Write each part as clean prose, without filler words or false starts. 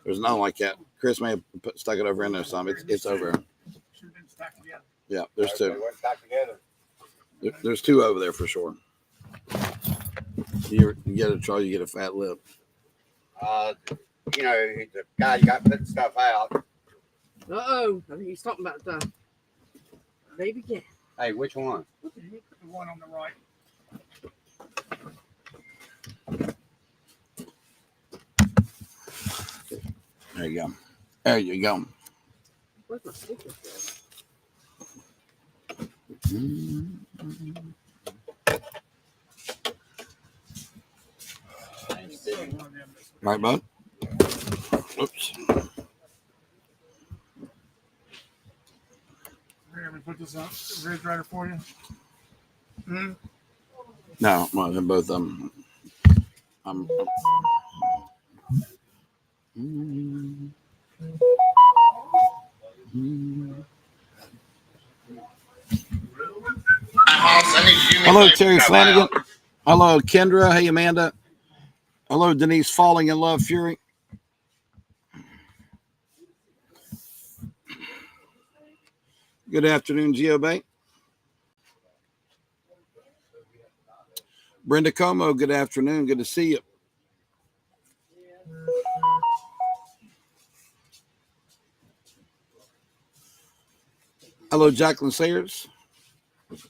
There's nothing like that. Chris may have stuck it over in there some. It's over. Yeah, there's two. There's two over there for sure. You get a try, you get a fat lip. You know, the guy you got putting stuff out. Uh-oh. I think he's talking about the baby cat. Hey, which one? What the heck? The one on the right. There you go. There you go. Where's my sticker? Right, bud? Oops. Here, we put this on the refrigerator for you. Hmm? No, well, they're both I'm Hello, Terry Flanagan. Hello, Kendra. Hey, Amanda. Hello, Denise Falling in Love Fury. Good afternoon, Geo Bay. Brenda Como, good afternoon. Good to see you. Hello, Jacqueline Sayers.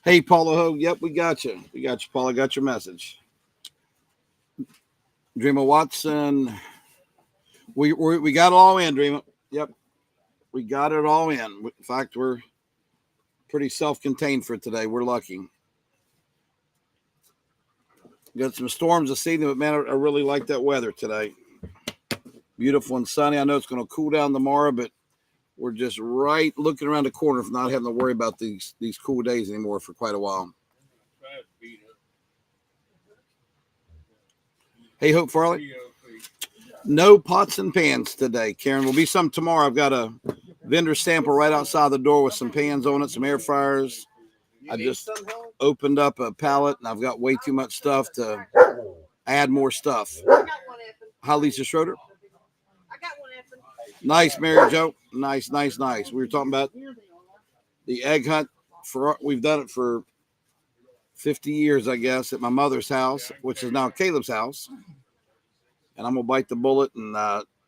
Hey, Paula Ho. Yep, we got you. We got you, Paula. Got your message. Dreamer Watson. We got it all in, Dreamer. Yep. We got it all in. In fact, we're pretty self-contained for today. We're lucky. Got some storms this evening, but man, I really like that weather today. Beautiful and sunny. I know it's going to cool down tomorrow, but we're just right looking around the corner from not having to worry about these cool days anymore for quite a while. Hey, Hope Farley. No pots and pans today, Karen. Will be some tomorrow. I've got a vendor sample right outside the door with some pans on it, some air fryers. I just opened up a pallet, and I've got way too much stuff to add more stuff. Hi, Lisa Schroeder. I got one, Evan. Nice, Mary Jo. Nice. We were talking about the egg hunt. We've done it for 50 years, I guess, at my mother's house, which is now Caleb's house. And I'm going to bite the bullet and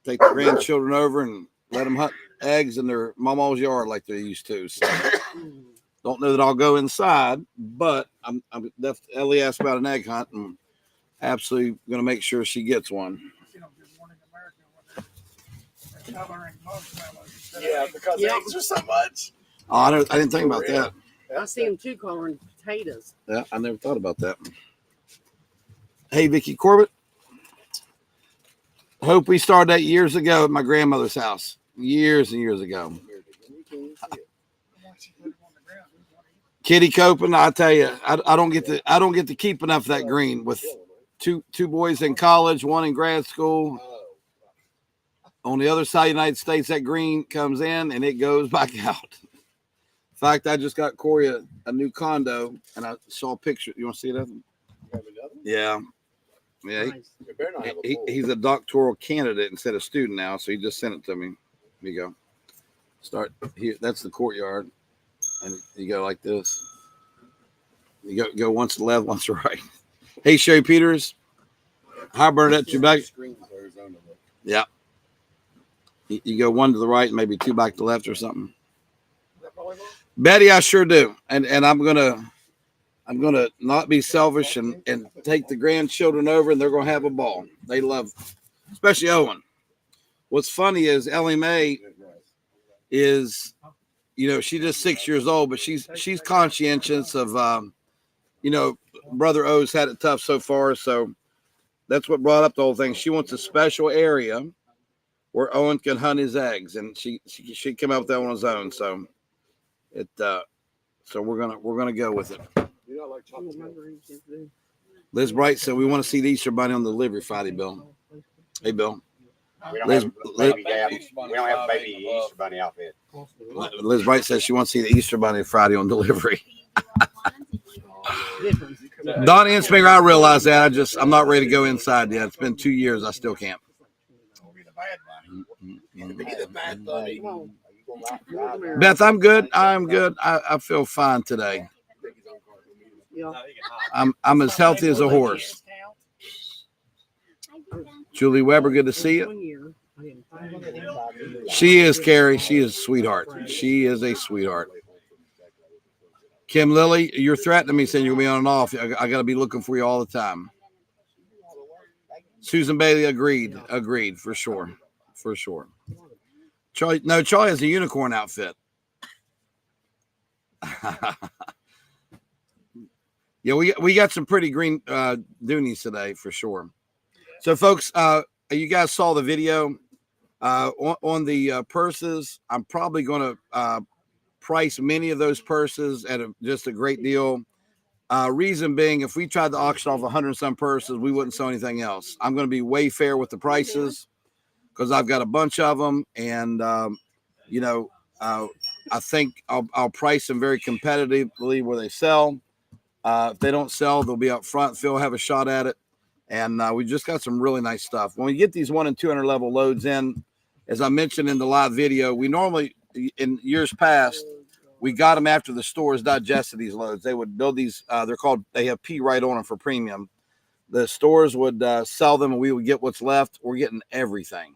take the grandchildren over and let them hunt eggs in their mama's yard like they used to. So don't know that I'll go inside, but I'm Ellie asked about an egg hunt, and absolutely going to make sure she gets one. Yeah, because eggs are so much. Oh, I didn't think about that. I see them too coloring potatoes. Yeah, I never thought about that. Hey, Vicki Corbett. Hope we started that years ago at my grandmother's house. Years and years ago. Kitty Copen, I tell you, I don't get to keep enough of that green with two boys in college, one in grad school. On the other side of the United States, that green comes in and it goes back out. In fact, I just got Corey a new condo, and I saw a picture. You want to see that? Yeah. Nice. He's a doctoral candidate instead of student now, so he just sent it to me. Here you go. Start here. That's the courtyard, and you go like this. You go once to the left, once to the right. Hey, Sherry Peters. Hi, Bernadette. You back? Yeah. You go one to the right, and maybe two back to the left or something. Betty, I sure do, and I'm gonna not be selfish and take the grandchildren over, and they're gonna have a ball. They love, especially Owen. What's funny is Ellie Mae is, she's just 6 years old, but she's conscientious of, Brother O's had it tough so far, so that's what brought up the whole thing. She wants a special area where Owen can hunt his eggs, and she came up with that on his own. So so we're gonna go with it. Liz Bright said we want to see the Easter Bunny on the delivery Friday, Bill. Hey, Bill. We don't have a baby Easter Bunny outfit. Liz Bright says she wants to see the Easter Bunny Friday on delivery. Don Insminger, I realize that. I'm not ready to go inside yet. It's been 2 years. I still can't. Come on. More the merrier. Beth, I'm good. I'm good. I feel fine today. Yeah. I'm as healthy as a horse. Julie Weber, good to see you. 1 year. I didn't find it. She is Carrie. She is a sweetheart. She is a sweetheart. Kim Lilly, you're threatening me saying you're gonna be on and off. I gotta be looking for you all the time. Susan Bailey agreed for sure. For sure. Charlie has a unicorn outfit. Yeah, we got some pretty green doonies today for sure. So folks, you guys saw the video on the purses. I'm probably going to price many of those purses at just a great deal. Reason being, if we tried to auction off 100 and some purses, we wouldn't sell anything else. I'm going to be way fair with the prices because I've got a bunch of them, and I think I'll price them very competitively where they sell. If they don't sell, they'll be up front. Phil will have a shot at it. And we just got some really nice stuff. When we get these 1 and 200 level loads in, as I mentioned in the live video, we normally, in years past, we got them after the stores digested these loads. They would build these, they have P right on them for premium. The stores would sell them and we would get what's left. We're getting everything.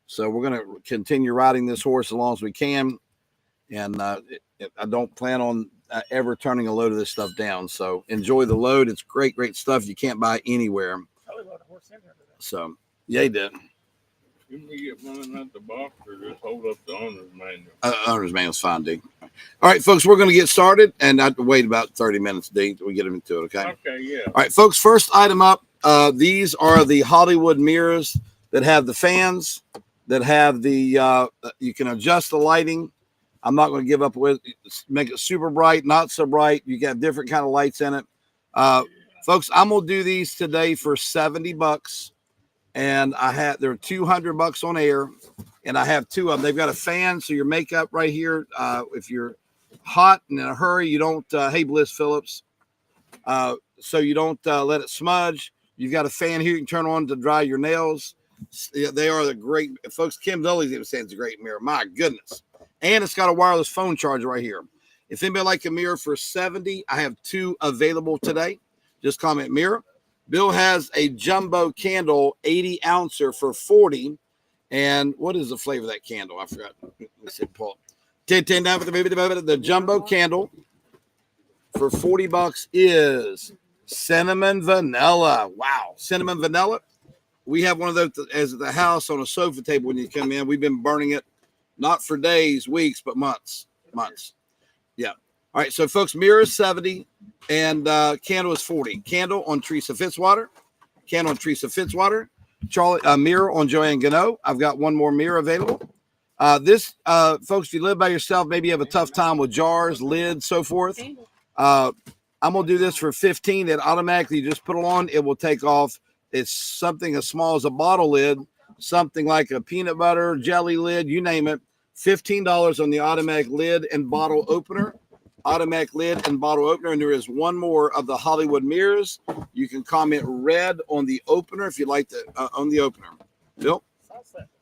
So we're going to continue riding this horse as long as we can. And I don't plan on ever turning a load of this stuff down. So enjoy the load. It's great, great stuff you can't buy anywhere. So, yeah, he did. Can we get one at the box or just hold up the owner's manual? Owner's manual's fine, D. All right, folks, we're going to get started, and I have to wait about 30 minutes, D, till we get them into it, okay? Okay, yeah. All right, folks, first item up, these are the Hollywood mirrors that have the fans, that have the, you can adjust the lighting. I'm not going to give up with, make it super bright, not so bright. You got different kind of lights in it. Folks, I'm going to do these today for $70. And they're $200 on air, and I have two of them. They've got a fan, so your makeup right here. If you're hot and in a hurry, you don't. Hey, Bliss Phillips, so you don't let it smudge. You've got a fan here you can turn on to dry your nails. They are the great folks. Kim Dully's even saying it's a great mirror. My goodness, and it's got a wireless phone charger right here. If anybody like a mirror for $70, I have two available today. Just comment mirror. Bill has a jumbo candle 80 ouncer for $40. And what is the flavor of that candle? I forgot. Let's see, Paul. The jumbo candle for $40 is cinnamon vanilla. Wow. Cinnamon vanilla. We have one of those as at the house on a sofa table when you come in. We've been burning it not for days, weeks, but months. Yeah. All right. So folks, mirror is 70. And candle is 40. Candle on Teresa Fitzwater. Charlie mirror on Joanne Gano. I've got one more mirror available. This folks, if you live by yourself, maybe you have a tough time with jars, lids, so forth. I'm gonna do this for $15. That automatically you just put it on. It will take off. It's something as small as a bottle lid, something like a peanut butter jelly lid, you name it. $15 on the automatic lid and bottle opener. Automatic lid and bottle opener, and there is one more of the Hollywood mirrors. You can comment red on the opener if you like to on the opener. Bill,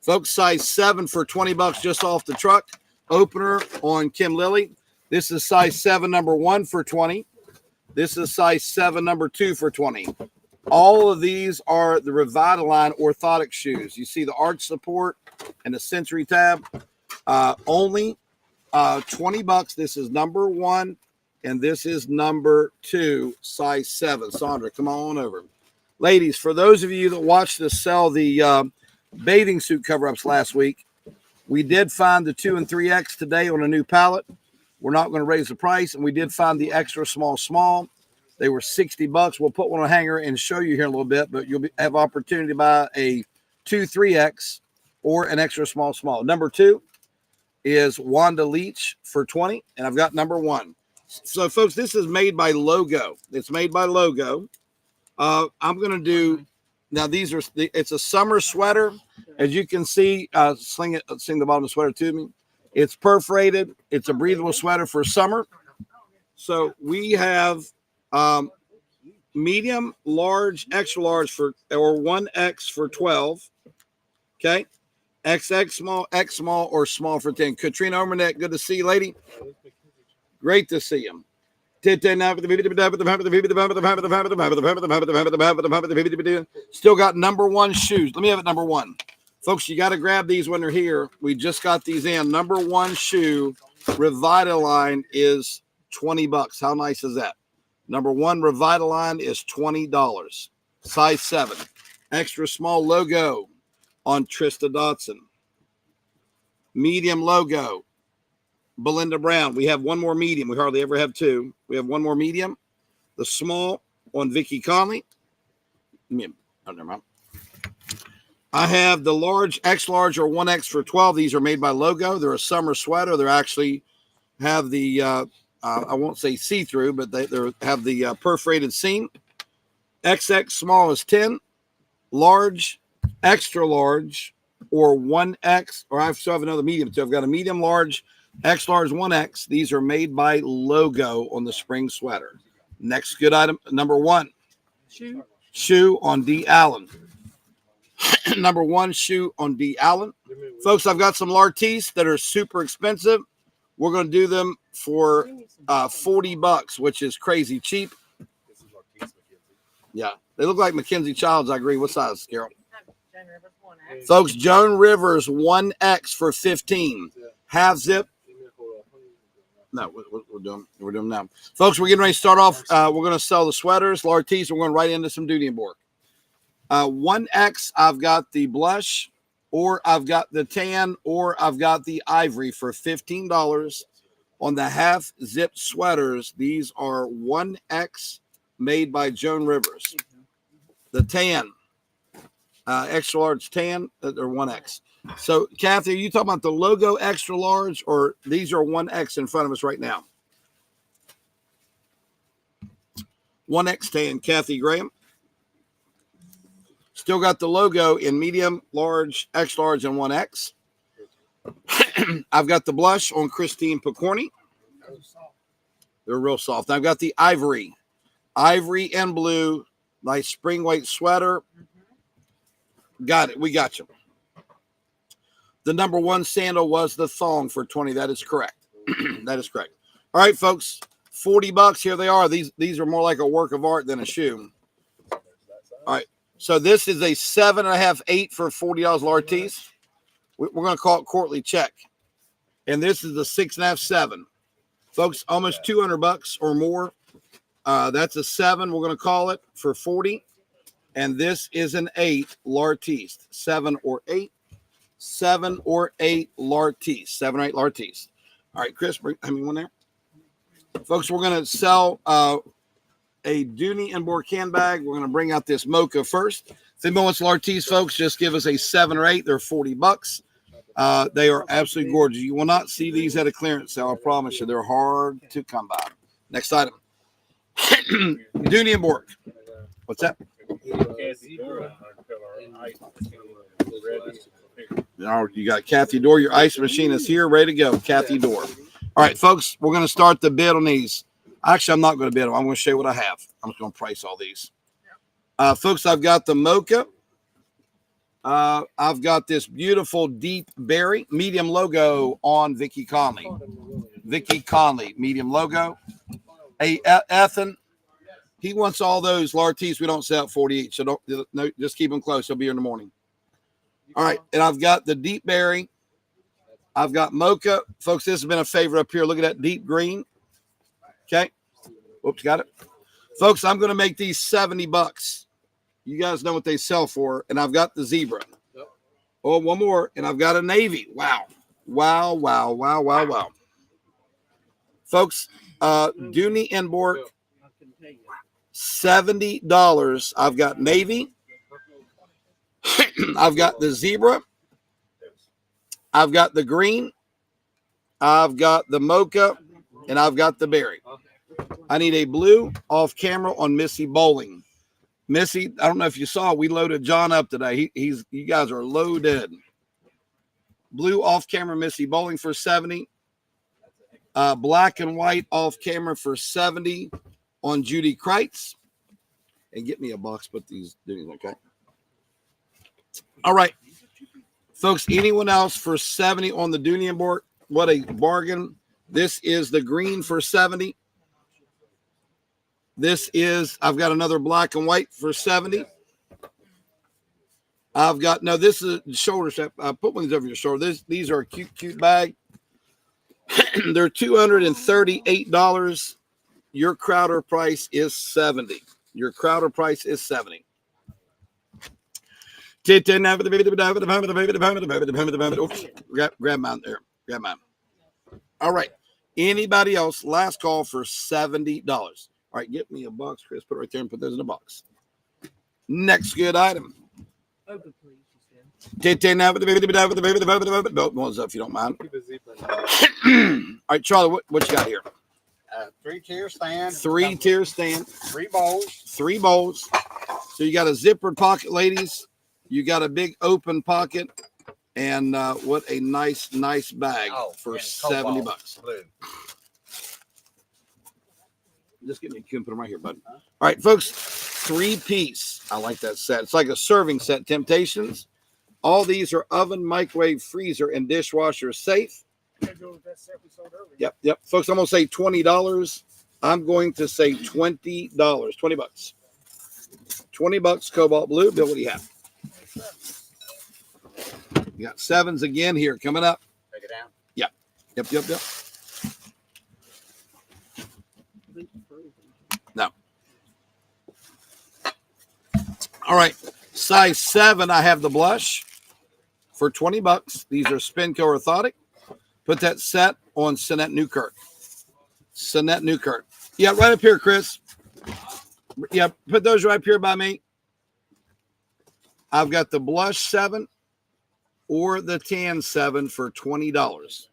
folks, size 7 for $20 just off the truck. Opener on Kim Lilly. This is size 7 number 1 for $20. This is size 7 number 2 for $20. All of these are the Revitaline orthotic shoes. You see the arch support and the sensory tab. Only $20. This is number 1, and this is number 2, size 7. Sandra, come on over. Ladies, for those of you that watched us sell the bathing suit cover-ups last week, we did find the 2 and 3X today on a new pallet. We're not going to raise the price, and we did find the extra small. They were $60. We'll put one on a hanger and show you here in a little bit, but you'll have opportunity to buy a 2 3X or an extra small. Number 2 is Wanda Leach for $20, and I've got number 1. So, folks, this is made by Logo. It's made by Logo. I'm going to do now. It's a summer sweater, as you can see. Sing the bottom of the sweater to me. It's perforated. It's a breathable sweater for summer. So we have medium, large, extra large or 1X for $12. Okay. XX small, X small, or small for 10. Katrina Overnet, good to see you, lady. Great to see you. Still got number one shoes. Let me have it number one. Folks, you got to grab these when they're here. We just got these in. Number one shoe, Revitaline, is $20. How nice is that? Number one, Revitaline is $20. Size 7. Extra small logo on Trista Dotson. Medium logo, Belinda Brown. We have one more medium. We hardly ever have two. We have one more medium. The small on Vicky Conley. Never mind. I have the large, X large, or 1X for 12. These are made by Logo. They're a summer sweater. They're actually have the, I won't say see-through, but they have the perforated seam. XX small is 10. Large, extra large, or 1X, or I still have another medium too. I've got a medium, large, X large, 1X. These are made by Logo on the spring sweater. Next good item, number one. Shoe on D. Allen. Number one shoe on D. Allen. Folks, I've got some Lartice that are super expensive. We're going to do them for $40, which is crazy cheap. Yeah, they look like Mackenzie Childs. I agree. What size, Carol? Folks, Joan Rivers 1X for 15. Half zip. No, we're doing now. Folks, we're getting ready to start off. We're going to sell the sweaters, Lartice. We're going right into some duty and board. 1X, I've got the blush, or I've got the tan, or I've got the ivory for $15 on the half zip sweaters. These are 1X made by Joan Rivers. The tan, extra large tan, or 1X. So, Kathy, are you talking about the Logo extra large, or these are 1X in front of us right now? 1X tan, Kathy Graham. Still got the Logo in medium, large, X large, and 1X. I've got the blush on Christine Picorni. They're real soft. I've got the ivory and blue, nice spring weight sweater. Got it. We got you. The number one sandal was the thong for 20. That is correct. That is correct. All right, folks, $40. Here they are. These are more like a work of art than a shoe. All right. So this is a 7.5, 8 for $40 Lartice. We're going to call it Courtly check. And this is the 6.5, 7. Folks, almost $200 or more. That's a 7. We're going to call it for 40. And this is an 8 Lartice. 7 or 8. 7 or 8 Lartice. 7 or 8 Lartice. All right, Chris, bring me one there. Folks, we're going to sell a Dooney and Bourke handbag. We're going to bring out this mocha first. If anybody wants Lartice, folks, just give us a 7 or 8. They're $40. They are absolutely gorgeous. You will not see these at a clearance sale. I promise you. They're hard to come by. Next item. Dooney and Bourke. What's that? Now you got Kathy Dorr. Your ice machine is here, ready to go. Kathy Dorr. All right, folks, we're going to start the bid on these. Actually, I'm not going to bid them. I'm going to show you what I have. I'm just going to price all these. Folks, I've got the mocha. I've got this beautiful deep berry medium logo on Vicky Conley. Vicky Conley, medium logo. Ethan, he wants all those Lartice. We don't sell at 40 each, so don't just keep them close. He'll be here in the morning. All right, and I've got the deep berry. I've got mocha. Folks, this has been a favorite up here. Look at that deep green. Okay. Oops, got it. Folks, I'm going to make these $70. You guys know what they sell for. And I've got the zebra. Oh, one more. And I've got a navy. Wow. Wow, wow, wow, wow, wow. Folks, Dooney and Bourke, $70. I've got navy. I've got the zebra. I've got the green. I've got the mocha. And I've got the berry. I need a blue off camera on Missy Bowling. Missy, I don't know if you saw, we loaded John up today. You guys are loaded. Blue off camera Missy Bowling for 70. Black and white off camera for 70 on Judy Kreitz. And get me a box, put these duties, okay? All right. Folks, anyone else for 70 on the Dunian board? What a bargain. This is the green for 70. This is, I've got another black and white for 70. I've got, no, this is a shoulder strap. Put one of these over your shoulder. These are a cute bag. They're $238. Your Crowder price is 70. Your Crowder price is 70. Grab mine there. Grab mine. All right. Anybody else? Last call for $70. All right. Get me a box, Chris. Put it right there and put those in a box. Next good item. Open, please. Ones up if you don't mind. All right, Charlie, what you got here? 3-tier stand. 3-tier stand. 3 bowls. 3 bowls. So you got a zippered pocket, ladies. You got a big open pocket. And what a nice bag for $70. Blue. Just give me a cue and put them right here, bud. All right, folks, 3-piece. I like that set. It's like a serving set, Temptations. All these are oven, microwave, freezer, and dishwasher safe. Yep. Folks, I'm going to say $20. I'm going to say $20. $20. $20 cobalt blue. Bill, what do you have? You got 7s again here coming up. Take it down. Yep. No. All right. Size 7, I have the blush for $20. These are Spinco orthotic. Put that set on Sinette Newkirk. Yeah, right up here, Chris. Yeah, put those right up here by me. I've got the blush 7 or the tan 7 for $20.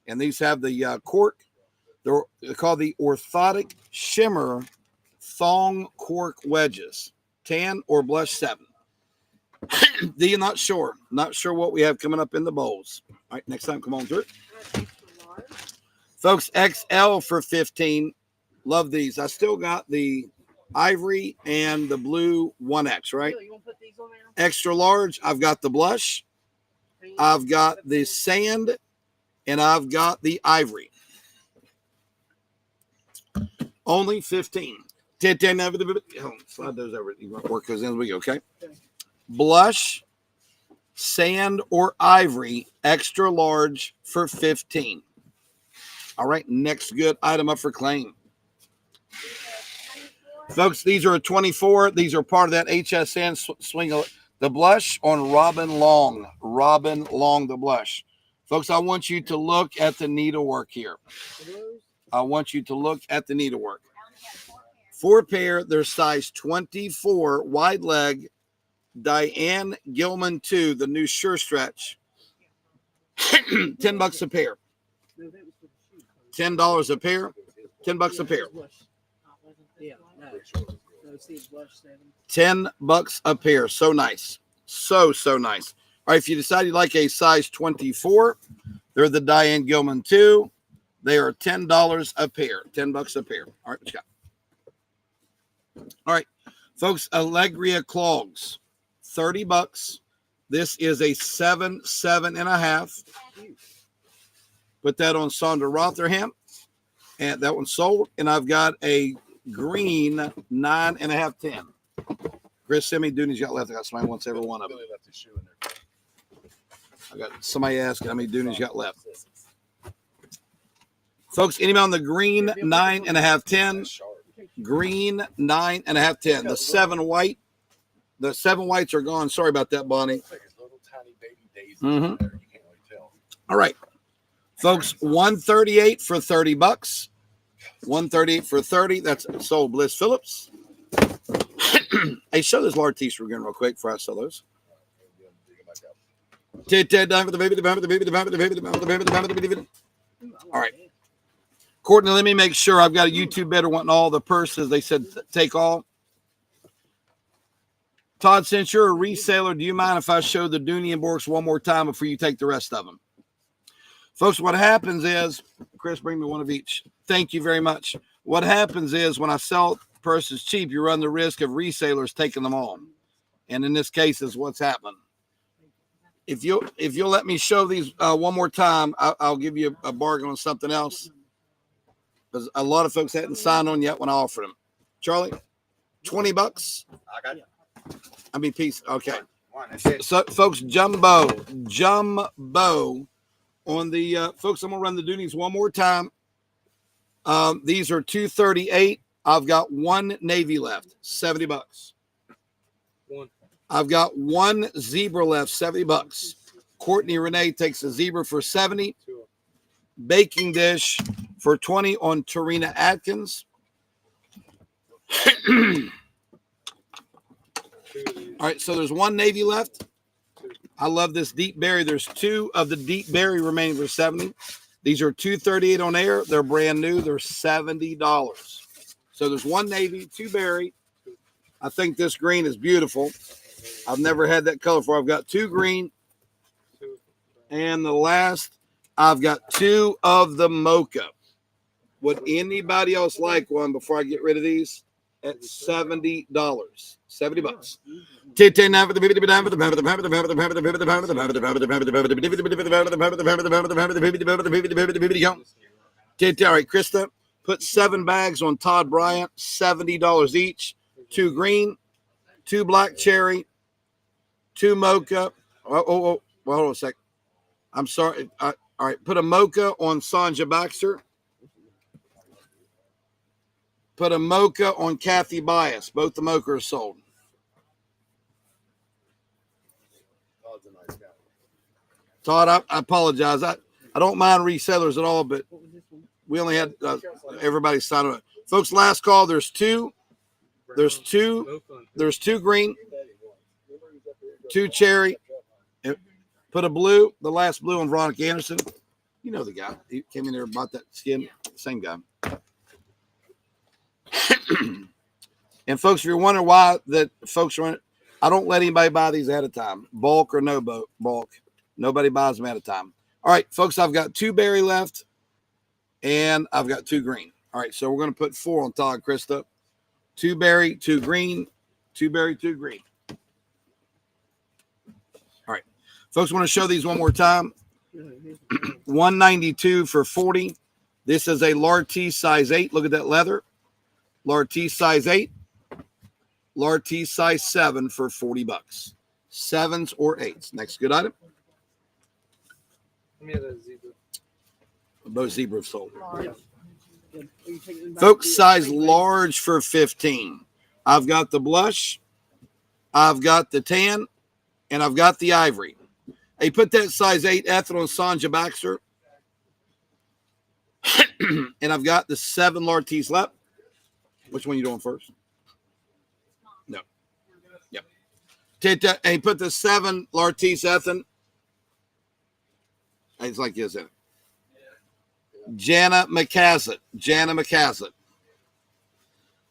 And these have the cork. They're called the orthotic shimmer thong cork wedges. Tan or blush 7. Not sure what we have coming up in the bowls. All right, next time, come on through. Folks, XL for $15. Love these. I still got the ivory and the blue 1X, right? You want to put these on there? Extra large, I've got the blush, I've got the sand, and I've got the ivory. Only 15. Slide those over. You want to work those in as we go, okay? Blush, sand, or ivory, extra large for 15. All right, next good item up for claim. Folks, these are a 24. These are part of that HSN swing. The blush on Robin Long, the blush. Folks, I want you to look at the needlework here. I want you to look at the needlework. 4 pair, they're size 24, wide leg, Diane Gilman 2, the new Sure Stretch. $10 a pair. $10 a pair. $10 a pair. Yeah, no. $10 a pair. So nice. So nice. All right, if you decide you like a size 24, they're the Diane Gilman 2. They are $10 a pair. $10 a pair. All right, what you got? All right, folks, Allegria clogs, $30. This is a 7.5. Put that on Sandra Rotherham, and that one's sold. And I've got a green 9.5, 10. Chris, how many Doonies you got left? I got somebody wants every one of them. I got somebody asking how many Doonies you got left. Folks, anybody on the green 9.5, 10? Green 9.5, 10. The 7 white. The 7 whites are gone. Sorry about that, Bonnie. Mm-hmm. All right, folks. 138 for $30. 138 for 30. That's sold. Bliss Phillips. Hey, show this large t-shirt again real quick before I sell those. All right. Courtney, let me make sure. I've got a YouTube better wanting all the purses. They said take all. Todd, since you're a reseller, do you mind if I show the Dooney and Borks one more time before you take the rest of them? Folks, what happens is, Chris, bring me one of each. Thank you very much. What happens is when I sell purses cheap, you run the risk of resellers taking them all. And in this case is what's happened. if you'll let me show these one more time, I'll give you a bargain on something else. Because a lot of folks hadn't signed on yet when I offered them. Charlie, $20. I got you. I mean, piece. Okay. One. That's it. So, folks, jumbo on the folks. I'm gonna run the Doonies one more time. These are $238. I've got one navy left, $70. I've got one zebra left, $70. Courtney Renee takes a zebra for 70. Baking dish for 20 on Tarina Atkins. All right, so there's one navy left. I love this deep berry. There's two of the deep berry remaining for 70. These are $238 on air. They're brand new. They're $70. So there's one navy, two berry. I think this green is beautiful. I've never had that color before. I've got two green. And the last, I've got two of the mocha. Would anybody else like one before I get rid of these? At $70. $70. All right, Krista, put 7 bags on Todd Bryant, $70 each. 2 green, 2 black cherry, 2 mocha. Well, hold on a sec. I'm sorry. All right, put a mocha on Sanja Baxter. Put a mocha on Kathy Bias. Both the mocha are sold. Todd, I apologize. I don't mind resellers at all, but we only had everybody sign up. Folks, last call. There's two green, 2 cherry. Put a blue, the last blue on Veronica Anderson. You know the guy. He came in there and bought that skin. Same guy. And folks, if you're wondering why that folks are in it, I don't let anybody buy these ahead of time. Bulk or no bulk. Nobody buys them at a time. All right, folks, I've got 2 berry left, and I've got 2 green. All right, so we're going to put 4 on Todd, Krista. 2 berry, 2 green, 2 berry, 2 green. All right, folks, I want to show these one more time. $192 for 40. This is a large size 8. Look at that leather. Large size 8. Large size 7 for $40. 7s or 8s. Next good item. Both zebras sold. Folks, size large for 15. I've got the blush, I've got the tan, and I've got the ivory. Hey, put that size 8 Ethel on Sanja Baxter. And I've got the 7 large tees left. Which one are you doing first? No. Yep. Hey, put the 7 large tees Ethan. It's like this, isn't it? Jana McCaslett.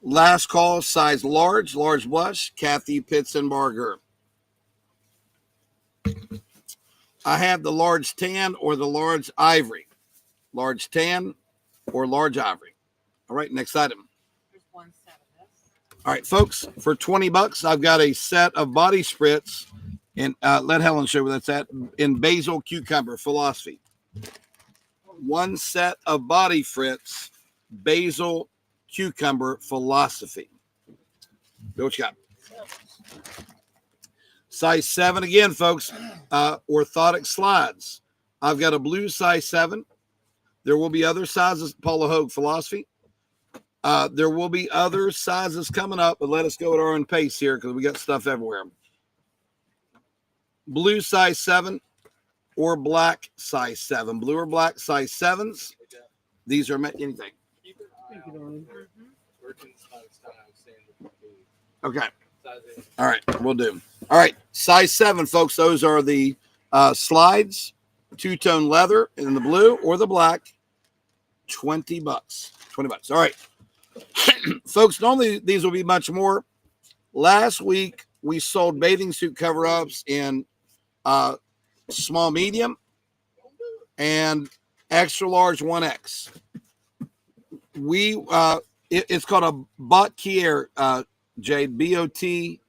Last call, size large blush, Kathy Pitzenbarger. I have the large tan or the large ivory. Large tan or large ivory. All right, next item. There's one set of this. All right, folks, for $20, I've got a set of body spritz, and let Helen show where that's at, in basil cucumber philosophy. One set of body fritz, basil cucumber philosophy. Go what you got. Size 7 again, folks. Orthotic slides. I've got a blue size 7. There will be other sizes. Paula Hogue philosophy. There will be other sizes coming up, but let us go at our own pace here because we got stuff everywhere. Blue size 7 or black size 7. Blue or black size 7s. These are anything. Okay. All right, we'll do. All right, size 7, folks. Those are the slides, 2-tone leather in the blue or the black. $20. $20. All right. Folks, normally these will be much more. Last week, we sold bathing suit cover-ups in small, medium, and extra large 1X. It's called a Botkier, Jade, Botkier.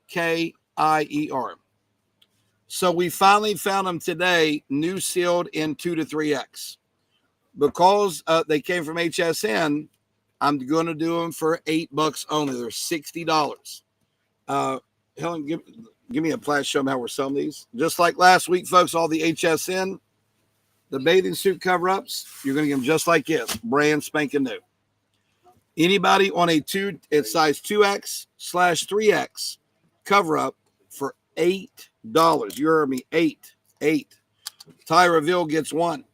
So we finally found them today, new sealed in 2 to 3X. Because they came from HSN, I'm going to do them for $8 only. They're $60. Helen, give me a flash, show them how we're selling these. Just like last week, folks, all the HSN, the bathing suit cover-ups, you're going to get them just like this, brand spanking new. Anybody on it's size 2X/3X cover-up for $8. You heard me, 8. Tyra Ville gets 1.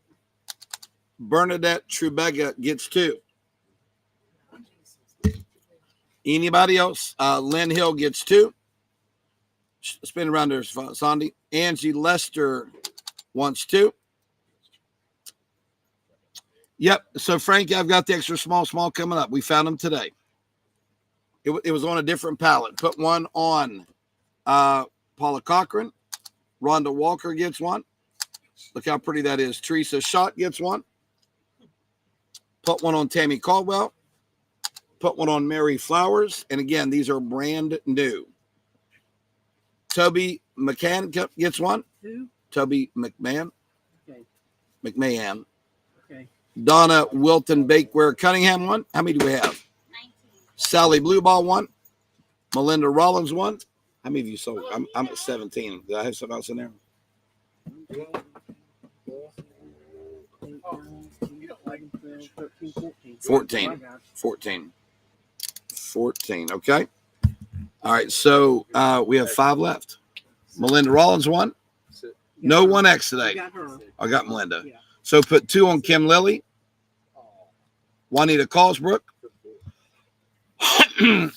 Bernadette Trubega gets 2. Anybody else? Lynn Hill gets 2. Spin around there, Sandy. Angie Lester wants 2. Yep. So, Frank, I've got the extra small coming up. We found them today. It was on a different palette. Put one on Paula Cochran. Rhonda Walker gets 1. Look how pretty that is. Teresa Schott gets 1. Put one on Tammy Caldwell. Put one on Mary Flowers. And again, these are brand new. Toby McCann gets 1. Who? Toby McMahon. Okay. McMahon. Okay. Donna Wilton Bakeware Cunningham 1. How many do we have? 19. Sally Blueball 1. Melinda Rollins 1. How many of you sold? I'm at 17. Did I have something else in there? 14. 14. Okay. All right. So we have 5 left. Melinda Rollins 1. No 1X today. Got her. I got Melinda. Yeah. So put 2 on Kim Lilly. Juanita Callsbrook.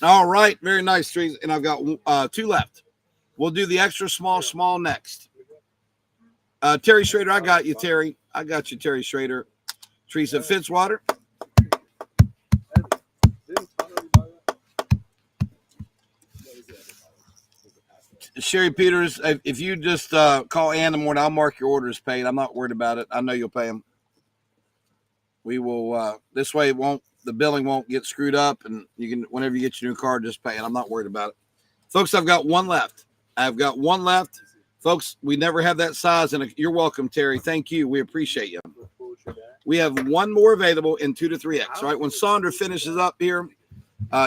All right. Very nice, trees. And I've got 2 left. We'll do the extra small next. Terry Schrader, I got you, Terry. I got you, Terry Schrader. Teresa Fitzwater. Sherry Peters, if you just call Ann in the morning, I'll mark your order as paid. I'm not worried about it. I know you'll pay them. We will, this way the billing won't get screwed up, and you can, whenever you get your new card, just pay it. I'm not worried about it. Folks, I've got 1 left. Folks, we never have that size, and you're welcome, Terry. Thank you. We appreciate you. We have 1 more available in 2 to 3X. All right, when Sandra finishes up here,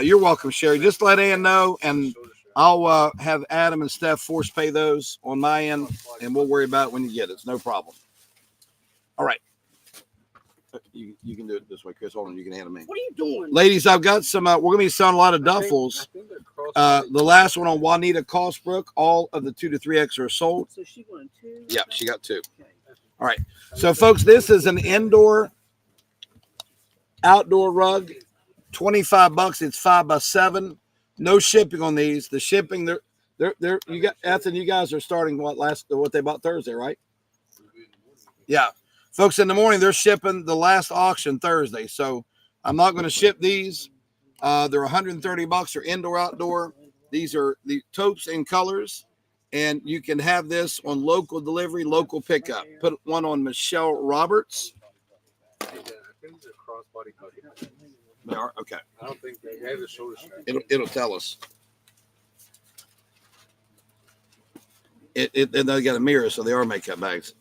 you're welcome, Sherry. Just let Ann know, and I'll have Adam and Steph force pay those on my end, and we'll worry about it when you get it. It's no problem. All right. You can do it this way, Chris. Hold on. You can hand them me. What are you doing? Ladies, I've got some, we're going to be selling a lot of duffels. The last one on Juanita Cosbrook, all of the 2 to 3X are sold. So she wanted 2? Yeah, she got 2. Okay. All right. So, folks, this is an indoor outdoor rug. $25. It's 5x7. No shipping on these. The shipping, they're you got Ethan, you guys are starting what they bought Thursday, right? Yeah. Folks, in the morning, they're shipping the last auction Thursday. So I'm not going to ship these. They're $130. They're indoor, outdoor. These are the taupes in colors. And you can have this on local delivery, local pickup. Put one on Michelle Roberts. They are? Okay. I don't think they have the shoulder strap. It'll tell us. And they got a mirror, so they are makeup bags.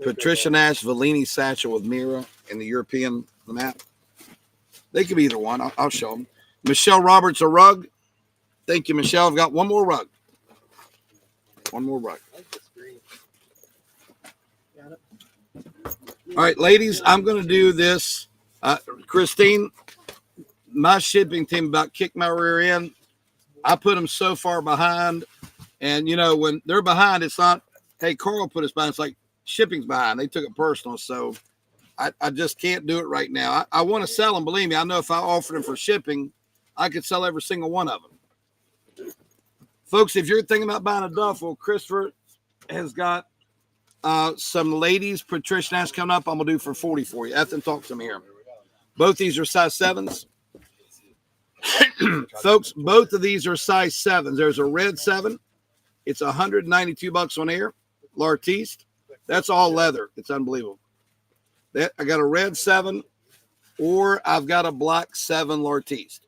Patricia Nash, Vellini satchel with mirror in the European map. They could be either one. I'll show them. Michelle Roberts, a rug. Thank you, Michelle. I've got 1 more rug. 1 more rug. Got it. All right, ladies, I'm going to do this. Christine, my shipping team about kicked my rear end. I put them so far behind. And, you know, when they're behind, it's not, hey, Carl put us behind. It's like shipping's behind. They took it personal. So I just can't do it right now. I want to sell them. Believe me, I know if I offered them for shipping, I could sell every single one of them. Folks, if you're thinking about buying a duffel, Christopher has got some ladies, Patricia Nash coming up. I'm going to do for 40 for you. Ethan, talk to me here. Both these are size 7s. Folks, both of these are size 7s. There's a red 7. It's $192 on air. L'artiste. That's all leather. It's unbelievable. I got a red 7, or I've got a black 7 L'artiste.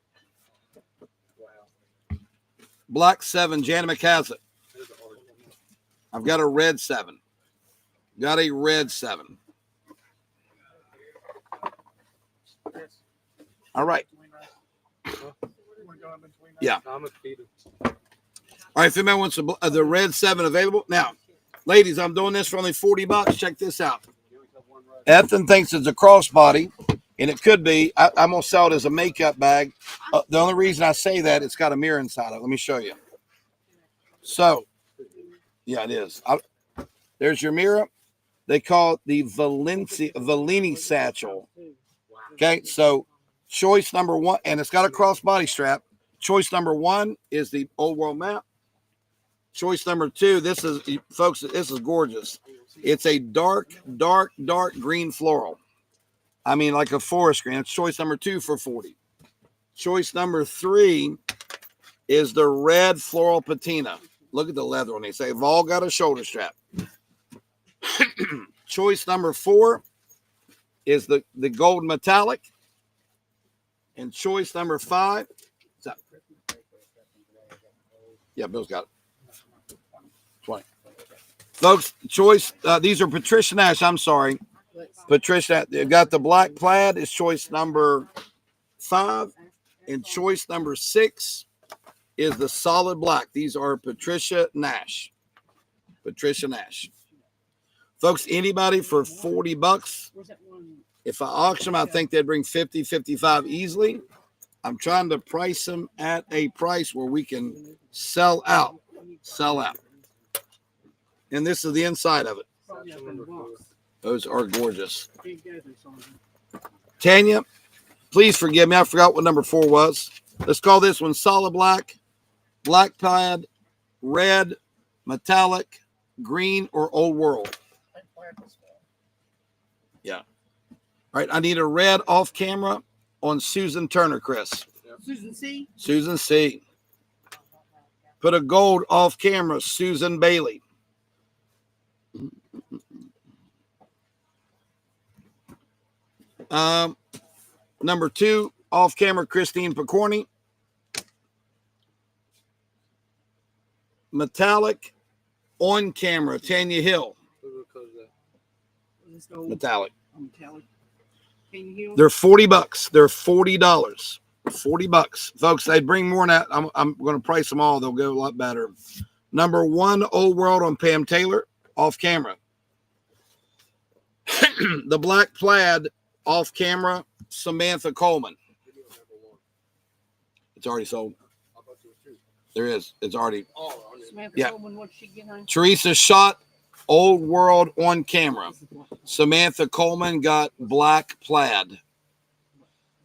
Black 7, Janet McCaslett. I've got a red 7. Got a red 7. All right. Yeah. All right. If anyone wants the red 7 available. Now, ladies, I'm doing this for only $40. Check this out. Ethan thinks it's a crossbody, and it could be. I'm going to sell it as a makeup bag. The only reason I say that, it's got a mirror inside of it. Let me show you. So, yeah, it is. There's your mirror. They call it the Valini satchel. Okay, so choice number 1, and it's got a crossbody strap. Choice number 1 is the Old World map. Choice number 2, this is, folks, this is gorgeous. It's a dark green floral. I mean, like a forest green. It's choice number 2 for $40. Choice number 3 is the red floral patina. Look at the leather on these. They've all got a shoulder strap. Choice number 4 is the gold metallic. And choice number 5. Yeah, Bill's got it. 20. Folks, choice, these are Patricia Nash. I'm sorry. Patricia, they've got the black plaid is choice number 5. And choice number 6 is the solid black. These are Patricia Nash. Patricia Nash. Folks, anybody for $40, if I auction them, I think they'd bring 50, 55 easily. I'm trying to price them at a price where we can sell out. Sell out. And this is the inside of it. Those are gorgeous. Tanya, please forgive me. I forgot what number 4 was. Let's call this one solid black, black plaid, red, metallic, green, or old world. Yeah. All right. I need a red off camera on Susan Turner, Chris. Susan C. Susan C. Put a gold off camera, Susan Bailey. Number 2 off camera, Christine Picorni. Metallic on camera, Tanya Hill. Metallic. They're $40. They're $40. $40, folks. They bring more than that. I'm going to price them all. They'll go a lot better. Number 1, Old World on Pam Taylor, off camera. The black plaid off camera, Samantha Coleman. It's already sold. There is. It's already. Samantha Yeah. Coleman, what'd she get on? Teresa Shot, Old World on camera. Samantha Coleman got black plaid.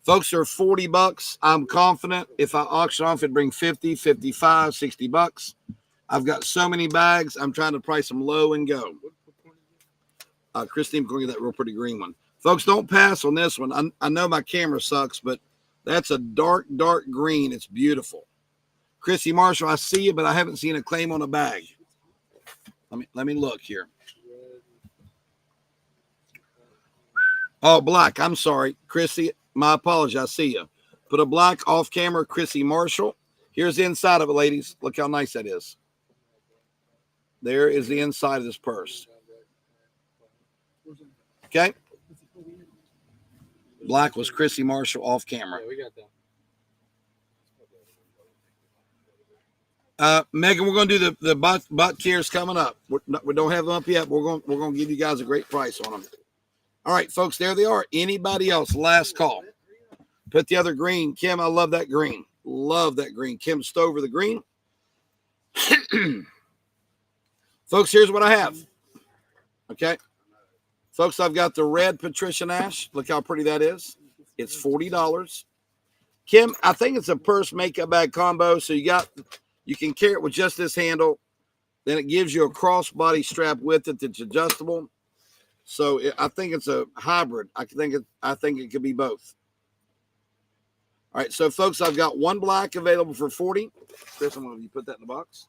Folks, are $40. I'm confident if I auction off, it'd bring 50, 55, $60. I've got so many bags. I'm trying to price them low and go. Christine, going to get that real pretty green one. Folks, don't pass on this one. I know my camera sucks, but that's a dark green. It's beautiful. Chrissy Marshall, I see you, but I haven't seen a claim on a bag. Let me look here. Oh, black. I'm sorry, Chrissy. My apologies. I see you. Put a black off camera, Chrissy Marshall. Here's the inside of it, ladies. Look how nice that is. There is the inside of this purse. Okay. Black was Chrissy Marshall off camera. Yeah, we got that. Megan, we're going to do the Botkiers coming up. We don't have them up yet. We're going to give you guys a great price on them. All right, folks, there they are. Anybody else? Last call. Put the other green. Kim, I love that green. Love that green. Kim Stover, the green. Folks, here's what I have. Okay. Folks, I've got the red Patricia Nash. Look how pretty that is. It's $40. Kim, I think it's a purse makeup bag combo. So you can carry it with just this handle. Then it gives you a crossbody strap with it that's adjustable. So I think it's a hybrid. I think it could be both. All right, so folks, I've got one black available for $40. Chris, I'm going to put that in the box.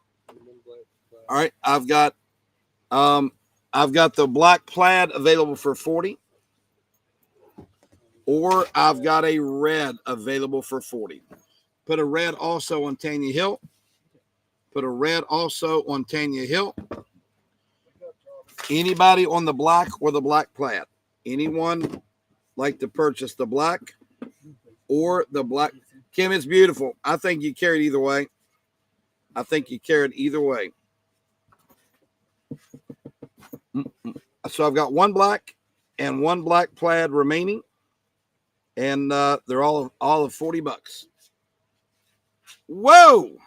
All right, I've got the black plaid available for $40. Or I've got a red available for $40. Put a red also on Tanya Hill. Put a red also on Tanya Hill. Anybody on the black or the black plaid? Anyone like to purchase the black or the black? Kim, it's beautiful. I think you carry it either way. I think you carry it either way. So I've got one black and one black plaid remaining, and they're all of $40. Whoa,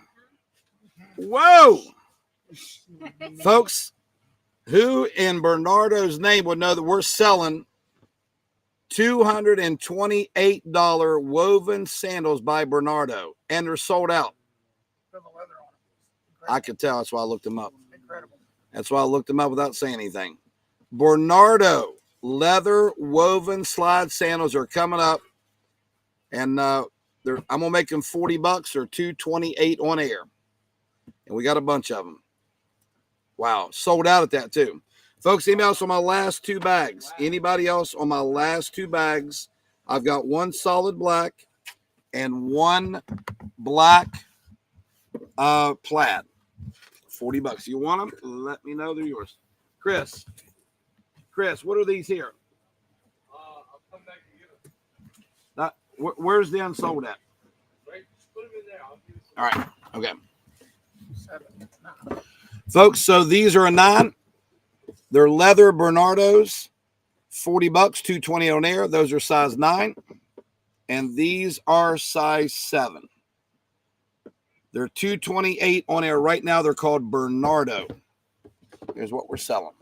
folks! Who in Bernardo's name would know that we're selling $228 woven sandals by Bernardo, and they're sold out? Feel the leather on it. I could tell. That's why I looked them up. Incredible. That's why I looked them up without saying anything. Bernardo leather woven slide sandals are coming up, and I'm gonna make them $40 or $228 on air, and we got a bunch of them. Wow, sold out at that too, folks. Anybody else on my last two bags? Anybody else on my last two bags? I've got one solid black and one black plaid. $40. You want them? Let me know they're yours. Chris, what are these here? I'll come back and get them. Where's the unsold at? Right, just put them in there. I'll give you some. All right. Okay. 7. Folks, so these are a 9. They're leather Bernardos. $40, $220 on air. Those are size 9. And these are size 7. They're $228 on air right now. They're called Bernardo. Here's what we're selling.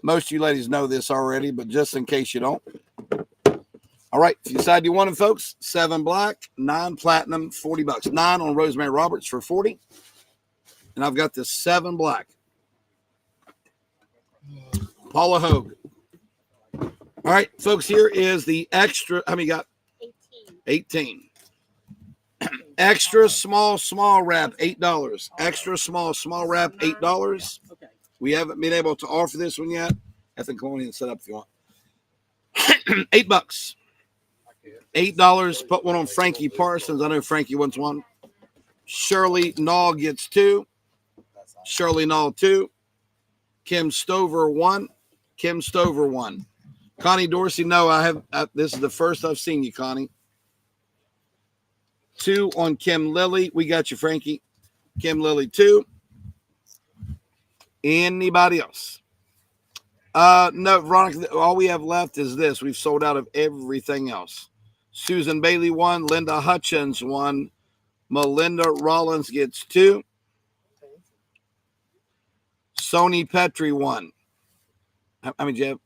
Most of you ladies know this already, but just in case you don't. All right, if you decide you want them, folks, 7 black, 9 platinum, $40. 9 on Rosemary Roberts for $40. And I've got this 7 black. Paula Hogue. All right, folks, here is the extra. How many you got? 18. Extra small wrap, $8. Extra small wrap, $8. Okay. We haven't been able to offer this one yet. I think go on in and set up if you want. $8. $8. Put one on Frankie Parsons. I know Frankie wants one. Shirley Nall gets 2. Shirley Nall 2. Kim Stover 1. Kim Stover 1. Connie Dorsey, no, I have. This is the first I've seen you, Connie. 2 on Kim Lilly. We got you, Frankie. Kim Lilly 2. Anybody else? No, Veronica, all we have left is this. We've sold out of everything else. Susan Bailey 1. Linda Hutchins 1. Melinda Rollins gets 2. Sony Petrie 1. How many do you have?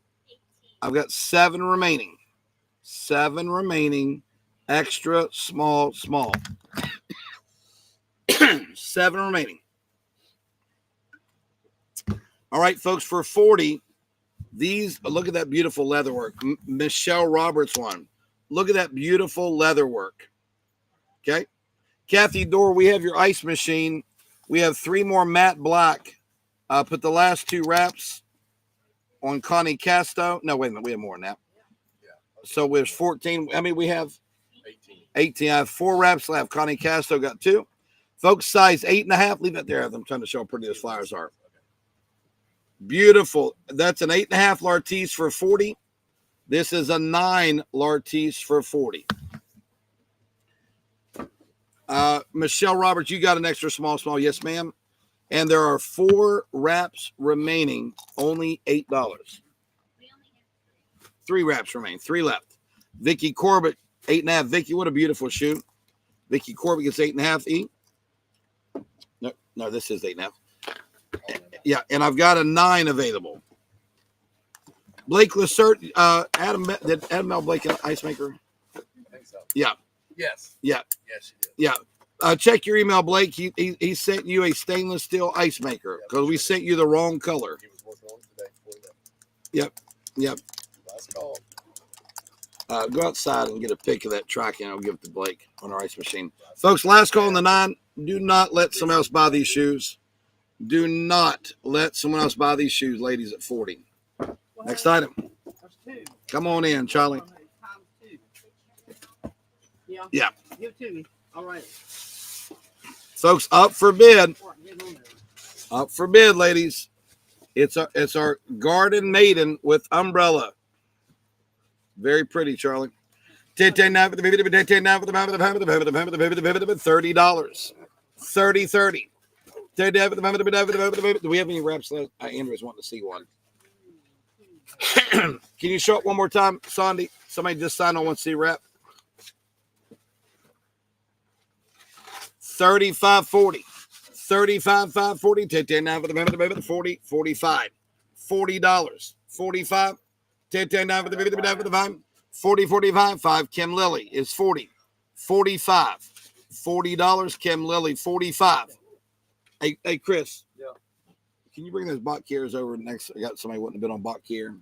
I've got 7 remaining. 7 remaining. Extra small. 7 remaining. All right, folks, for $40, these, look at that beautiful leather work. Michelle Roberts 1. Look at that beautiful leather work. Okay. Kathy Dorr, we have your ice machine. We have 3 more matte black. Put the last 2 wraps on Connie Casto. No, wait a minute. We have more than that. So there's 14. I mean, we have 18. I have 4 wraps left. Connie Casto got 2. Folks, size 8.5. Leave that there. I'm trying to show how pretty those flowers are. Beautiful. That's an 8.5 Lartice for $40. This is a 9 Lartice for $40. Michelle Roberts, you got an extra small. Yes, ma'am. And there are 4 wraps remaining, only $8. 3 wraps remain, 3 left. Vicky Corbett, 8.5. Vicky, what a beautiful shoe. Vicky Corbett gets 8.5 E. No, this is 8.5. Yeah, and I've got a 9 available. Blake Lacert, did Adam L. Blake an ice maker? I think so. Yeah. Yes. Yeah. Yes, you did. Yeah. Check your email, Blake. He sent you a stainless steel ice maker because we sent you the wrong color. He was working on it today before he left. Yep. Last call. Go outside and get a pic of that tracking. I'll give it to Blake on our ice machine. Folks, last call on the 9. Do not let someone else buy these shoes. Do not let someone else buy these shoes, ladies, at $40. Next item. That's 2. Come on in, Charlie. Times 2. Yeah. Yeah. Give it to me. All right. Folks, up for bid. All right, get on there. Up for bid, ladies. It's our garden maiden with umbrella. Very pretty, Charlie. $30. 30. Do we have any reps left? Andrew's wanting to see one. Can you show up one more time, Sandy? Somebody just signed on 1C rep. 35.40. 35.40. $10.9 for the 40. 45. $40. 45. $10.9 for the 5. 40. 45. 5. Kim Lily is 40. 45. $40. Kim Lily 45. Hey Chris. Yeah. Can you bring those Botkiers over next? I got somebody wanting to bid on Botkier.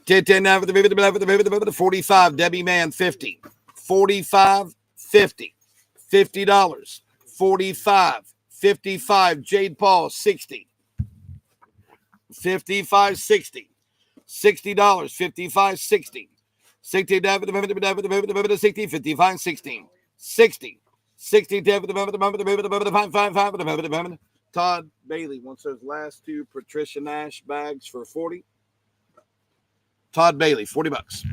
Yeah. 10 for the 45. Debbie Mann 50. 45. 50. $50. 45. 55. Jade Paul 60. 55. 60. $60. 55. 60. 60 down for the 60. 55. 16. 60. 60 down for the Todd Bailey wants those last two Patricia Nash bags for 40. Todd Bailey, $40.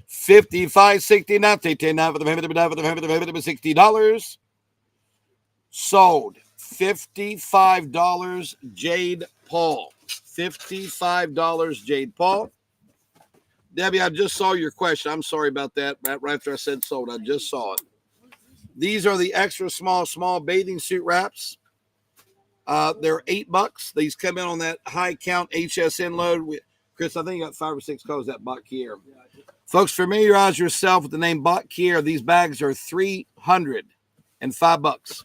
55, 60 now. Take 10 now for the $60. Sold. $55 Jade Paul. $55 Jade Paul. Debbie, I just saw your question. I'm sorry about that. Right after I said sold, I just saw it. These are the extra small bathing suit wraps. They're $8. These come in on that high count HSN load. Chris, I think you got 5 or 6 colors that Botkier. Folks, familiarize yourself with the name Botkier. These bags are $305.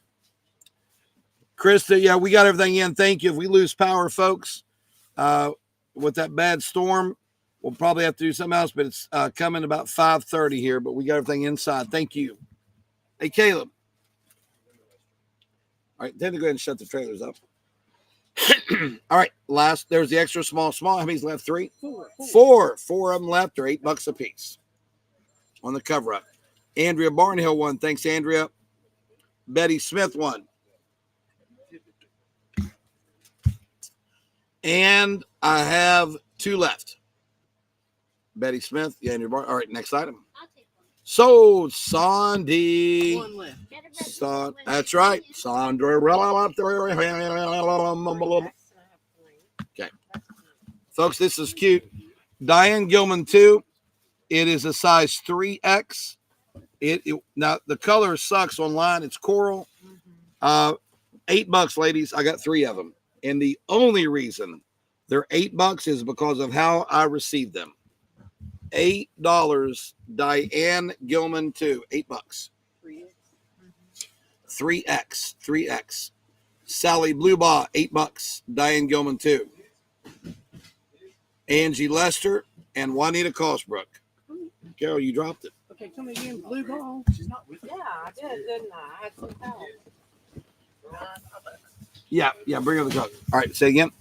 Chris, yeah, we got everything in. Thank you. If we lose power, folks, with that bad storm, we'll probably have to do something else, but it's coming about 5:30 here, but we got everything inside. Thank you. Hey, Caleb. All right, then to go ahead and shut the trailers up. All right, last, there's the extra small. How many's left? 3? 4 of them left. They're $8 a piece on the cover up. Andrea Barnhill won. Thanks, Andrea. Betty Smith won. And I have 2 left. Betty Smith, Andrea Barnhill. All right, next item. Sold, Sandy. 1 left. That's right, Sandra. Okay, folks, this is cute. Diane Gilman 2. It is a size 3X. Now the color sucks online. It's coral. $8, ladies. I got 3 of them, and the only reason they're $8 is because of how I received them. $8. Diane Gilman 2. $8. 3X. Sally Bluebaugh, $8. Diane Gilman 2. Angie Lester and Juanita Cosbrook. Carol, you dropped it. Okay, come again. Blue ball. Yeah, I did, didn't I? I had some help. Yeah, bring up the cup. All right, say again.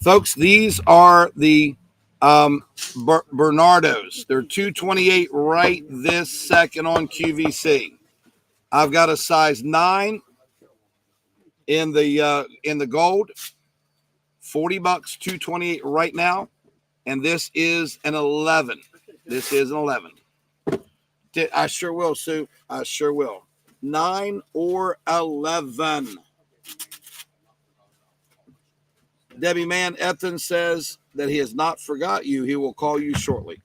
Folks, these are the Bernardos. They're $228 right this second on QVC. I've got a size 9 in the gold. $40, $228 right now. And this is an 11. This is an 11. I sure will, Sue. I sure will. 9 or 11. Debbie Mann Ethan says that he has not forgot you. He will call you shortly.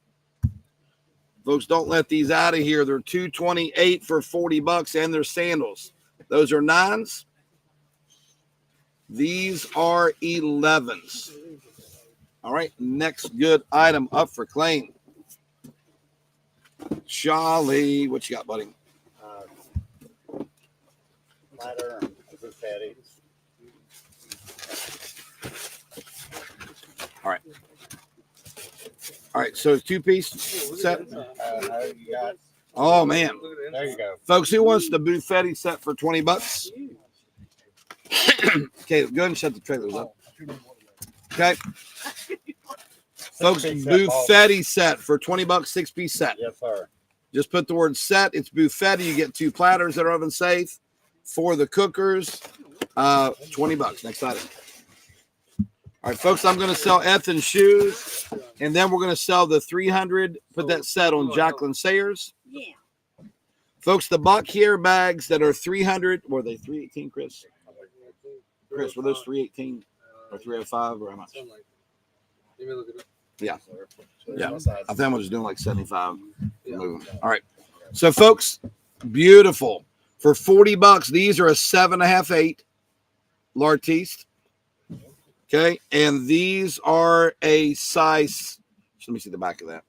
Folks, don't let these out of here. They're $228 for $40, and they're sandals. Those are 9s. These are 11s. All right, next good item up for claim. Charlie, what you got, buddy? Ladder, fatty. All right, so it's 2-piece set. You got, Oh man, there you go. folks, who wants the Buffetti set for $20? Okay, go ahead and shut the trailers up. Okay, folks, Buffetti set for $20, 6-piece set. Yes, sir. Just put the word set. It's Buffetti. You get 2 platters that are oven safe. For the cookers, $20. Next item. All right, folks, I'm going to sell Ethan shoes, and then we're going to sell the 300. Put that set on Jacqueline Sayers. Yeah. Folks, the Botkier bags that are 300. Were they 318, Chris? Chris, were those 318 or 305 or how much? Yeah. Yeah. I think I was doing like 75. All right. So, folks, beautiful. For $40, these are a 7.5, 8 Lartiste. Okay. And these are a size. Let me see the back of that.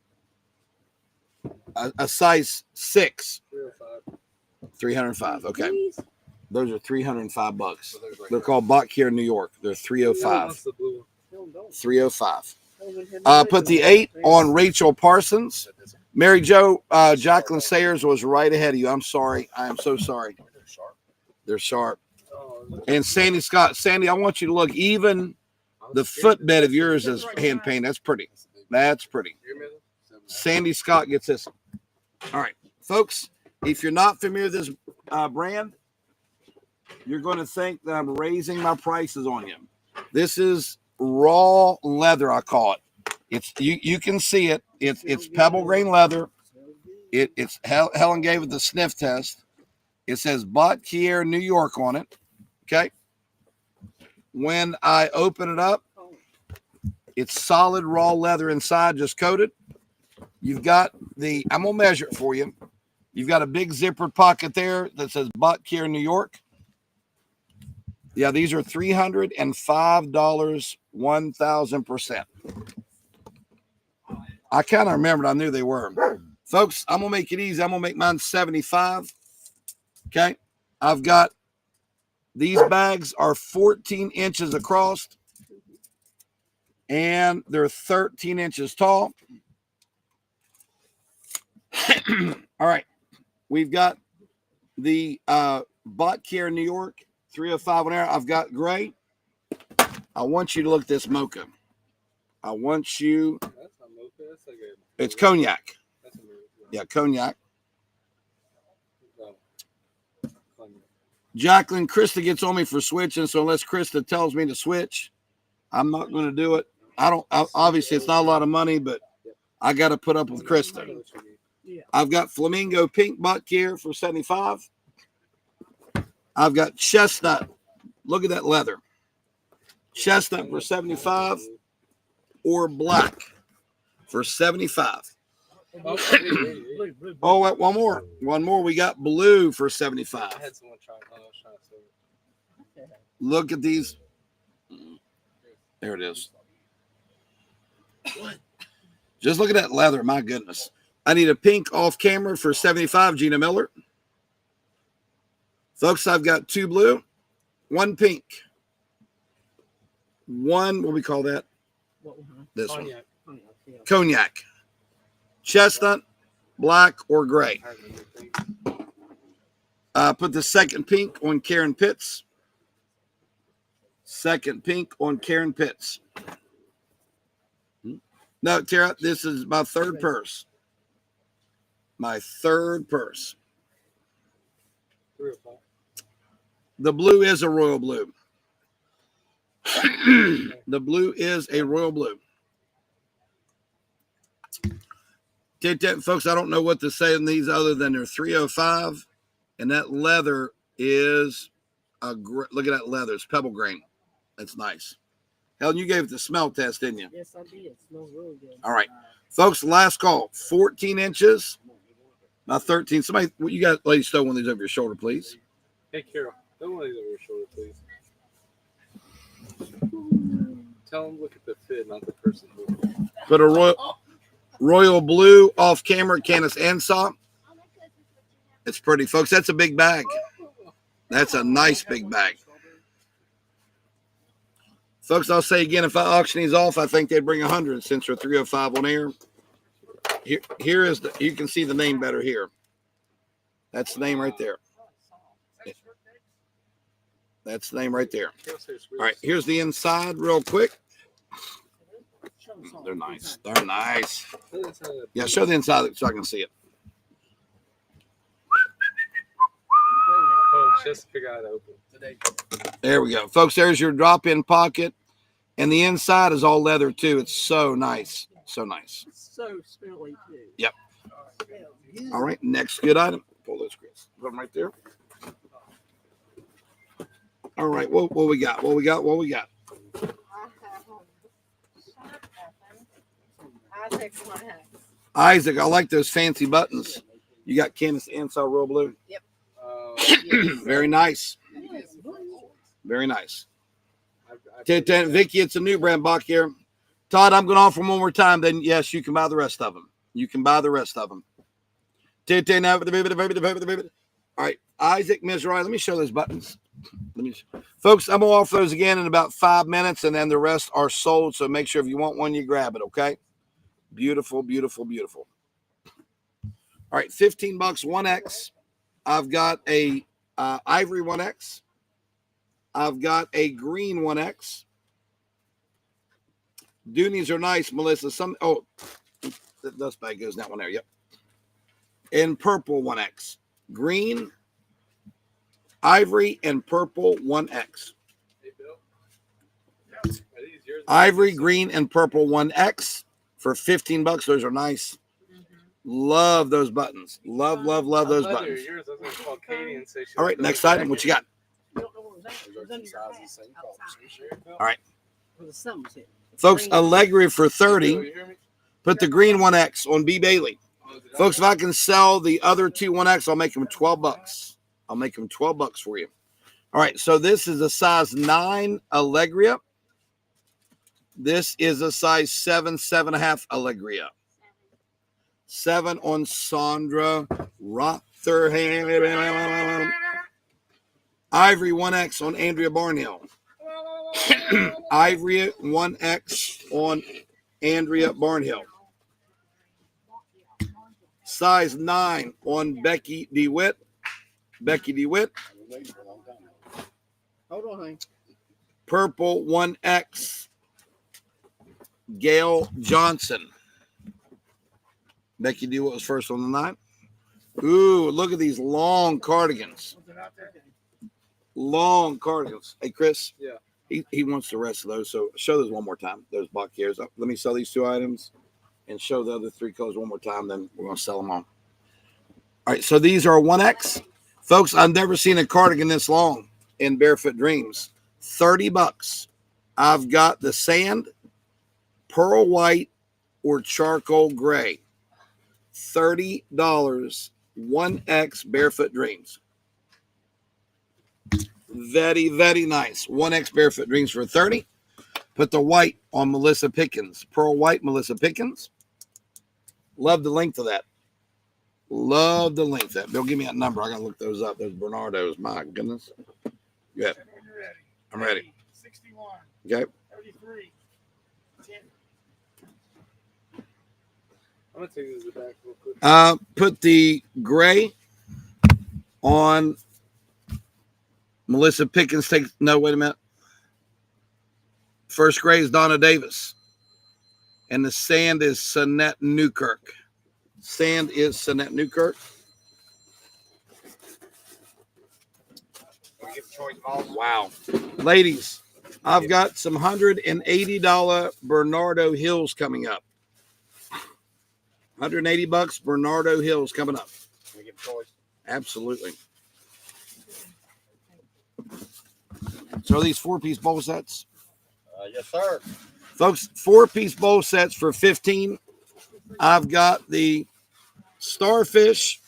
A size 6. 305. Okay. Those are $305. They're called Botkier, New York. They're 305. 305. Put the 8 on Rachel Parsons. Mary Jo, Jacqueline Sayers was right ahead of you. I'm sorry. I am so sorry. They're sharp. And Sandy Scott. Sandy, I want you to look. Even the footbed of yours is hand painted. That's pretty. That's pretty. Sandy Scott gets this. All right, folks. If you're not familiar with this brand, you're going to think that I'm raising my prices on you. This is raw leather, I call it. It's you can see it. It's pebble grain leather. It's Helen gave it the sniff test. It says Botkier, New York on it. Okay. When I open it up, it's solid raw leather inside, just coated. You've got the, I'm gonna measure it for you. You've got a big zippered pocket there that says Botkier, New York. Yeah, these are $305, 1,000%. I kind of remembered. I knew they were. Folks, I'm going to make it easy. I'm going to make mine 75. Okay. I've got, these bags are 14 inches across and they're 13 inches tall. All right. We've got the Botkier, New York, 305 on air. I've got gray. I want you to look at this mocha. I want you. It's cognac. Yeah, cognac. Jacqueline, Krista gets on me for switching, so unless Krista tells me to switch, I'm not going to do it. Obviously, it's not a lot of money, but I got to put up with Krista. I've got flamingo pink Botkier for 75. I've got chestnut. Look at that leather. Chestnut for 75 or black for 75. Oh, one more. One more. We got blue for 75. Look at these. There it is. Just look at that leather. My goodness. I need a pink off camera for 75, Gina Miller. Folks, I've got 2 blue, 1 pink, 1, what do we call that? This one. Cognac. Chestnut, black, or gray. Put the second pink on Karen Pitts. Second pink on Karen Pitts. No, Tara, this is my third purse. My third purse. The blue is a royal blue. The blue is a royal blue. Folks, I don't know what to say on these other than they're 305. And that leather is look at that leather. It's pebble grain. That's nice. Helen, you gave it the smell test, didn't you? Yes, I did. It smells really good. All right. Folks, last call. 14 inches. Not 13. Somebody, you got ladies throw one of these over your shoulder, please. Hey, Carol, throw one of these over your shoulder, please. Tell them look at the fit, not the person. Put a royal blue off camera, Candace Ansah. It's pretty, folks. That's a big bag. That's a nice big bag. Folks, I'll say again, if I auction these off, I think they'd bring 100 since they're 305 on air. Here is the, you can see the name better here. That's the name right there. That's the name right there. All right, here's the inside real quick. They're nice. They're nice. Yeah, show the inside so I can see it. Oh, just figure out how to open. There we go. Folks, there's your drop-in pocket. And the inside is all leather too. It's so nice. So nice. So smelly too. Yep. All right, next good item. Pull those, Chris. Put them right there. All right, what we got? What we got? What we got? Isaac, I like those fancy buttons. You got canvas inside royal blue. Yep. Very nice. Very nice. Vicky, it's a new brand, Botkier. Todd, I'm going to offer one more time. Then yes, you can buy the rest of them. You can buy the rest of them. All right, Isaac, Ms. Ryan, let me show those buttons. Folks, I'm going to offer those again in about 5 minutes, and then the rest are sold. So make sure if you want one, you grab it, okay? Beautiful, beautiful, beautiful. All right, $15, 1X. I've got a ivory 1X. I've got a green 1X. Doonies are nice, Melissa. The dust bag goes in that one there. Yep. And purple 1X. Green, ivory, and purple 1X. Hey, Bill. Are these yours? Ivory, green, and purple 1X for $15. Those are nice. Love those buttons. Love those buttons. Yours. I was going to call Katie and say All right, next item. What you got? You don't know what was that? It was under your hat outside. All right. Where the sun was hitting. Folks, Allegra for 30. You hear me? Put the green 1X on B. Bailey. Folks, if I can sell the other two 1X, I'll make them $12. I'll make them $12 for you. All right, so this is a size 9 Allegria. This is a size 7, 7.5 Allegria. 7 on Sandra Rotherham. Ivory 1X on Andrea Barnhill. Ivory 1X on Andrea Barnhill. Size 9 on Becky DeWitt. Becky DeWitt. Hold on, honey. Purple 1X. Gail Johnson. Becky DeWitt was first on the 9. Ooh, look at these long cardigans. Long cardigans. Hey, Chris. Yeah. He wants the rest of those. So show those one more time. Those Botkiers. Let me sell these 2 items and show the other 3 colors one more time. Then we're going to sell them all. All right. So these are 1X. Folks, I've never seen a cardigan this long in Barefoot Dreams. $30. I've got the sand, pearl white, or charcoal gray. $30. 1X Barefoot Dreams. Very, very nice. 1X Barefoot Dreams for 30. Put the white on Melissa Pickens. Pearl white, Melissa Pickens. Love the length of that. Love the length of that. Bill, give me that number. I got to look those up. Those Bernardos. My goodness. Good. I'm ready. 61. Okay. 33. 10. I'm going to take this back real quick. Put the gray on Melissa Pickens. No, wait a minute. First gray is Donna Davis. And the sand is Sanette Newkirk. Sand is Sanette Newkirk. We give choice balls. Wow. Ladies, I've got some $180 Bernardo Hills coming up. $180 Bernardo Hills coming up. We give choice. Absolutely. So are these 4-piece bowl sets? Yes, sir. Folks, 4-piece bowl sets for $15. I've got the starfish.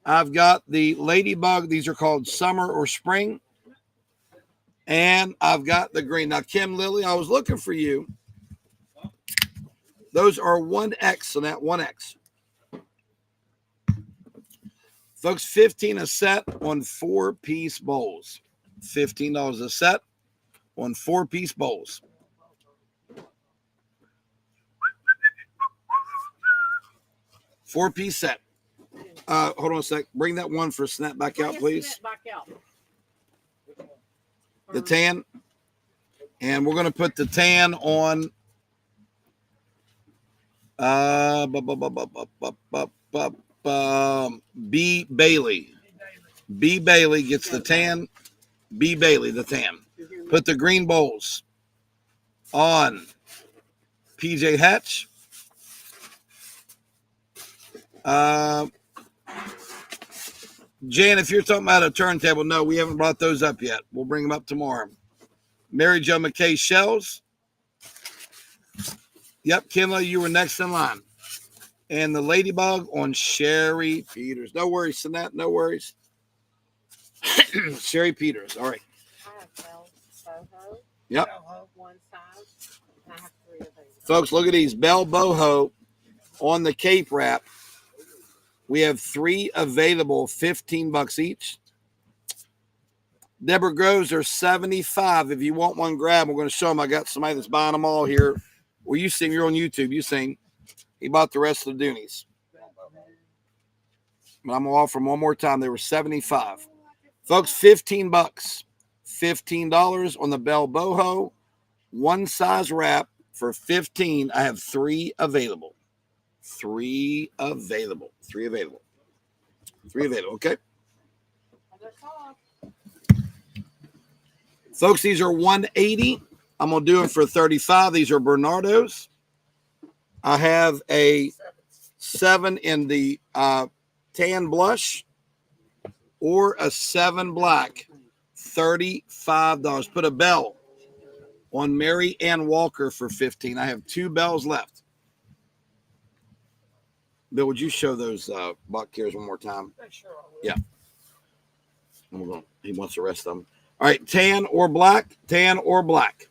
I've got the ladybug. These are called summer or spring. And I've got the green. Now, Kim Lilly, I was looking for you. Those are 1X on that 1X. Folks, $15 a set on 4-piece bowls. $15 a set on 4-piece bowls. Four-piece set. Hold on a sec. Bring that one for snap back out, please. Back out. The tan. And we're going to put the tan on B. Bailey. B. Bailey gets the tan. B. Bailey, the tan. Put the green bowls on PJ Hatch. Jan, if you're talking about a turntable, no, we haven't brought those up yet. We'll bring them up tomorrow. Mary Jo McKay shells. Yep, Kimla, you were next in line. And the ladybug on Sherry Peters. No worries, Sinette, no worries. Sherry Peters, all right. I have Bell Boho, Yep. one size, and I have 3 available. Folks, look at these Bell Boho on the cape wrap. We have 3 available, $15 each. Deborah Groves are $75. If you want one, grab. We're going to show them. I got somebody that's buying them all here. Well, you sing. You're on YouTube. You sing. He bought the rest of the Doonies. But I'm going to offer them one more time. They were $75. Folks, $15. $15 on the Bell Boho. One size wrap for $15. I have 3 available. 3 available. 3 available. 3 available. Okay. Folks, these are $180. I'm going to do them for $35. These are Bernardo's. I have a 7 in the tan blush or a 7 black. $35. Put a bell on Mary Ann Walker for $15. I have 2 bells left. Bill, would you show those Botkiers one more time? Sure. Yeah. He wants the rest of them. All right, tan or black, tan or black.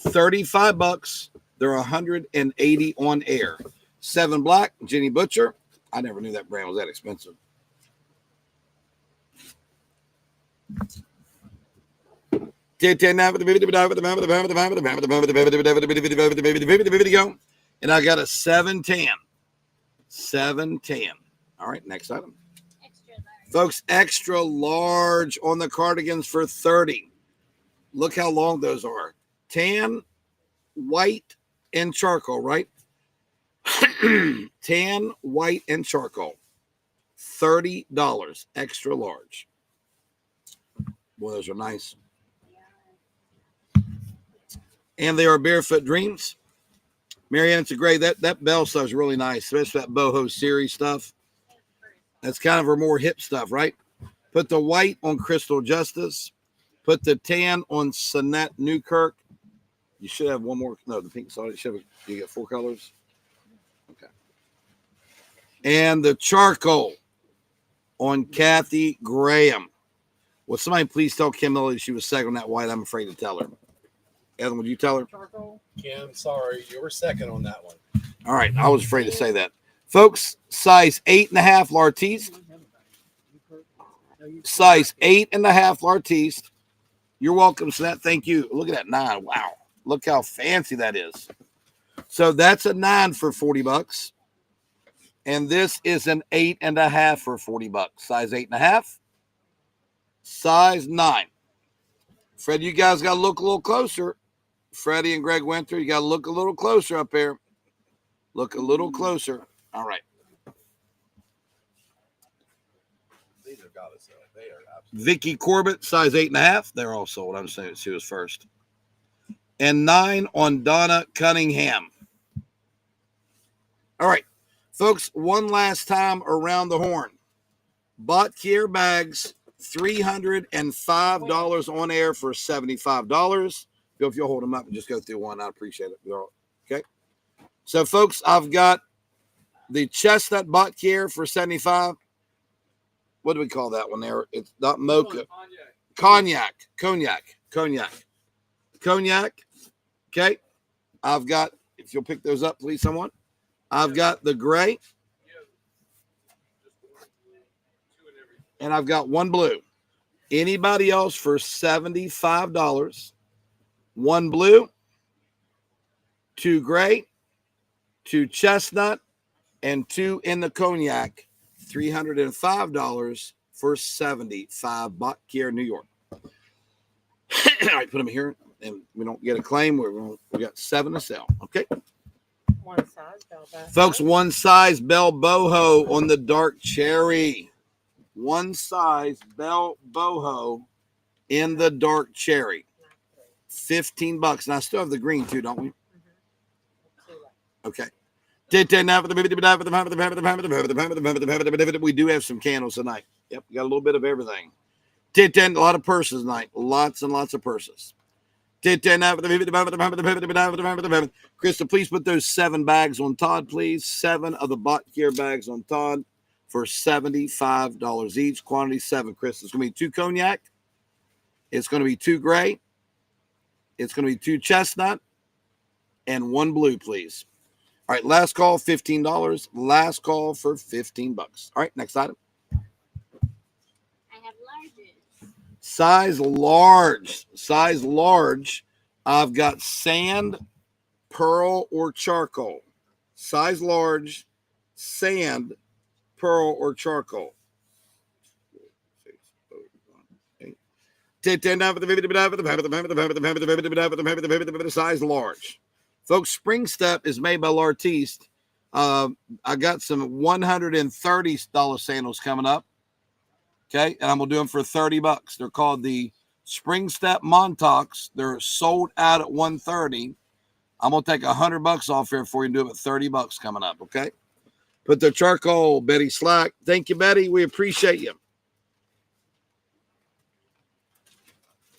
$35. They're 180 on air. 7 black, Jenny Butcher. I never knew that brand was that expensive. And I got a 7 tan. 7 tan. All right, next item. Folks, extra large on the cardigans for $30. Look how long those are. Tan, white, and charcoal, right? Tan, white, and charcoal. $30. Extra large. Boy, those are nice. And they are Barefoot Dreams. Marianne, it's a great, that Bell stuff is really nice, especially that boho series stuff. That's kind of her more hip stuff, right? Put the white on Crystal Justice. Put the tan on Sonette Newkirk. You should have one more. No, the pink solid. You get 4 colors. Okay. And the charcoal on Kathy Graham. Will somebody please tell Kim Lily she was second on that white? I'm afraid to tell her. Evan, would you tell her? Kim, sorry, you were second on that one. All right. I was afraid to say that. Folks, size 8.5 Lartiste. Size 8.5 Lartiste. You're welcome, Sonette. Thank you. Look at that 9. Wow. Look how fancy that is. So that's a 9 for $40. And this is an 8.5 for $40. Size 8.5. Size 9. Fred, you guys got to look a little closer. Freddie and Greg Winter, you got to look a little closer up here. Look a little closer. All right. These have got us. They are absolutely. Vicky Corbett, size 8.5. They're all sold. I'm saying she was first. And 9 on Donna Cunningham. All right, folks, one last time around the horn. Botkier bags, $305 on air for $75. Bill, if you'll hold them up and just go through one, I appreciate it. Okay. So, folks, I've got the chestnut Botkier for $75. What do we call that one there? It's not mocha. Cognac. Okay. I've got, if you'll pick those up, please, someone. I've got the gray. And I've got one blue. Anybody else for $75? One blue, 2 gray, 2 chestnut, and 2 in the cognac. $305 for 75. Botkier, New York. All right, put them here, and we don't get a claim. We got 7 to sell. Okay. One size, Bell Boho. Folks, one size Bell Boho on the dark cherry. One size Bell Boho in the dark cherry. $15. And I still have the green too, don't we? Two left. Okay. We do have some candles tonight. Yep, we got a little bit of everything. A lot of purses tonight. Lots and lots of purses. Krista, please put those 7 bags on Todd, please. 7 of the Botkier bags on Todd for $75 each. Quantity 7, Krista. It's going to be 2 cognac. It's going to be 2 gray. It's going to be 2 chestnut and 1 blue, please. All right, last call, $15. Last call for $15. All right, next item. I have larges. Size large. Size large. I've got sand, pearl, or charcoal. Size large, sand, pearl, or charcoal. Size large. Folks, Spring Step is made by L'Artiste. I got some $130 sandals coming up. Okay, and I'm gonna do them for $30. They're called the Spring Step Montauk's. They're sold out at $130. I'm gonna take $100 off here for you and do them at $30 coming up. Okay, put the charcoal, Betty Slack. Thank you, Betty. We appreciate you.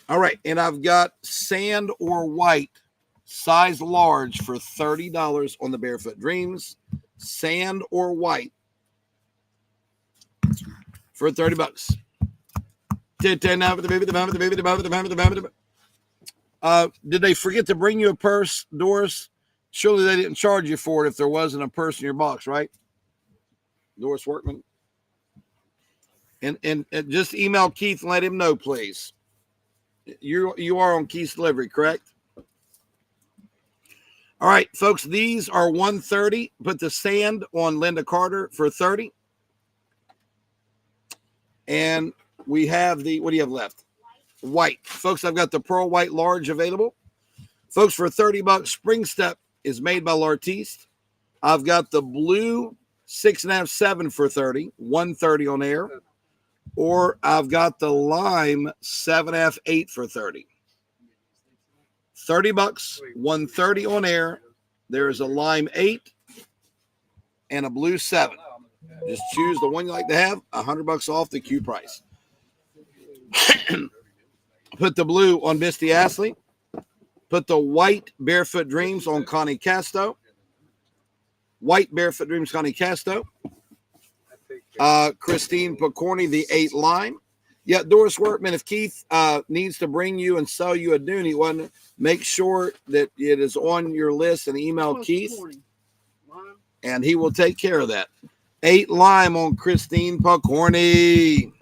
All right, and I've got sand or white, size large for $30 on the Barefoot Dreams. Sand or white for $30. Did they forget to bring you a purse, Doris? Surely they didn't charge you for it if there wasn't a purse in your box, right? Doris Workman. And just email Keith and let him know, please. You are on Keith's delivery, correct? All right, folks, these are $130. Put the sand on Linda Carter for $30. And we have the, what do you have left? White. Folks, I've got the pearl white large available. Folks, for $30, Spring Step is made by L'Artiste. I've got the blue 6.5, 7 for $30, $130 on air. Or I've got the lime 7.5, 8 for $30. $30, $130 on air. There is a lime 8 and a blue 7. Just choose the one you like to have. $100 off the Q price. Put the blue on Misty Astley. Put the white Barefoot Dreams on Connie Casto. White Barefoot Dreams, Connie Casto. Christine Picorni, the 8 lime. Yeah, Doris Workman, if Keith needs to bring you and sell you a Dooney one, make sure that it is on your list and email Keith, and he will take care of that. 8 lime on Christine Picorni.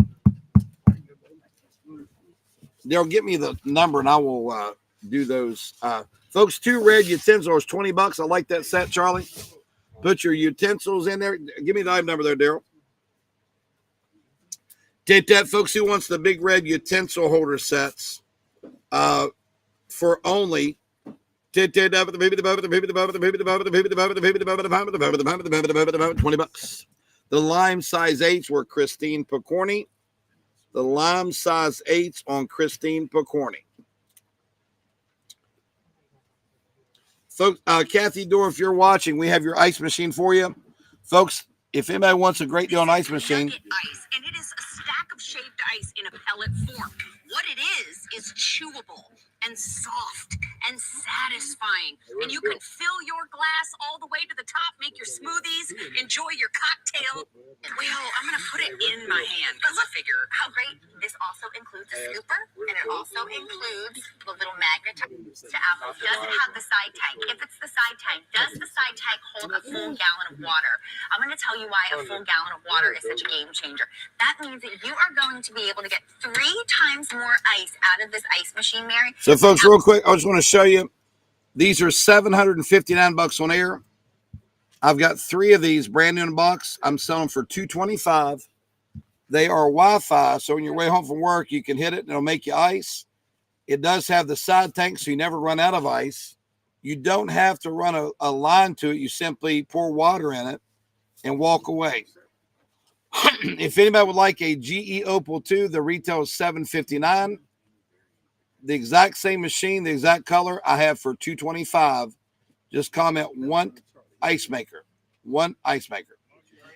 They'll get me the number, and I will do those. Folks, 2 red utensils, $20. I like that set, Charlie. Put your utensils in there. Give me the item number there, Daryl. Take that, folks. Who wants the big red utensil holder sets for only $20? The lime size 8s were Christine Picorni. The lime size 8s on Christine Picorni. Folks, Kathy Dorr, if you're watching, we have your ice machine for you. Folks, if anybody wants a great deal on ice machine. Ice, and it is a stack of shaved ice in a pellet form. What it is chewable and soft and satisfying. And you can fill your glass all the way to the top, make your smoothies, enjoy your cocktail. Well, I'm going to put it in my hand because I figure how great. This also includes a scooper, and it also includes the little magnet to Apple. Does it have the side tank? If it's the side tank, does the side tank hold a full gallon of water? I'm going to tell you why a full gallon of water is such a game changer. That means that you are going to be able to get 3 times more ice out of this ice machine, Mary. So, folks, real quick, I just want to show you. These are $759 on air. I've got 3 of these brand new in a box. I'm selling for $225. They are Wi-Fi, so on your way home from work, you can hit it and it'll make you ice. It does have the side tank, so you never run out of ice. You don't have to run a line to it. You simply pour water in it and walk away. If anybody would like a GE Opal 2, the retail is $759. the exact same machine, the exact color I have for $225. Just comment one ice maker. One ice maker.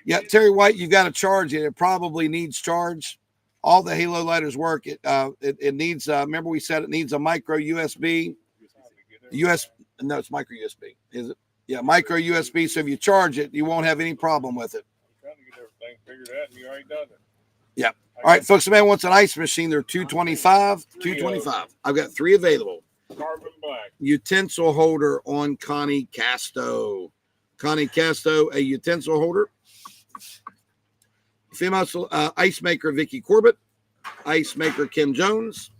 Yeah, Terry White, you've got to charge it. It probably needs charge. All the halo lighters work. It needs. Remember we said it needs a micro USB. No, it's micro USB. Is it? Yeah, micro USB. So if you charge it, you won't have any problem with it. I'm trying to get everything figured out, and you already done it. Yeah. All right, folks. If man wants an ice machine, they're $225. $225. I've got 3 available. Carbon black. Utensil holder on Connie Casto. Connie Casto, a utensil holder. Female ice maker Vicky Corbett. Ice maker Kim Jones.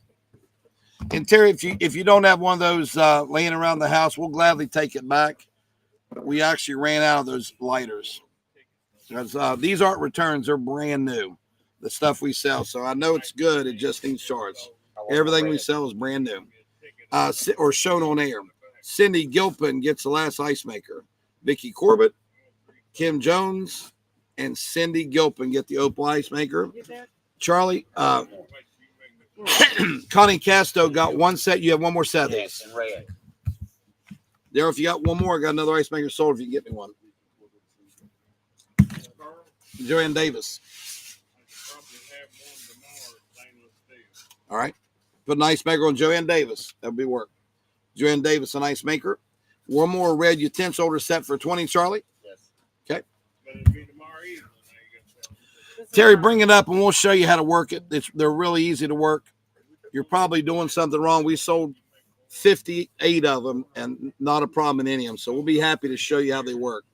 And Terry, if you don't have one of those laying around the house, we'll gladly take it back. We actually ran out of those lighters. Because these aren't returns, they're brand new. The stuff we sell. So I know it's good, it just needs charge. Everything we sell is brand new. Or shown on air. Cindy Gilpin gets the last ice maker. Vicky Corbett, Kim Jones, and Cindy Gilpin get the opal ice maker. Charlie, Connie Casto got one set. You have one more set of these. Yes, in red. There, if you got one more, I got another ice maker sold if you can get me one. Joanne Davis. All right. Put an ice maker on Joanne Davis. That'll be work. Joanne Davis, an ice maker. One more red utensil holder set for 20, Charlie. Yes. Okay. Terry, bring it up and we'll show you how to work it. They're really easy to work. You're probably doing something wrong. We sold 58 of them and not a problem in any of them. So we'll be happy to show you how they work.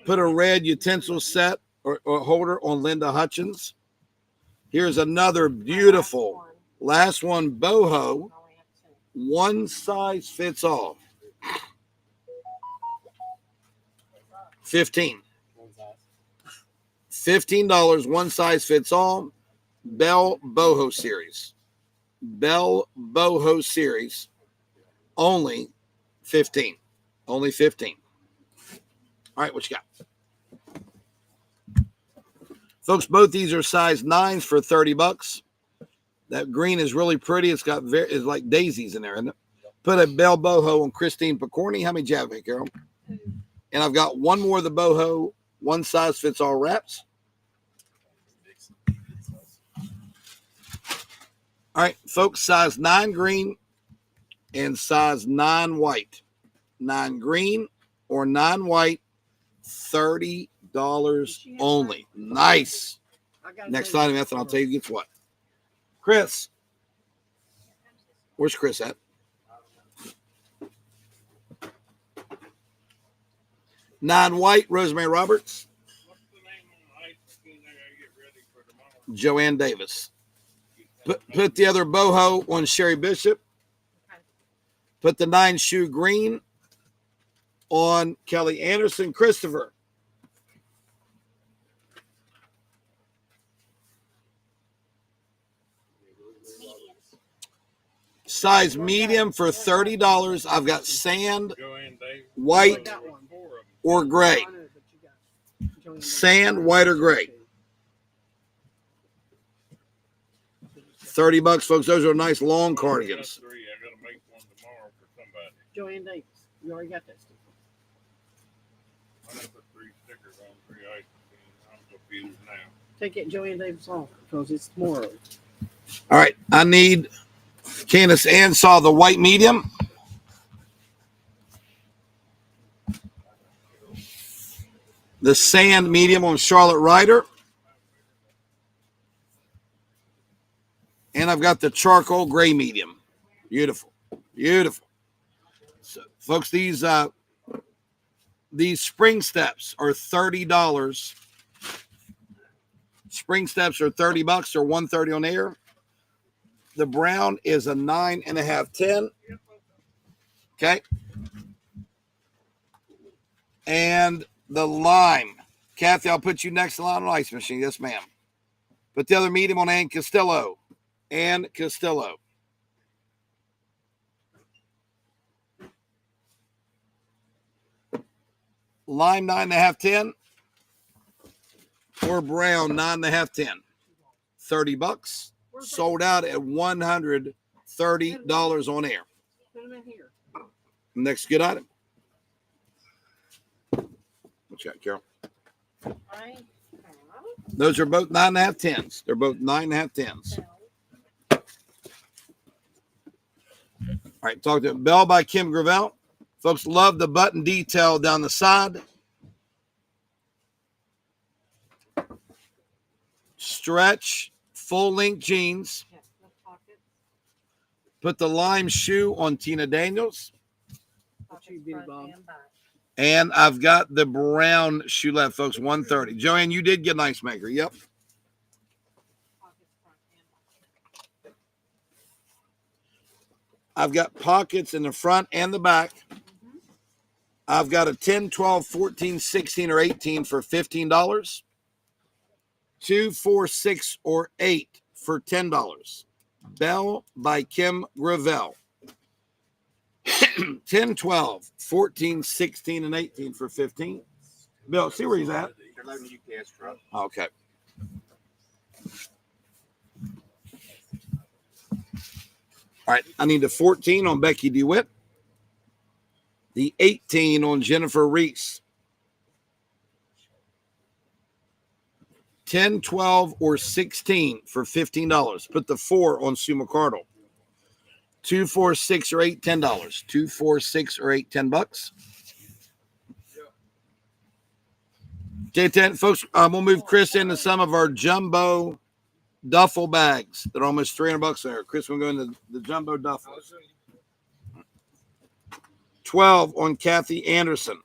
Put a red utensil set or holder on Linda Hutchins. Here's another beautiful last one, boho. One size fits all. 15. $15, one size fits all. Bell Boho series. Bell Boho series. Only 15. Only 15. All right, what you got? Folks, both these are size 9s for $30. That green is really pretty. It's got it's like daisies in there, isn't it? Put a Bell Boho on Christine Picorni. How many do you have, Carol? And I've got one more of the boho, one size fits all wraps. All right, folks, size 9 green and size 9 white. 9 green or 9 white, $30 only. Nice. Next item, Ethan, I'll tell you gets what. Chris. Where's Chris at? 9 white, Rosemary Roberts. What's the name on the ice machine I gotta get ready for tomorrow? Joanne Davis. Put the other boho on Sherry Bishop. Put the 9 shoe green on Kelly Anderson. Christopher. Size medium for $30. I've got sand, white, or gray. Sand, white, or gray. $30, folks. Those are nice long cardigans. I gotta make one tomorrow for somebody. Joanne Davis. You already got that sticker. I gotta put 3 stickers on 3 ice machines. I'm confused now. Take it Joanne Davis off because it's tomorrow. All right. I need Candace Ann saw the white medium. The sand medium on Charlotte Ryder. And I've got the charcoal gray medium. Beautiful. Beautiful. So, folks, these spring steps are $30. Spring steps are $30 or $130 on air. The brown is a 9.5, 10. Okay. And the lime. Kathy, I'll put you next to the line on ice machine. Yes, ma'am. Put the other medium on Ann Castillo. Ann Castillo. Lime 9.5, 10. Or brown 9.5, 10. $30. Sold out at $100 $30 on air. Put them in here. Next good item. What you got, Carol? I have Those are both 9.5 tens. They're both 9.5 tens. Bell. All right, talk to Bell by Kim Gravel. Folks love the button detail down the side. Stretch, full-length jeans. Yeah, no pockets. Put the lime shoe on Tina Daniels. What you Pockets do, front Bob? and back. And I've got the brown shoe left, folks, 130. Joanne, you did get an ice maker. Yep. Pockets front and back. I've got pockets in the front and the back. I've got a 10, 12, 14, 16, or 18 for $15. 2, 4, 6, or 8 for $10. Bell by Kim Gravel. 10, 12, 14, 16, and 18 for 15. Bill, see where he's at? They're loading UPS truck. Okay. All right. I need the 14 on Becky DeWitt. The 18 on Jennifer Reese. 10, 12, or 16 for $15. Put the 4 on Sue McCardle. 2, 4, 6, or 8, $10. 2, 4, 6, or 8, $10. Okay, 10 folks. We'll move Chris into some of our jumbo duffel bags. They're almost $300 there. Chris, we'll go into the jumbo duffels. 12 on Kathy Anderson.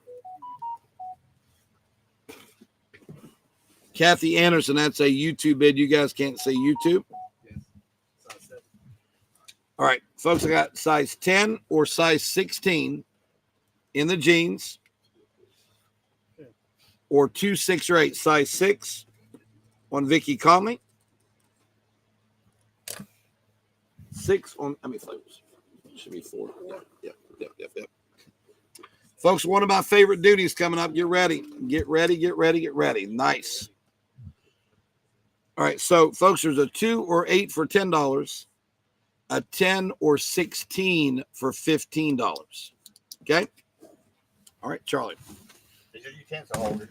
Kathy Anderson, that's a YouTube bid. You guys can't see YouTube. All right, folks, I got size 10 or size 16 in the jeans, or 2, 6, or 8. Size 6 on Vicky Conley. 6 on, how many flavors? Should be 4. Yep. Folks, one of my favorite duties coming up. Get ready. Get ready, get ready, get ready. Nice. All right, so, folks, there's a 2 or 8 for $10. A 10 or 16 for $15. Okay? All right, Charlie. These are utensil holders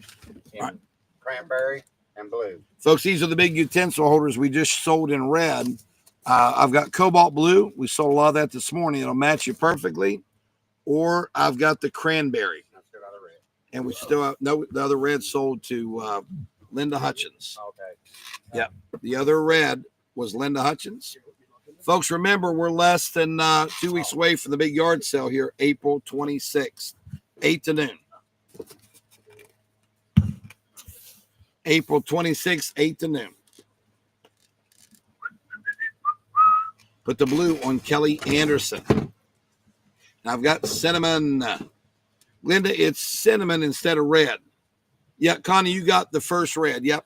in All right. cranberry and blue. Folks, these are the big utensil holders we just sold in red. I've got cobalt blue. We sold a lot of that this morning. It'll match you perfectly. Or I've got the cranberry. That's good out of red. And we still have, no, the other red sold to Linda Hutchins. Okay. Yeah. The other red was Linda Hutchins. Folks, remember, we're less than 2 weeks away from the big yard sale here, April 26th, 8 to noon. April 26th, 8 to noon. Put the blue on Kelly Anderson. And I've got cinnamon. Linda, it's cinnamon instead of red. Yeah, Connie, you got the first red. Yep.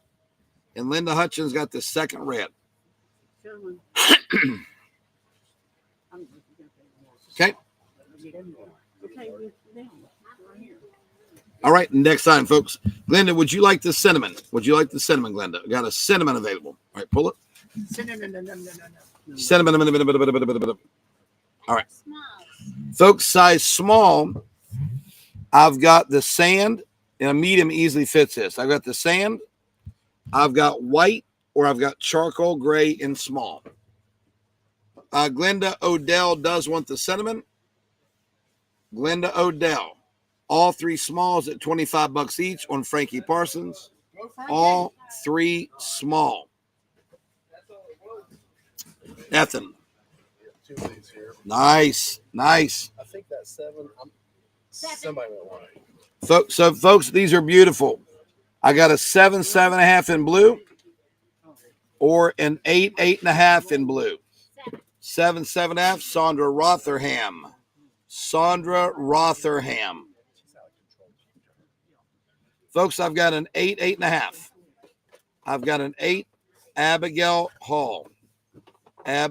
And Linda Hutchins got the second red. Okay. All right. Next time, folks. Glenda, would you like the cinnamon? Would you like the cinnamon, Glenda? I got a cinnamon available. All right, pull it. Cinnamon. All right. Folks, size small. I've got the sand, and a medium easily fits this. I've got the sand. I've got white, or I've got charcoal gray in small. Glenda Odell does want the cinnamon. Glenda Odell. All 3 smalls at $25 each on Frankie Parsons. All 3 small. Ethan. 2 of these here. Nice. I think that's 7. Somebody went wide. So, folks, these are beautiful. I got a 7, 7.5 in blue, or an 8, 8.5 in blue. 7, 7.5, Sandra Rotherham. Folks, I've got an 8, 8.5. I've got an 8, Abigail Hall. All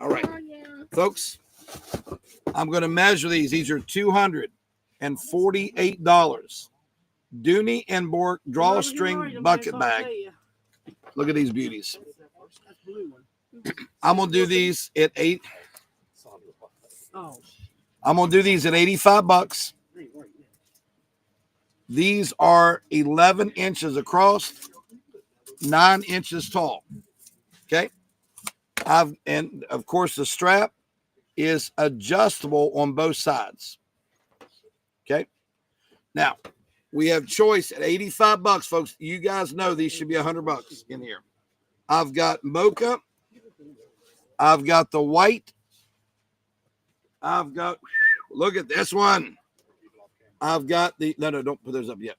right. Folks, I'm going to measure these. These are $248. Dooney and Bork drawstring bucket bag. Look at these beauties. That's blue one. I'm gonna do these at Oh, I'm gonna do these at $85. ain't right now. These are 11 inches across, 9 inches tall. Okay. And of course the strap is adjustable on both sides. Okay. Now we have choice at $85, folks. You guys know these should be $100 in here. I've got mocha. I've got the white. I've got, look at this one. I've got the, no, don't put those up yet.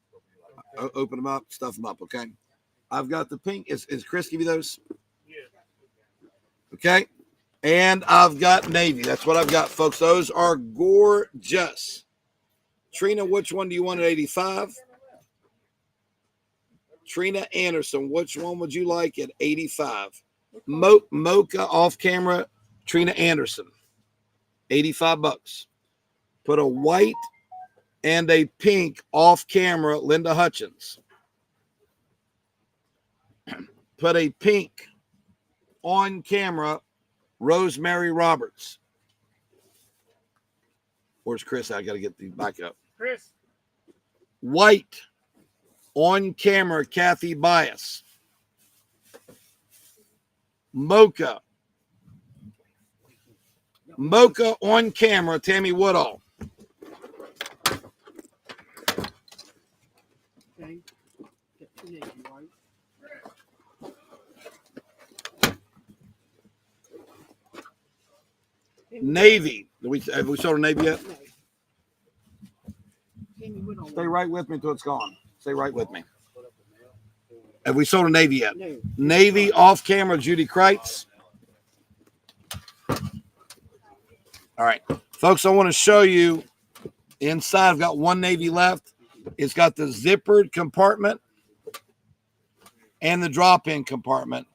Open them up, stuff them up, okay? I've got the pink. Is Chris give you those? Okay. And I've got navy. That's what I've got, folks. Those are gorgeous. Trina, which one do you want at 85? Trina Anderson, which one would you like at 85? Mocha off camera, Trina Anderson, $85. Put a white and a pink off camera, Linda Hutchins. Put a pink on camera, Rosemary Roberts. Where's Chris? I got to get the back up. Chris. White on camera, Kathy Bias. Mocha on camera, Tammy Woodall. Okay. Get the navy, right? Navy. Have we sold a navy yet? No. Tammy Woodall. Stay right with me until it's gone. Stay right with me. Have we sold a navy yet? No. Navy off camera, Judy Kreitz. All right, folks, I want to show you inside. I've got one navy left. It's got the zippered compartment and the drop-in compartment.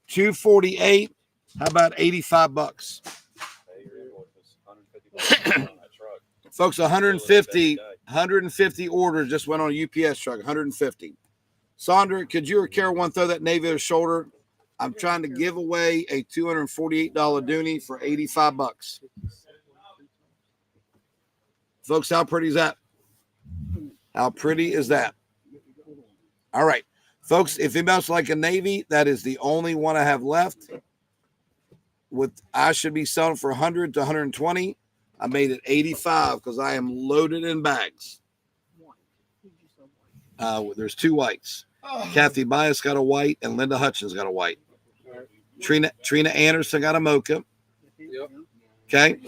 $248. How about $85? Folks, 150 orders just went on a UPS truck. 150. Sandra, could you or Carol want to throw that navy over the shoulder? I'm trying to give away a $248 Dooney for $85. Folks, how pretty is that? How pretty is that? All right. Folks, if anybody else like a navy, that is the only one I have left. I should be selling for 100 to 120. I made it 85 because I am loaded in bags. There's two whites. Kathy Bias got a white and Linda Hutchins got a white. Trina Anderson got a mocha. Yep. Okay.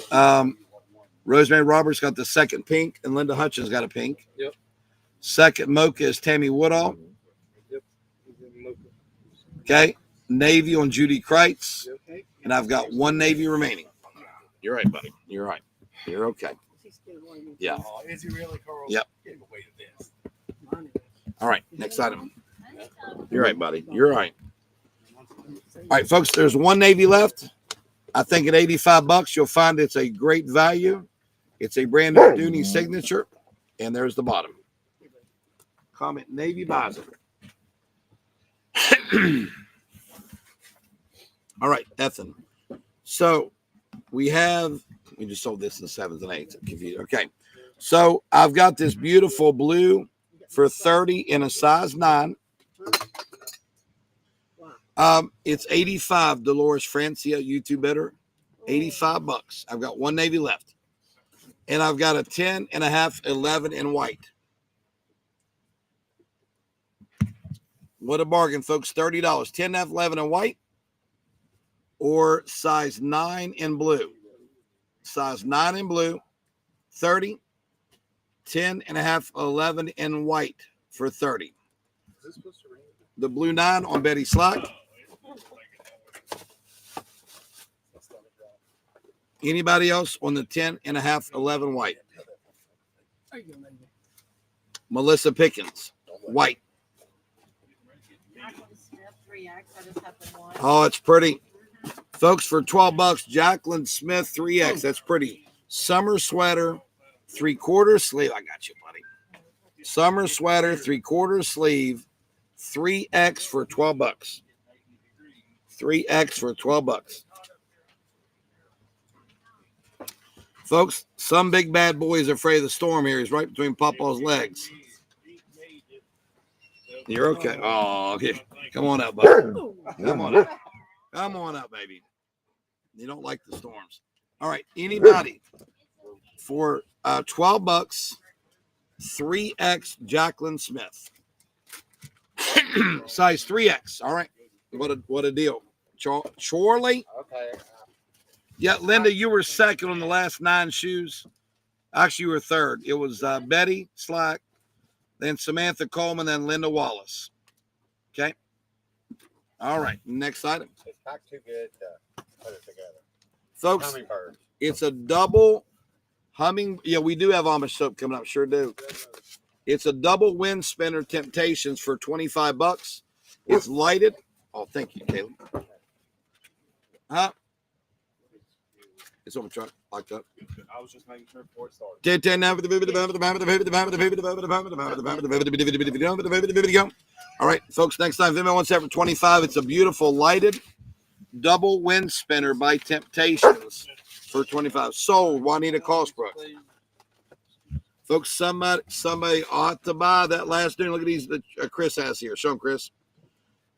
Rosemary Roberts got the second pink and Linda Hutchins got a pink. Yep. Second mocha is Tammy Woodall. Yep. Okay. Navy on Judy Kreitz. Yep. And I've got one navy remaining. You're right, buddy. You're right. You're okay. Yeah. Oh, is he really, Carl? Yep. Give away to this. All right. Next item. You're right, buddy. You're right. All right, folks, there's one navy left. I think at $85, you'll find it's a great value. It's a brand new Dooney signature. And there's the bottom. Comment Navy buys it. All right, Ethan. So we just sold this in the 7s and 8s. I'm confused. Okay. So I've got this beautiful blue for $30 in a size 9. It's $85. Dolores Francia, YouTube better. $85. I've got one navy left. And I've got a 10 and a half, 11 in white. What a bargain, folks. $30. 10 and a half, 11 in white. Or size 9 in blue. Size 9 in blue. 30. 10 and a half, 11 in white for 30. The blue 9 on Betty Slack. Anybody else on the 10 and a half, 11 white? Melissa Pickens, white. Oh, it's pretty. Folks, for $12, Jacqueline Smith 3X. That's pretty. Summer sweater, 3/4 sleeve. I got you, buddy. Summer sweater, 3/4 sleeve, 3X for $12. 3X for $12. Folks, some big bad boy is afraid of the storm here. He's right between Papa's legs. You're okay. Oh, okay. Come on up, buddy. Come on up. Come on up, baby. You don't like the storms. All right. Anybody for $12, 3X Jacqueline Smith. Size 3X. All right. What a deal. Chorley. Okay. Yeah, Linda, you were second on the last 9 shoes. Actually, you were third. It was Betty Slack, then Samantha Coleman, then Linda Wallace. Okay. All right. Next item. It's not too good to put it together. Folks, Hummingbird. it's a double humming. Yeah, we do have Amish soap coming up. Sure do. It's a double wind spinner Temptations for $25. It's lighted. Oh, thank you, Caleb. Huh? It's on the truck, locked up. I was just making sure before it started. All right, folks, next time, if anyone wants that for $25, it's a beautiful lighted double wind spinner by Temptations for $25. Sold, Juanita Cosbrook. Folks, somebody ought to buy that last Dooney. Look at these that Chris has here. Show them, Chris.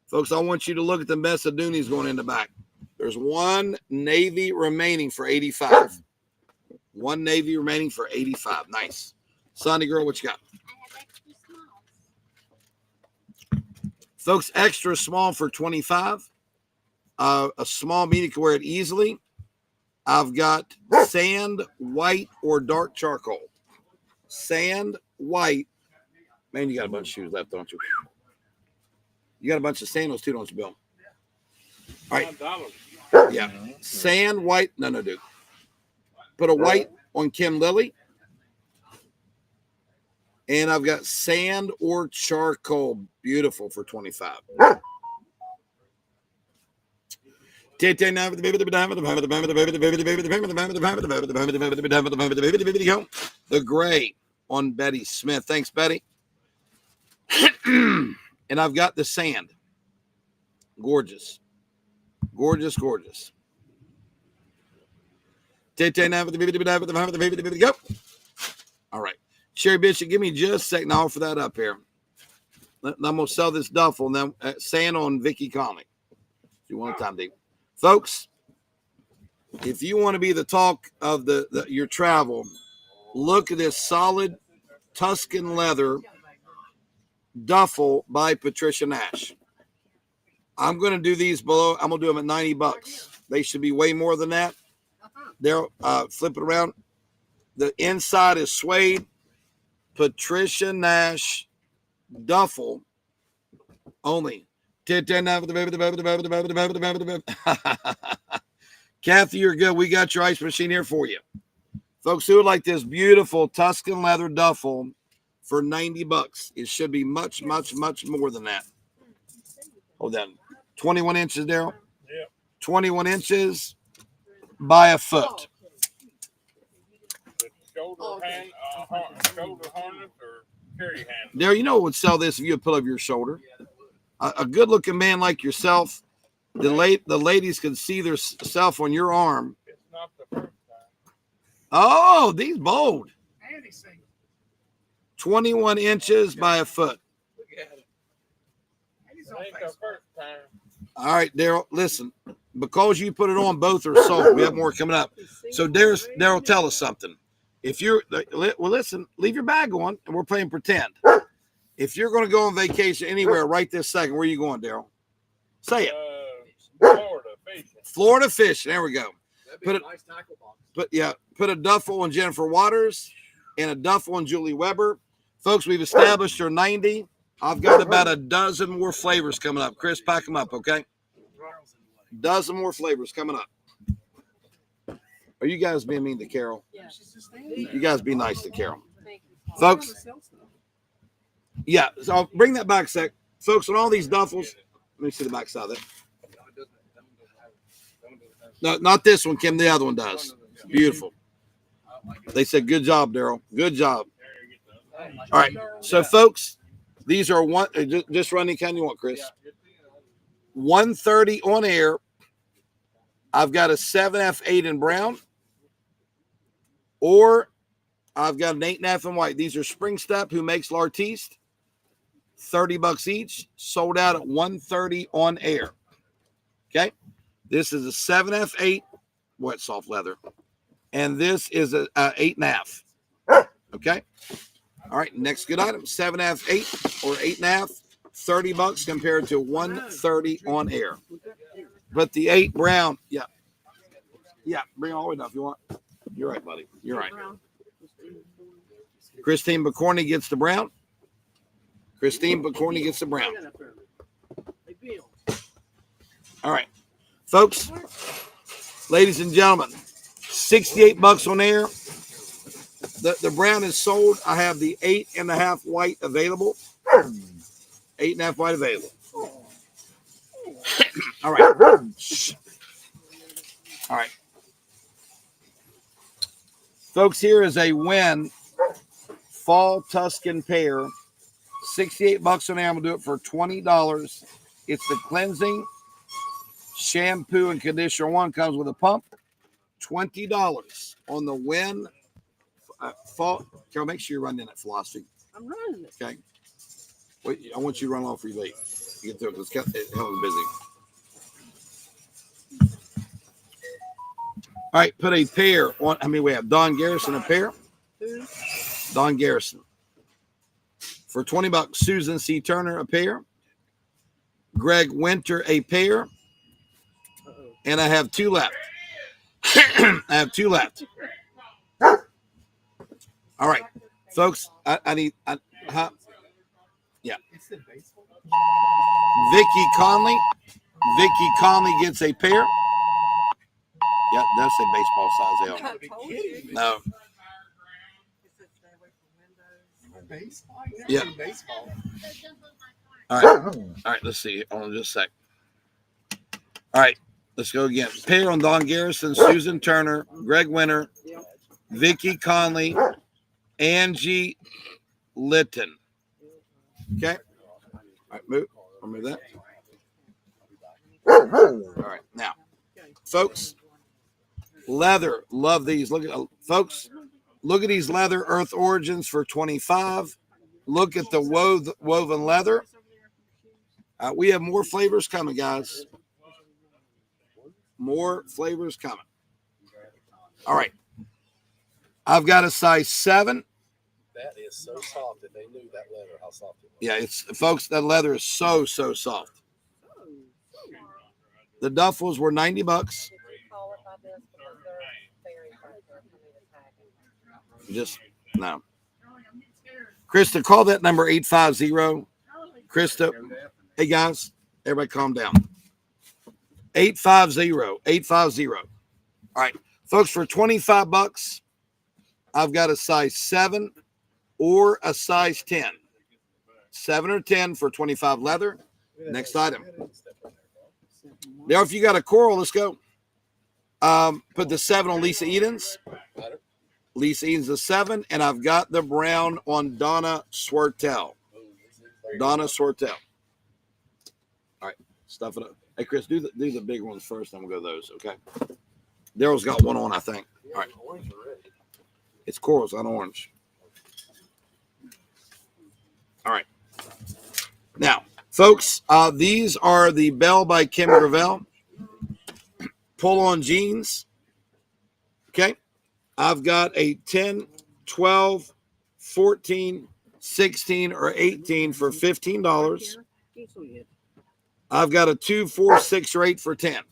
Folks, I want you to look at the mess of Doonies going in the back. There's one navy remaining for $85. One navy remaining for $85. Nice. Sunday girl, what you got? I have extra smalls. Folks, extra small for $25. A small medium can wear it easily. I've got sand, white, or dark charcoal. Sand, white. Man, you got a bunch of shoes left, don't you? Whew. You got a bunch of sandals too, don't you, Bill? All right. Yeah. Sand, white. No, dude. Put a white on Kim Lily. And I've got sand or charcoal. Beautiful for $25. The gray on Betty Smith. Thanks, Betty. And I've got the sand. Gorgeous. Gorgeous, gorgeous. Go. All right. Sherry Bishop, give me just a second. I'll offer that up here. I'm going to sell this duffel and then sand on Vicky Conley. If you want a time, Dave. Folks, if you want to be the talk of your travel, look at this solid Tuscan leather duffel by Patricia Nash. I'm going to do these below. I'm going to do them at $90. They should be way more than that. They're flip it around. The inside is suede. Patricia Nash duffel only. Kathy, you're good. We got your ice machine here for you. Folks who would like this beautiful Tuscan leather duffel for $90. It should be much, much, much more than that. Hold on. 21 inches, Daryl? Yeah. 21 inches by a foot. Shoulder harness or carry handle. Daryl, you know what would sell this if you would pull over your shoulder? A good-looking man like yourself, the ladies can see their self on your arm. It's not the first time. Oh, these bold. And he's single. 21 inches by a foot. Look at him. And he's It on ain't the Facebook. first time. All right, Daryl, listen. Because you put it on, both are sold. We have more coming up. So, Daryl, tell us something. If you're, well, listen, leave your bag on, and we're playing pretend. If you're going to go on vacation anywhere right this second, where are you going, Daryl? Say it. Florida fishing. Florida fishing. There we go. That'd be Put a it- nice tackle box. Put a duffel on Jennifer Waters and a duffel on Julie Weber. Folks, we've established your 90. I've got about a dozen more flavors coming up. Chris, pack them up, okay? Dozen more flavors coming up. Are you guys being mean to Carol? Yeah. You guys be nice to Carol. Thank you. Folks, yeah, so I'll bring that back a sec. Folks, on all these duffels, let me see the back side of it. No, not this one, Kim. The other one does. Beautiful. They said, good job, Daryl. Good job. All right. So, folks, these are one. Just running. Can you want, Chris? 130 on air. I've got a 7F8 in brown, or I've got an 8.5 in white. These are Spring Step, who makes L'Artiste. $30 each, sold out at 130 on air. Okay. This is a 7F8 wet soft leather. And this is a 8.5. Okay. All right. Next good item, 7F8 or 8.5, $30 compared to 130 on air. But the 8 brown, yeah. Yeah, bring it all the way down if you want. You're right, buddy. You're right. Christine McCorney gets the brown. Christine McCorney gets the brown. All right, folks, ladies and gentlemen, $68 on air. The brown is sold. I have the 8.5 white available. 8.5 white available. All right. All right. Folks, here is a Win Fall Tuscan pair. $68 on air. I'm going to do it for $20. It's the cleansing shampoo and conditioner one. Comes with a pump. $20 on the Win Fall. Carol, make sure you run in that philosophy. I'm running it. Okay. Wait, I want you to run off your late. You get through it. It's hell busy. All right, put a pair on. I mean, we have Don Garrison a pair. Don Garrison. For $20, Susan C. Turner a pair. Greg Winter a pair. And I have 2 left. I have 2 left. All right, folks, I need, yeah. Vicky Conley. Vicky Conley gets a pair. Yeah, that's a baseball size L. No. Yeah. All right. All right, let's see. Hold on just a sec. All right, let's go again. Pair on Don Garrison, Susan Turner, Greg Winter, Vicky Conley, Angie Litton. Okay. All right, move. I'll move that. All right, now, folks, leather. Love these. Look at folks. Look at these leather Earth Origins for $25. Look at the woven leather. We have more flavors coming, guys. More flavors coming. All right. I've got a size 7. That is so soft. If they knew that leather, how soft it was. Yeah, it's folks. That leather is so soft. The duffels were $90. Just no. Krista, call that number 850. Krista, hey guys, everybody calm down. 850. All right, folks, for $25, I've got a size 7 or a size 10. 7 or 10 for $25 leather. Next item. Now, if you got a coral, let's go. Put the 7 on Lisa Edens. Lisa Edens is 7, and I've got the brown on Donna Swartell. Donna Swartell. All right, stuff it up. Hey, Chris, do the big ones first, then we'll go those, okay? Daryl's got one on, I think. All right. It's corals, not orange. All right. Now, folks, these are the Bell by Kim Gravel pull-on jeans. Okay. I've got a 10, 12, 14, 16, or 18 for $15. I've got a 2, 4, 6, or 8 for 10.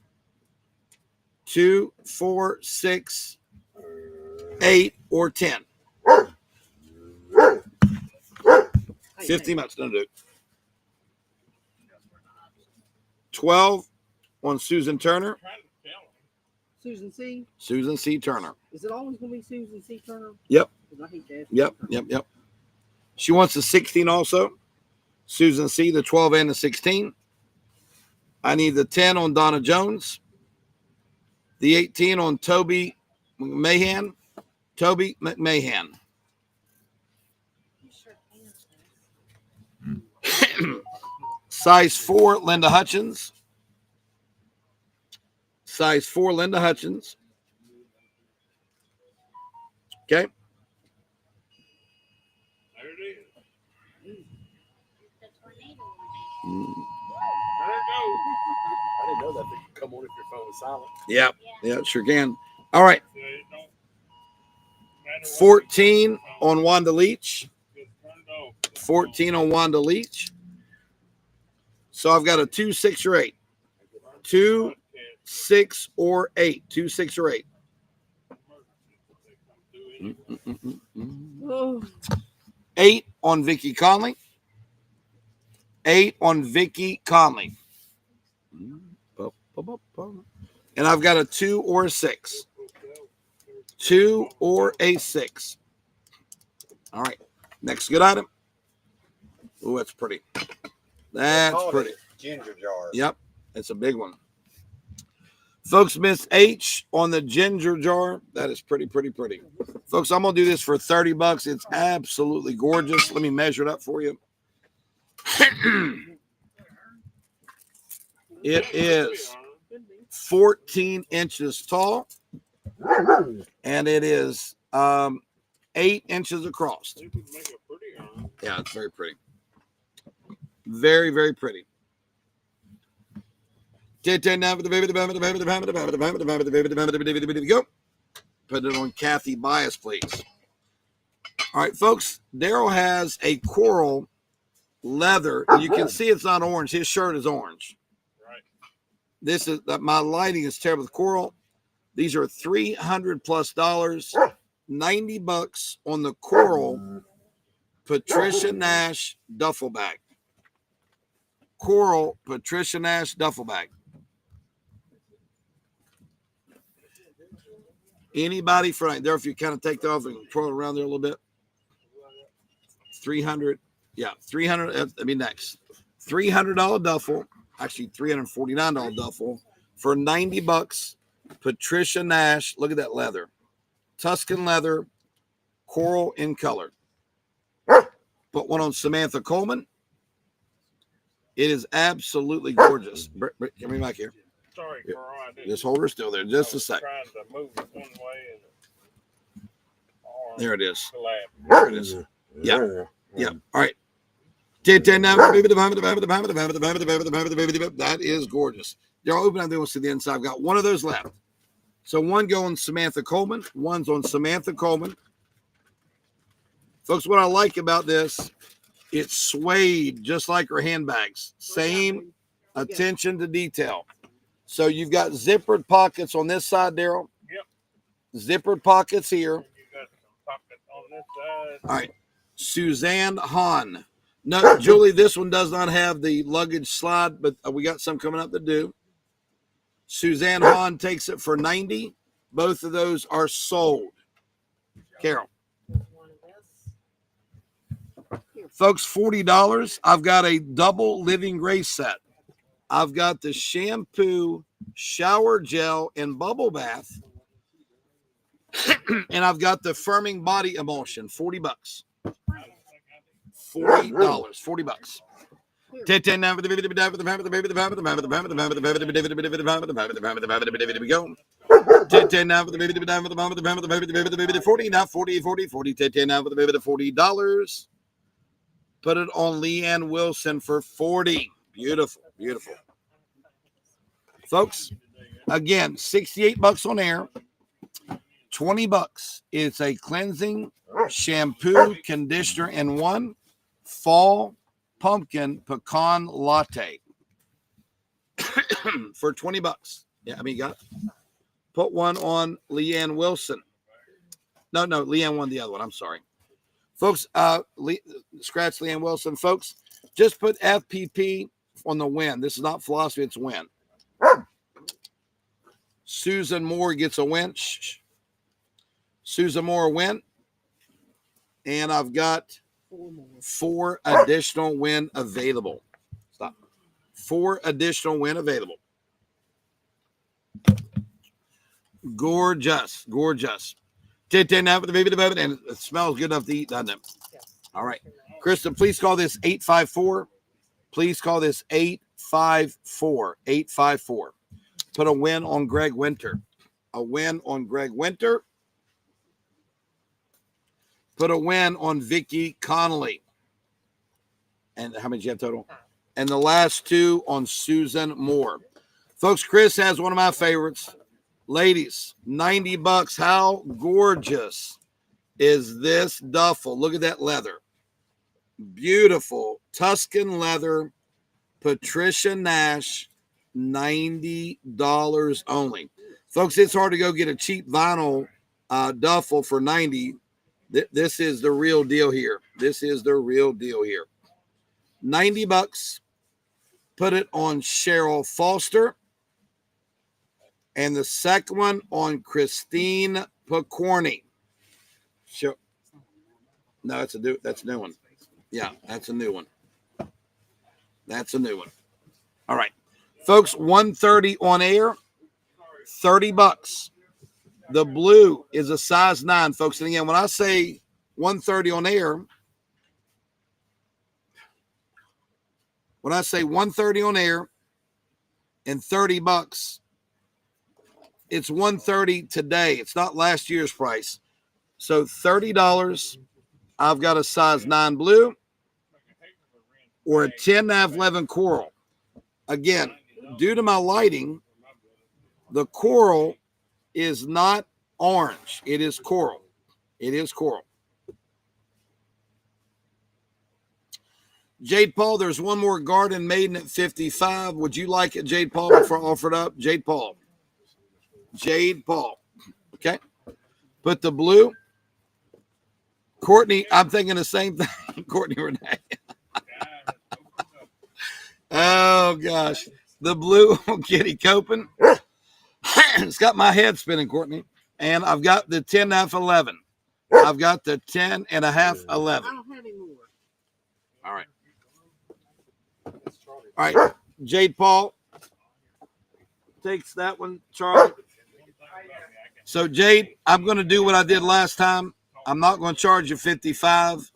2, 4, 6, 8, or 10. 50 months, don't do it. 12 on Susan Turner. Susan C. Susan C. Turner. Is it always going to be Susan C. Turner? Yep. I hate that. Yep. She wants the 16 also. Susan C., the 12 and the 16. I need the 10 on Donna Jones. The 18 on Toby McMahon. Toby McMahon. Size 4, Linda Hutchins. Size 4, Linda Hutchins. Okay. There it is. The tornado Mm. There it goes. I didn't know that thing could come on if your phone was silent. Yeah, one. Yeah. yeah, sure can. All right. So it don't matter what 14 you do, on Wanda Leach. just turn it off. 14 on Wanda Leach. So I've got a 2, 6, or 8. 2, 6, or 8. 2, 6, or 8. Oh, 8 on Vicky Conley. 8 on Vicky Conley. And I've got a 2 or a 6. 2 or a 6. All right. Next good item. Oh, that's pretty. That's Called pretty. it Ginger jar. Yep. That's a big one. Folks, Miss H on the ginger jar. That is pretty, pretty, pretty. Folks, I'm going to do this for $30. It's absolutely gorgeous. Let me measure it up for you. It is 14 inches tall, and it is 8 inches across. You could make a pretty urn. Yeah, it's very pretty. Very, very pretty. Go. Put it on Kathy Bias, please. All right, folks. Daryl has a coral leather. You can see it's not orange. His shirt is orange. Right. This is my lighting is terrible with coral. These are $300+ $90 on the coral Patricia Nash duffel bag. Coral Patricia Nash duffel bag. Anybody for there? If you kind of take that off and twirl it around there a little bit. 300. Yeah, 300. That'd be next. $300 duffel. Actually, $349 duffel for $90. Patricia Nash. Look at that leather. Tuscan leather. Coral in color. Put one on Samantha Coleman. It is absolutely gorgeous. Give me back here. Sorry, Carl. I didn't. This holder's still there. Just a sec. Trying to move it one way and There it is. collapse. There it is. Yeah. Yeah. All right. That is gorgeous. Y'all open up there. We'll see the inside. I've got one of those left. So one going Samantha Coleman. One's on Samantha Coleman. Folks, what I like about this, it's suede just like her handbags. Same attention to detail. So you've got zippered pockets on this side, Daryl. Yep. Zippered pockets here. You got some pockets on this side. All right. Suzanne Hahn. No, Julie, this one does not have the luggage slide, but we got some coming up that do. Suzanne Hahn takes it for $90. Both of those are sold. Carol. Folks, $40. I've got a double living grace set. I've got the shampoo, shower gel, and bubble bath. And I've got the firming body emulsion, $40. $40. $40. We go. 10 now for the baby. 40 now. 40. 10 now for the baby. $40. Put it on Leanne Wilson for $40. Beautiful, beautiful. Folks, again, $68 on air. $20. It's a cleansing shampoo, conditioner, and one fall pumpkin pecan latte for $20. Yeah, I mean, you got it. Put one on Leanne Wilson. No, Leanne won the other one. I'm sorry. Folks, scratch Leanne Wilson. Folks, just put FPP on the win. This is not philosophy, it's win. Susan Moore gets a win. Susan Moore win. And I've got 4 additional win available. Stop. 4 additional win available. Gorgeous. Gorgeous. 10 now for the baby, and it smells good enough to eat, doesn't it? All right. Krista, please call this 854. Please call this 854. 854. Put a win on Greg Winter. A win on Greg Winter. Put a win on Vicky Connolly. And how many did you have total? And the last two on Susan Moore. Folks, Chris has one of my favorites. Ladies, $90. How gorgeous is this duffel? Look at that leather. Beautiful Tuscan leather. Patricia Nash, $90 only. Folks, it's hard to go get a cheap vinyl duffel for $90. This is the real deal here. This is the real deal here. $90. Put it on Cheryl Foster. And the second one on Christine Picorni. Sure. No, that's a new one. Yeah, that's a new one. That's a new one. All right. Folks, 130 on air, $30. The blue is a size 9, folks. And again, when I say 130 on air, when I say 130 on air and $30, it's 130 today. It's not last year's price. So $30. I've got a size 9 blue or a 10.5 11 coral. Again, due to my lighting, the coral is not orange. It is coral. It is coral. Jade Paul, there's one more Garden Maiden at 55. Would you like it, Jade Paul, before I offer it up? Jade Paul. Jade Paul. Okay. Put the blue. Courtney, I'm thinking the same thing. Courtney Renee. Oh, gosh. The blue Kitty Copen. It's got my head spinning, Courtney. And I've got the 10.5 11. I've got the 10.5 11. I don't have any more. All right. All right. Jade Paul takes that one, Charlie. So, Jade, I'm going to do what I did last time. I'm not going to charge you $55.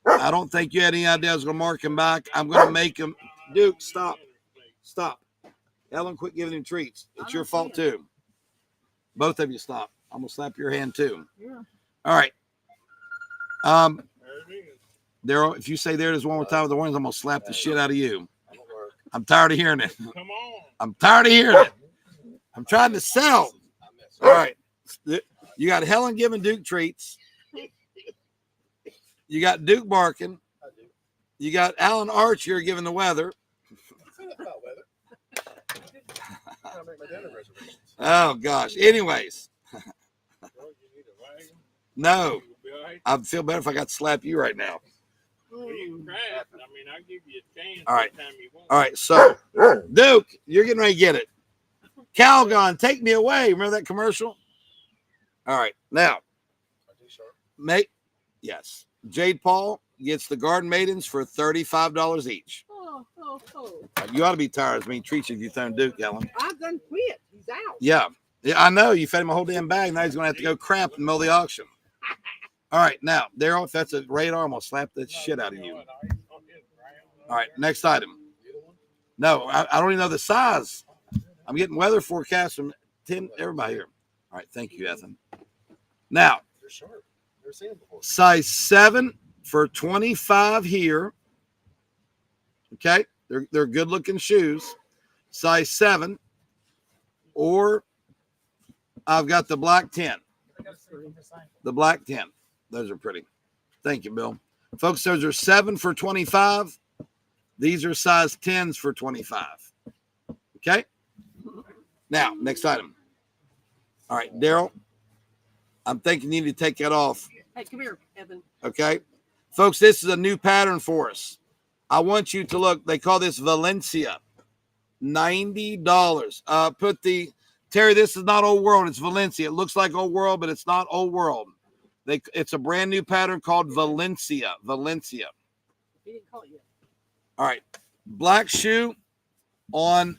I don't think you had any idea I was going to mark him back. I'm going to make him. Duke, stop. Stop. Ellen, quit giving him treats. It's your fault, too. Both of you stop. I'm going to slap your hand, too. Yeah. All right. Daryl, if you say there it is one more time with the warnings, I'm going to slap the shit out of you. I'm tired of hearing it. Come on. I'm tired of hearing it. I'm trying to sell. All right. You got Helen giving Duke treats. You got Duke barking. You got Alan Archer giving the weather. Oh, gosh. Anyways. No. I feel better if I got to slap you right now. Well, you can try it. I mean, I'll give you a chance. All right. Anytime you want. All right. So, Duke, you're getting ready to get it. Calgon, take me away. Remember that commercial? All right. Now, yes. Jade Paul gets the Garden Maidens for $35 each. Oh. You ought to be tired of me treating you throwing Duke, Ellen. I've done quit. He's out. Yeah. Yeah, I know. You fed him a whole damn bag. Now he's going to have to go crap in the middle of the auction. All right. Now, Daryl, if that's a radar, I'm going to slap the shit out of you. All right. Next item. No, I don't even know the size. I'm getting weather forecasts from 10, everybody here. All right. Thank you, Ethan. Now, size 7 for $25 here. Okay. They're good looking shoes. Size 7. Or I've got the black 10. The black 10. Those are pretty. Thank you, Bill. Folks, those are 7 for $25. These are size 10s for $25. Okay. Now, next item. All right, Daryl. I'm thinking you need to take that off. Hey, come here, Evan. Okay. Folks, this is a new pattern for us. I want you to look. They call this Valencia. $90. Terry, this is not Old World. It's Valencia. It looks like Old World, but it's not Old World. It's a brand new pattern called Valencia. Valencia. He didn't call it yet. All right. Black shoe on.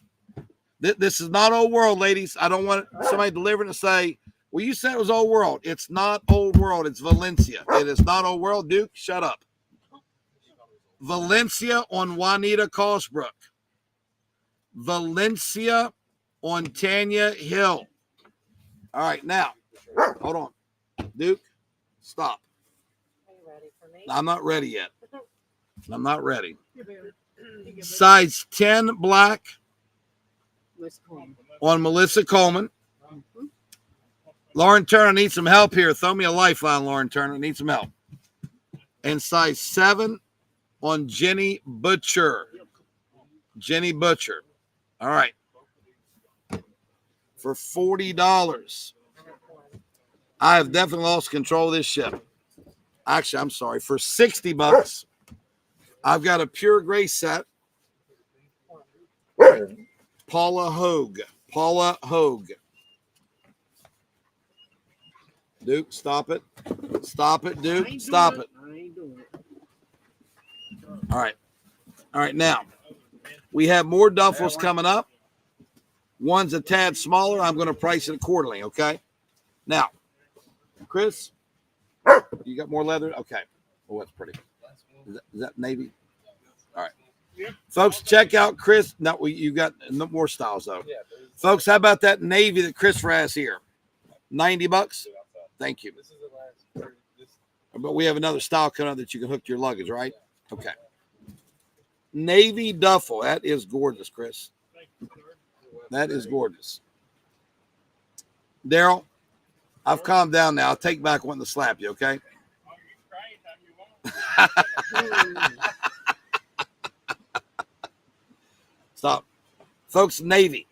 This is not Old World, ladies. I don't want somebody delivering to say, well, you said it was Old World. It's not Old World. It's Valencia. It is not Old World. Duke, shut up. Valencia on Juanita Cosbrook. Valencia on Tanya Hill. All right, now, hold on. Duke, stop. Are you ready for me? I'm not ready yet. I'm not ready. Size 10 black Let's call him. on Melissa Coleman. Lauren Turner needs some help here. Throw me a lifeline, Lauren Turner. Need some help. And size 7 on Jenny Butcher. Jenny Butcher. All right. For $40. I have definitely lost control of this ship. Actually, I'm sorry. For $60, I've got a pure gray set. Paula Hogue. Paula Hogue. Duke, stop it. Stop it, Duke. Stop it. I ain't doing it. All right. All right, now, we have more duffels coming up. One's a tad smaller. I'm going to price it accordingly, okay? Now, Chris, you got more leather? Okay. Oh, that's pretty. Is that navy? All right. Folks, check out Chris. No, you got no more styles, though. Folks, how about that navy that Chris has here? $90? Thank you. But we have another style coming up that you can hook to your luggage, right? Okay. Navy duffel. That is gorgeous, Chris. That is gorgeous. Daryl, I've calmed down now. I'll take back wanting to slap you, okay? Stop. Folks, Navy.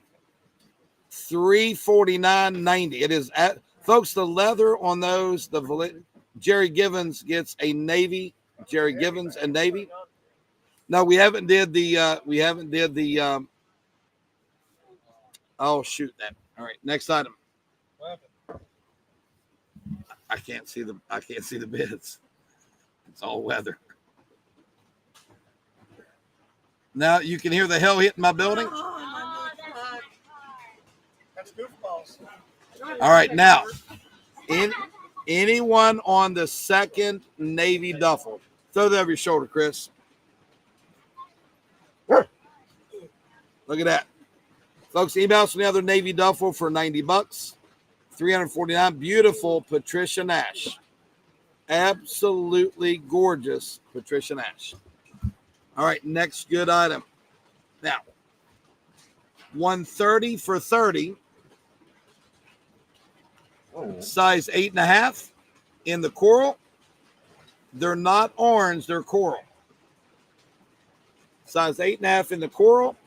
$349.90. It is at folks, the leather on those, Jerry Givens gets a navy. Jerry Givens and navy. No, we haven't did the oh shoot that. All right, next item. I can't see the bids. It's all weather. Now you can hear the hail hitting my building. That's goofballs. All right, now anyone on the second navy duffel, throw that over your shoulder, Chris. Look at that. Folks, email us the other navy duffel for $90. $349. Beautiful Patricia Nash. Absolutely gorgeous Patricia Nash. All right, next good item. Now, 130 for 30. Size 8.5 in the coral. They're not orange, they're coral. Size 8.5 in the coral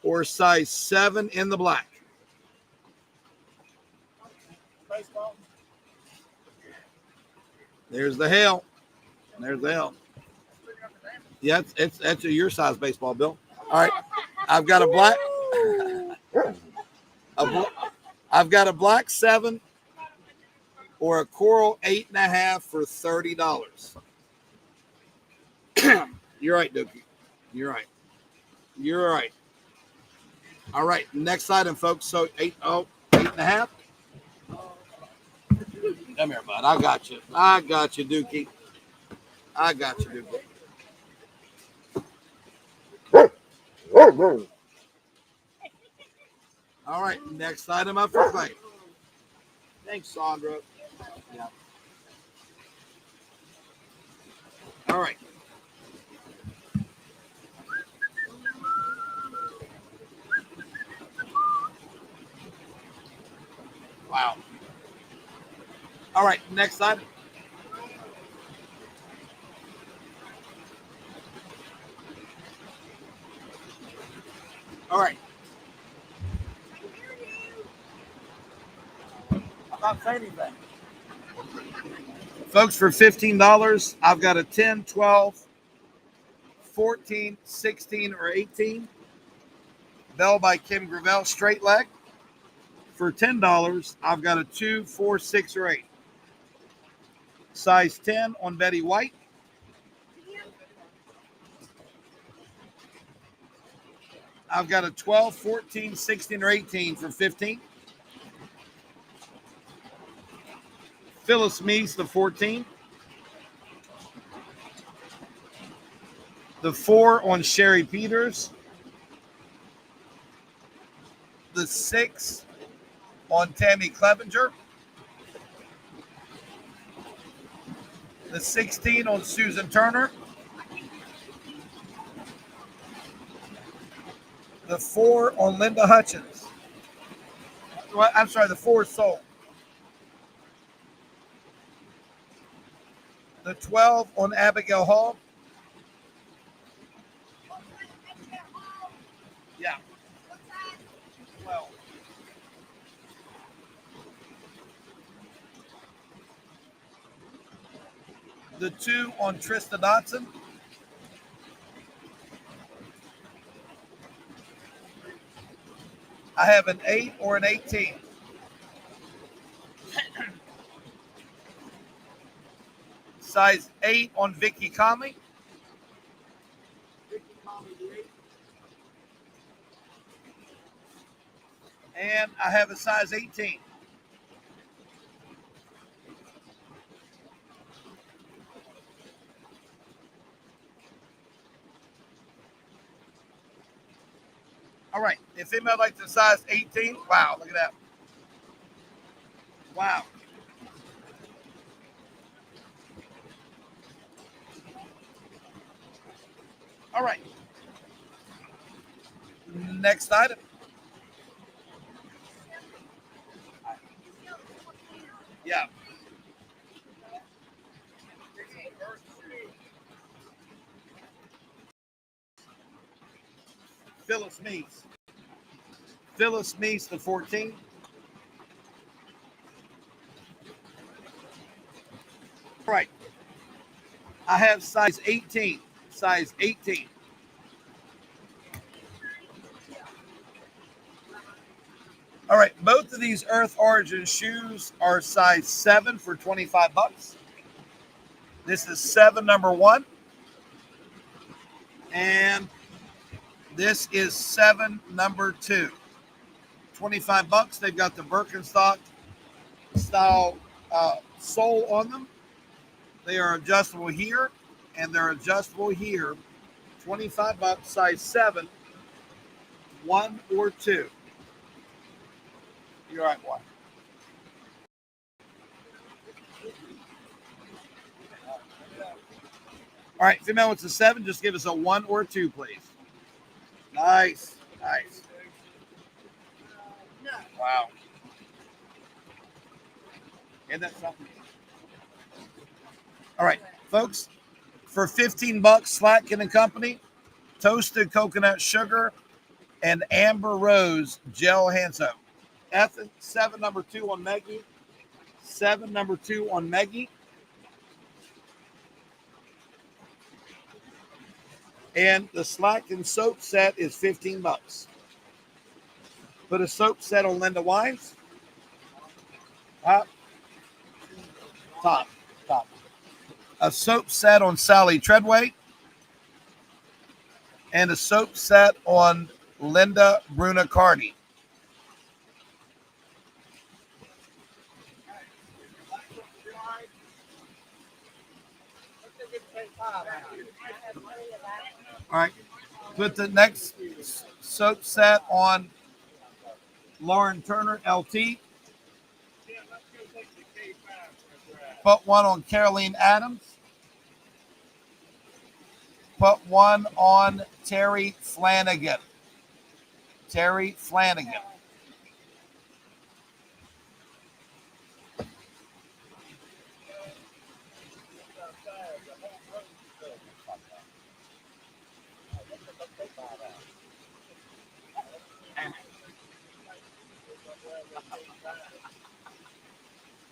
or size 7 in the black. There's the hail. There's the hail. Yeah, it's your size baseball, Bill. All right, I've got a black. I've got a black 7 or a coral 8.5 for $30. You're right, Dookie. You're right. You're right. All right, next item, folks. So 8.5. Come here, bud. I got you. I got you, Dookie. I got you, Dookie. All right, next item up for claim. Thanks, Sandra. Yeah. All right. Wow. All right, next item. All right. I'm not saying anything. Folks, for $15, I've got a 10, 12, 14, 16, or 18. Bell by Kim Gravel, straight leg. For $10, I've got a 2, 4, 6, or 8. Size 10 on Betty White. I've got a 12, 14, 16, or 18 for $15. Phyllis Meese, the 14. The 4 on Sherry Peters. The the 6 on Tammy Clevenger. The 16 on Susan Turner. The 4 on Linda Hutchins. Well, I'm sorry, the 4 is sold. The 12 on Abigail Hall. Yeah. 12. The 2 on Trista Dotson. I have an 8 or an 18. Size 8 on Vicky Conley. And I have a size 18. All right. If anybody likes the size 18, wow, look at that. Wow. All right. Next item. Yeah. Phyllis Meese. Phyllis Meese, the 14. All right. I have size 18. Size 18. All right. Both of these Earth Origin shoes are size 7 for $25. This is 7 number 1. And this is 7 number 2. $25. They've got the Birkenstock style sole on them. They are adjustable here, and they're adjustable here. $25, size 7, 1 or 2. You're right, one. All right, if you know what's a 7, just give us a 1 or 2, please. Nice, nice. Wow. Isn't that something? All right, folks, for $15, Slatkin and Company, toasted coconut sugar, and Amber Rose gel hand soap. 7 number 2 on Meggie. 7 number 2 on Meggie. And the Slatkin soap set is $15. Put a soap set on Linda Wines. Top. A soap set on Sally Treadway. And a soap set on Linda Bruna Cardi. All right. Put the next soap set on Lauren Turner, LT. Put one on Caroline Adams. Put one on Terry Flanagan. Terry Flanagan.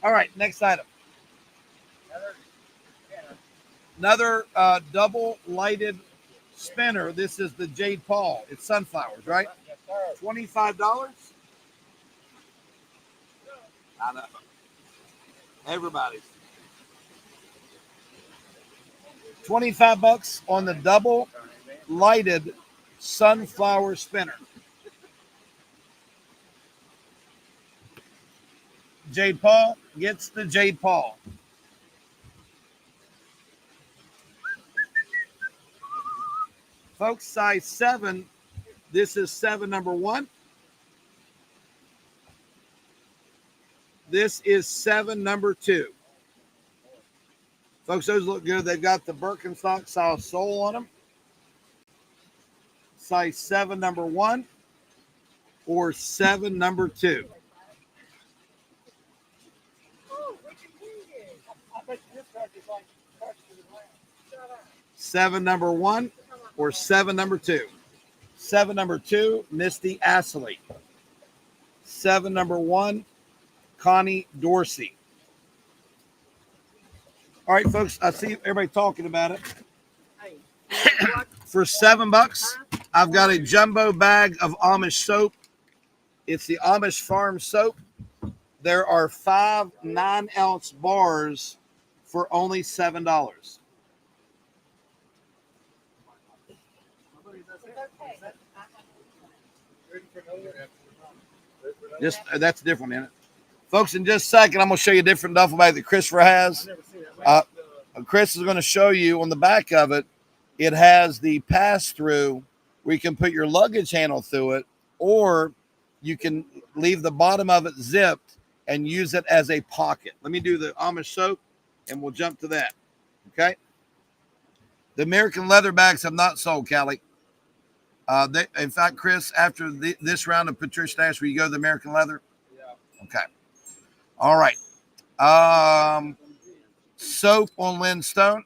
All right, next item. Another double lighted spinner. This is the Jade Paul. It's sunflowers, right? $25. I know. Everybody's. $25 on the double lighted sunflower spinner. Jade Paul gets the Jade Paul. Folks, size 7. This is 7 number 1. This is 7 number 2. Folks, those look good. They've got the Birkenstock style sole on them. Size 7 number 1 or 7 number 2. I bet this pack is like 7 number 1 or 7 number 2. 7 number 2, Misty Astley. 7 number 1, Connie Dorsey. All right, folks, I see everybody talking about it. For $7, I've got a jumbo bag of Amish soap. It's the Amish Farm soap. There are 5 9-ounce bars for only $7. Just that's different in it. Folks, in just a second, I'm going to show you a different duffel bag that Christopher has. Chris is going to show you on the back of it. It has the pass-through where you can put your luggage handle through it, or you can leave the bottom of it zipped and use it as a pocket. Let me do the Amish soap, and we'll jump to that. Okay? The American leather bags have not sold, Callie. In fact, Chris, after this round of Patricia Nash, will you go to the American leather? Yeah. Okay. All right. Soap on Lynn Stone.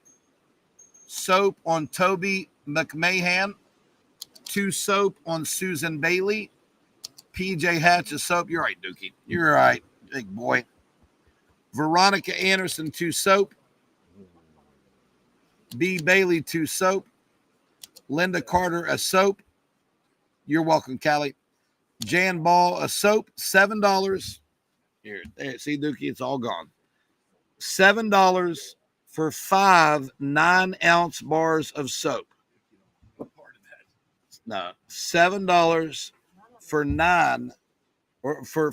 Soap on Toby McMahon. 2 soap on Susan Bailey. PJ Hatch's soap. You're right, Dookie. You're right, big boy. Veronica Anderson, 2 soap. B. Bailey, 2 soap. Linda Carter, a soap. You're welcome, Callie. Jan Ball, a soap, $7. Here, see, Dookie, it's all gone. $7 for 5 9-ounce bars of soap. No, $7 for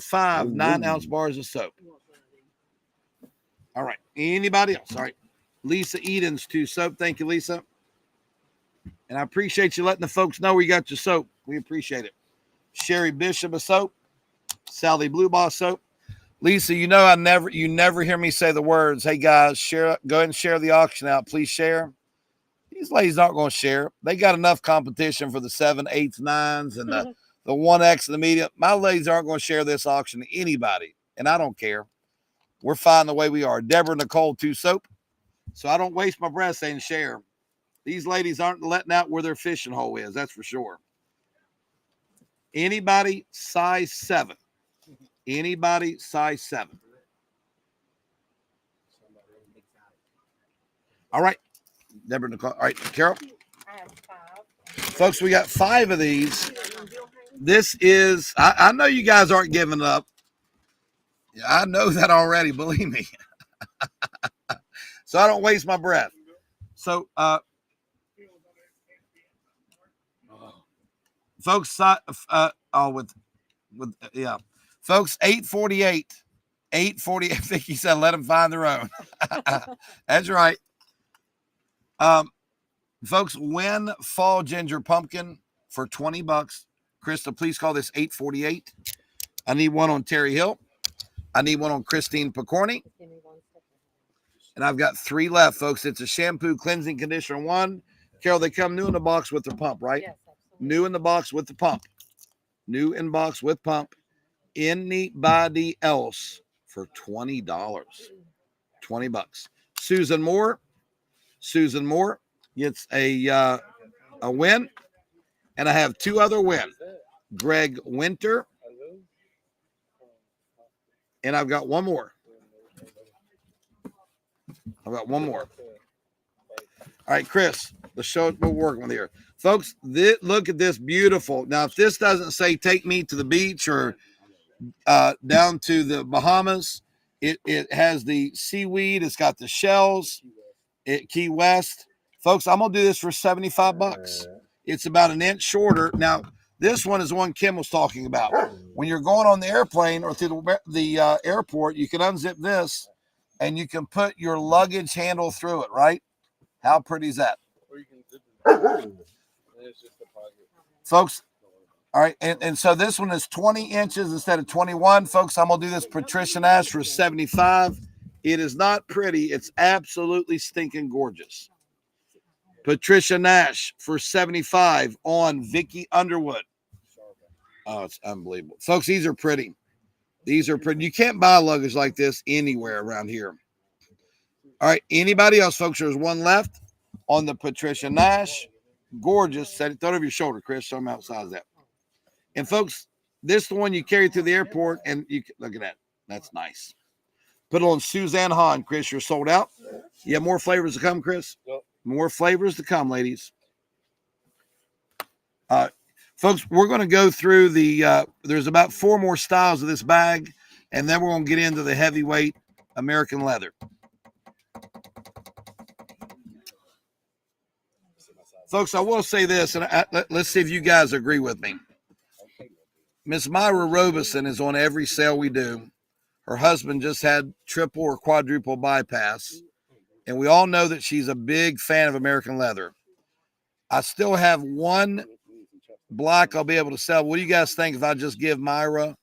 5 9-ounce bars of soap. All right. Anybody else? All right. Lisa Eden's, 2 soap. Thank you, Lisa. And I appreciate you letting the folks know we got your soap. We appreciate it. Sherry Bishop, a soap. Sally Blue Boss soap. Lisa, you know you never hear me say the words, hey guys, share, go ahead and share the auction out. Please share. These ladies aren't going to share. They got enough competition for the 7, 8s, 9s, and the 1X and the medium. My ladies aren't going to share this auction to anybody, and I don't care. We're fine the way we are. Deborah Nicole, 2 soap. So I don't waste my breath saying share. These ladies aren't letting out where their fishing hole is, that's for sure. Anybody size 7. Anybody size 7. All right. Deborah Nicole. All right, Carol. I have 5. Folks, we got 5 of these. This is, I know you guys aren't giving up. I know that already, believe me. So I don't waste my breath. So, folks, folks, 848. 848. I think he said, let them find their own. That's right. Folks, win fall ginger pumpkin for $20. Krista, please call this 848. I need one on Terry Hill. I need one on Christine Picorni. And I've got 3 left, folks. It's a shampoo, cleansing conditioner 1. Carol, they come new in the box with their pump, right? Yes, New in the box with the pump. New in box with pump. Anybody else for $20. $20. Susan Moore. Susan Moore gets a win. And I have 2 other wins. Greg Winter. And I've got one more. I've got one more. All right, Chris, the show we're working with here. Folks, look at this beautiful. Now, if this doesn't say take me to the beach or down to the Bahamas, it has the seaweed. It's got the shells. Key West. Folks, I'm going to do this for $75. It's about an inch shorter. Now, this one is the one Kim was talking about. When you're going on the airplane or through the airport, you can unzip this and you can put your luggage handle through it, right? How pretty is that? Or you can zip it. It's just a pocket. Folks, All right, and so this one is 20 inches instead of 21. Folks, I'm going to do this Patricia Nash for 75. It is not pretty. It's absolutely stinking gorgeous. Patricia Nash for 75 on Vicky Underwood. Oh, it's unbelievable. Folks, these are pretty. These are pretty. You can't buy luggage like this anywhere around here. All right, anybody else, folks? There's one left on the Patricia Nash. Gorgeous. Set it, throw it over your shoulder, Chris. Show them how size that. And folks, this is the one you carry through the airport, and you look at that. That's nice. Put it on Suzanne Hahn, Chris. You're sold out. You have more flavors to come, Chris? Yep. More flavors to come, ladies. Folks, we're going to go through the, there's about 4 more styles of this bag, and then we're going to get into the heavyweight American leather. Folks, I will say this, and let's see if you guys agree with me. Miss Myra Robeson is on every sale we do. Her husband just had triple or quadruple bypass, and we all know that she's a big fan of American leather. I still have one black I'll be able to sell. What do you guys think if I just give Myra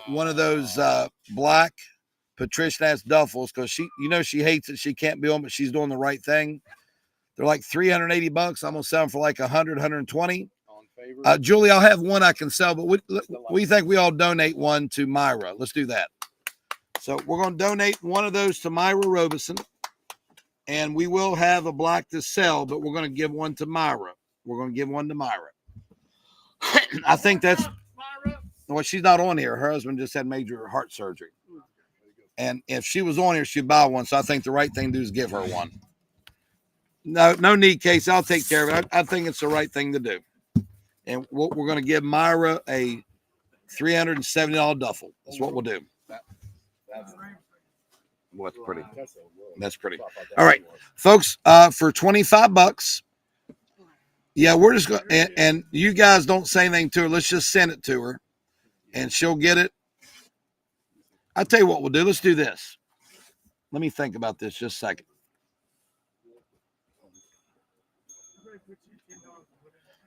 one of those black Patricia Nash duffels? Because she hates it. She can't be on, but she's doing the right thing. They're like $380. I'm gonna sell them for like 100, 120. Julie, I'll have one I can sell, but we think we all donate one to Myra. Let's do that. So we're going to donate one of those to Myra Robeson, and we will have a black to sell, but we're going to give one to Myra. We're going to give one to Myra. I think that's, well, she's not on here. Her husband just had major heart surgery. And if she was on here, she'd buy one. So I think the right thing to do is give her one. No need, Case. I'll take care of it. I think it's the right thing to do. And we're going to give Myra a $370 duffel. That's what we'll do. What's pretty? That's pretty. All right, folks. For $25. Yeah, we're just going. And you guys don't say anything to her. Let's just send it to her, and she'll get it. I'll tell you what we'll do. Let's do this. Let me think about this just a second.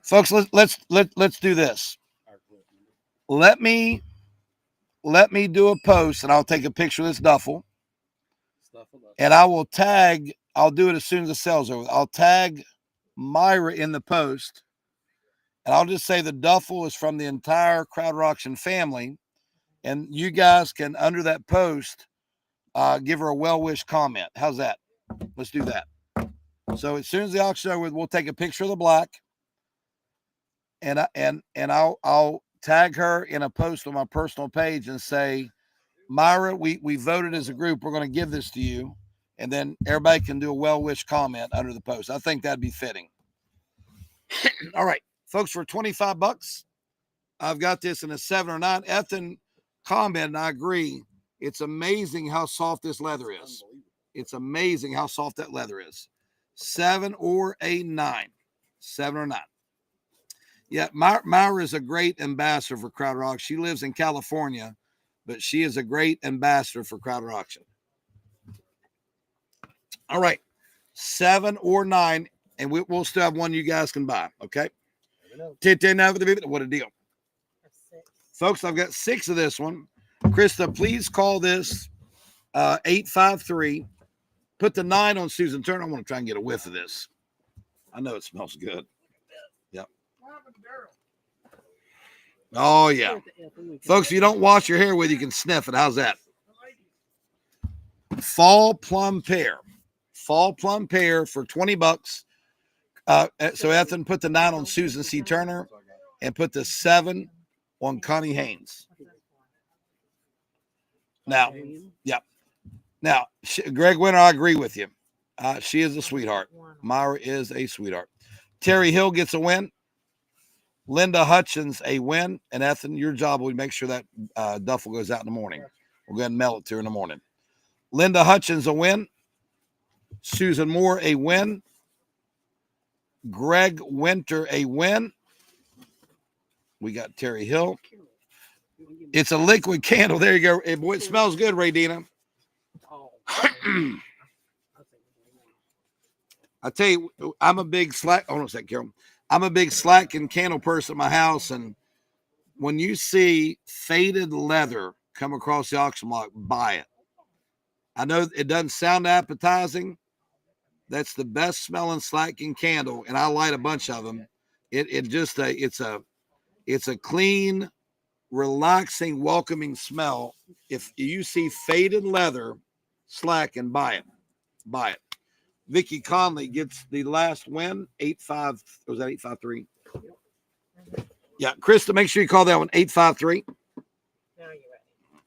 Folks, let's do this. Let me do a post, and I'll take a picture of this duffel, and I will tag. I'll do it as soon as the sale's over. I'll tag Myra in the post, and I'll just say the duffel is from the entire Crowder Auction family, and you guys can, under that post, give her a well-wish comment. How's that? Let's do that. So as soon as the auction's over, we'll take a picture of the black. And I'll tag her in a post on my personal page and say, Myra, we voted as a group. We're going to give this to you. And then everybody can do a well-wish comment under the post. I think that'd be fitting. All right, folks, for $25, I've got this in a 7 or 9. Ethan commented, and I agree. It's amazing how soft this leather is. It's amazing how soft that leather is. 7 or a 9. 7 or 9. Yeah, Myra is a great ambassador for Crowder Auction. She lives in California, but she is a great ambassador for Crowder Auction. All right, 7 or 9, and we'll still have one you guys can buy, okay? What a deal. Folks, I've got 6 of this one. Krista, please call this 853. Put the 9 on Susan Turner. I want to try and get a whiff of this. I know it smells good. Yep. Oh, yeah. Folks, if you don't wash your hair with, you can sniff it. How's that? Fall plum pear. Fall plum pear for $20. So Ethan put the 9 on Susan C. Turner and put the 7 on Connie Haynes. Now, yeah. Now, Greg Winter, I agree with you. She is a sweetheart. Myra is a sweetheart. Terry Hill gets a win. Linda Hutchins a win. And Ethan, your job will make sure that duffel goes out in the morning. We'll go ahead and mail it to her in the morning. Linda Hutchins a win. Susan Moore a win. Greg Winter a win. We got Terry Hill. It's a liquid candle. There you go. It smells good, Ray Dina. I tell you, I'm a big Hold on a second, Carol. I'm a big slack and candle person at my house, and when you see faded leather come across the auction block, buy it. I know it doesn't sound appetizing. That's the best smelling slacking candle, and I light a bunch of them. It's a clean, relaxing, welcoming smell. If you see faded leather, slack and buy it. Buy it. Vicky Conley gets the last win. 8-5. Was that 853? Yeah, Krista, make sure you call that one 853. Now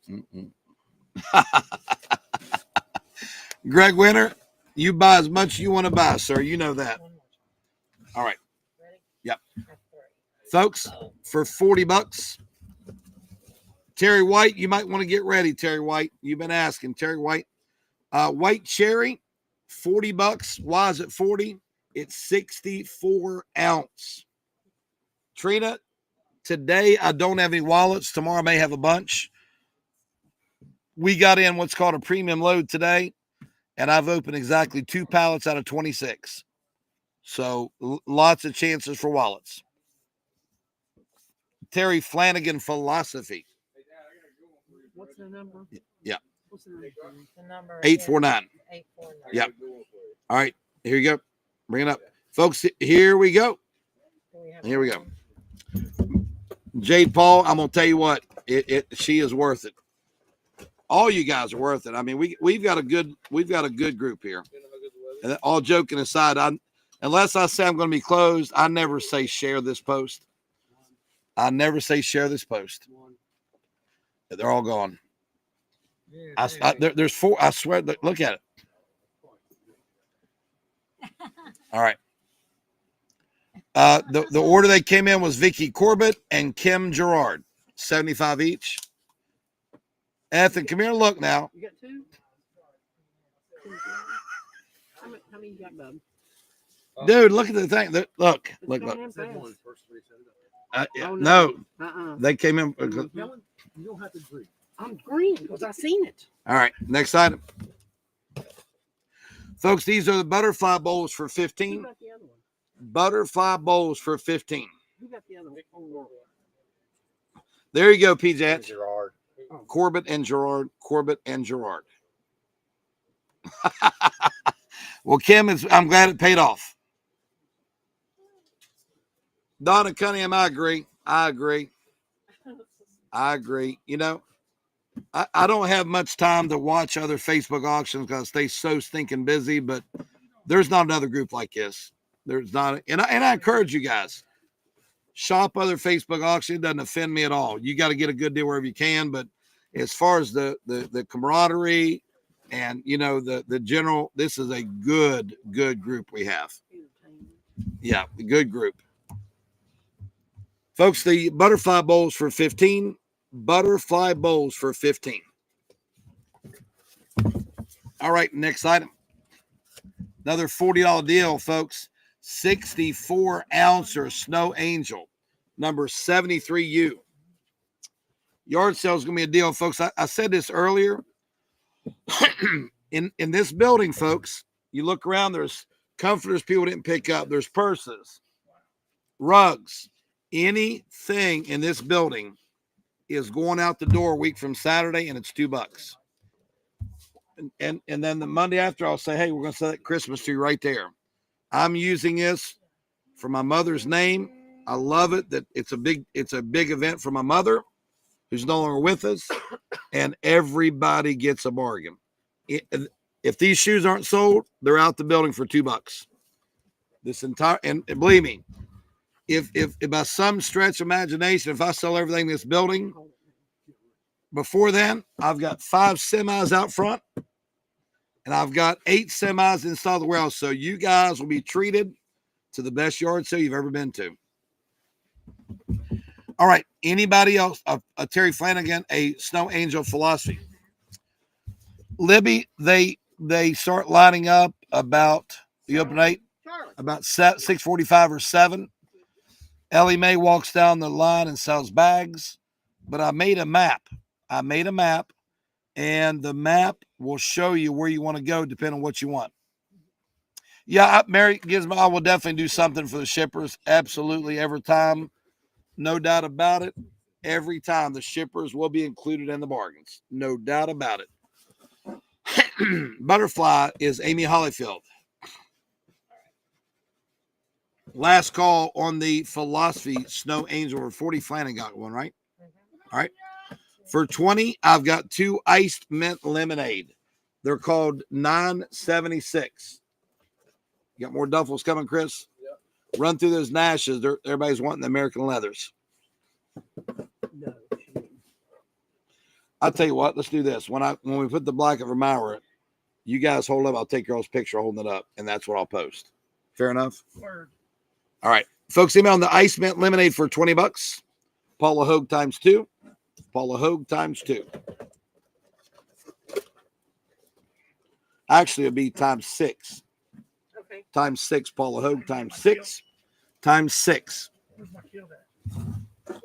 you're ready. Greg Winter, you buy as much as you want to buy, sir. You know that. All right. Ready? Yep. Have 3. Folks, for $40, Terry White, you might want to get ready, Terry White. You've been asking, Terry White. White cherry, $40. Why is it 40? It's 64 ounce. Trina, today I don't have any wallets. Tomorrow I may have a bunch. We got in what's called a premium load today, and I've opened exactly 2 pallets out of 26. So lots of chances for wallets. Terry Flanagan philosophy. What's the number? Yeah. What's the number? The number 849. 849. Yep. All right. Here you go. Bring it up. Folks, here we go. Here we go. Jade Paul, I'm gonna tell you what, she is worth it. All you guys are worth it. I mean, we've got a good group here. And all joking aside, unless I say I'm gonna be closed, I never say share this post. They're all gone. There's 4. I swear. Look at it. All right. The order they came in was Vicky Corbett and Kim Gerard, 75 each. Ethan, come here and look now. You got 2? How many you got, bub? Dude, look at the thing. Look. Yeah, no, they came in. You don't have to agree. I'm green because I seen it. All right, next item. Folks, these are the butterfly bowls for Who 15. got the other one? Butterfly bowls for 15. Who got the other one? Oh, There you go, PJ. Gerard. Corbett and Gerard. Well, Kim, I'm glad it paid off. Donna Cunningham, I agree. You know, I don't have much time to watch other Facebook auctions because I stay so stinking busy, but there's not another group like this. There's not. And I encourage you guys, shop other Facebook auctions. It doesn't offend me at all. You got to get a good deal wherever you can. But as far as the camaraderie and, you know, the general, this is a good group we have. Yeah, a good group. Folks, the butterfly bowls for 15. Butterfly bowls for 15. All right, next item. Another $40 deal, folks. 64 ouncer Snow Angel, number 73U. Yard sale is going to be a deal, folks. I said this earlier. in this building, folks, you look around, there's comforters people didn't pick up. There's purses, rugs. Anything in this building is going out the door a week from Saturday, and it's $2. And then the Monday after, I'll say, hey, we're going to set that Christmas tree right there. I'm using this for my mother's name. I love it that it's a big event for my mother, who's no longer with us, and everybody gets a bargain. If these shoes aren't sold, they're out the building for $2. This entire, and believe me, if by some stretch of imagination, if I sell everything in this building before then, I've got 5 semis out front and I've got 8 semis inside the warehouse. So you guys will be treated to the best yard sale you've ever been to. All right. Anybody else? Terry Flanagan, a Snow Angel philosophy. Libby, they start lining up about the open 8, about 6:45 or 7. Ellie Mae walks down the line and sells bags, but I made a map. And the map will show you where you want to go depending on what you want. Yeah, Mary Gizmo, I will definitely do something for the shippers. Absolutely, every time. No doubt about it. Every time the shippers will be included in the bargains. No doubt about it. Butterfly is Amy Hollyfield. Last call on the Philosophy Snow Angel or 40 Flanagan got one, right? All right. For 20, I've got 2 iced mint lemonade. They're called 976. You got more duffels coming, Chris? Yep. Run through those Nashes. Everybody's wanting the American leathers. No. I'll tell you what, let's do this. When we put the black of Vermeer, you guys hold up, I'll take y'all's picture holding it up, and that's what I'll post. Fair enough? Word. All right. Folks, email on the ice mint lemonade for $20. Paula Hogue times 2. Paula Hogue times 2. Actually, it'll be times 6. Okay. Times 6, Paula Hogue times 6. Times 6. Where's my keel at?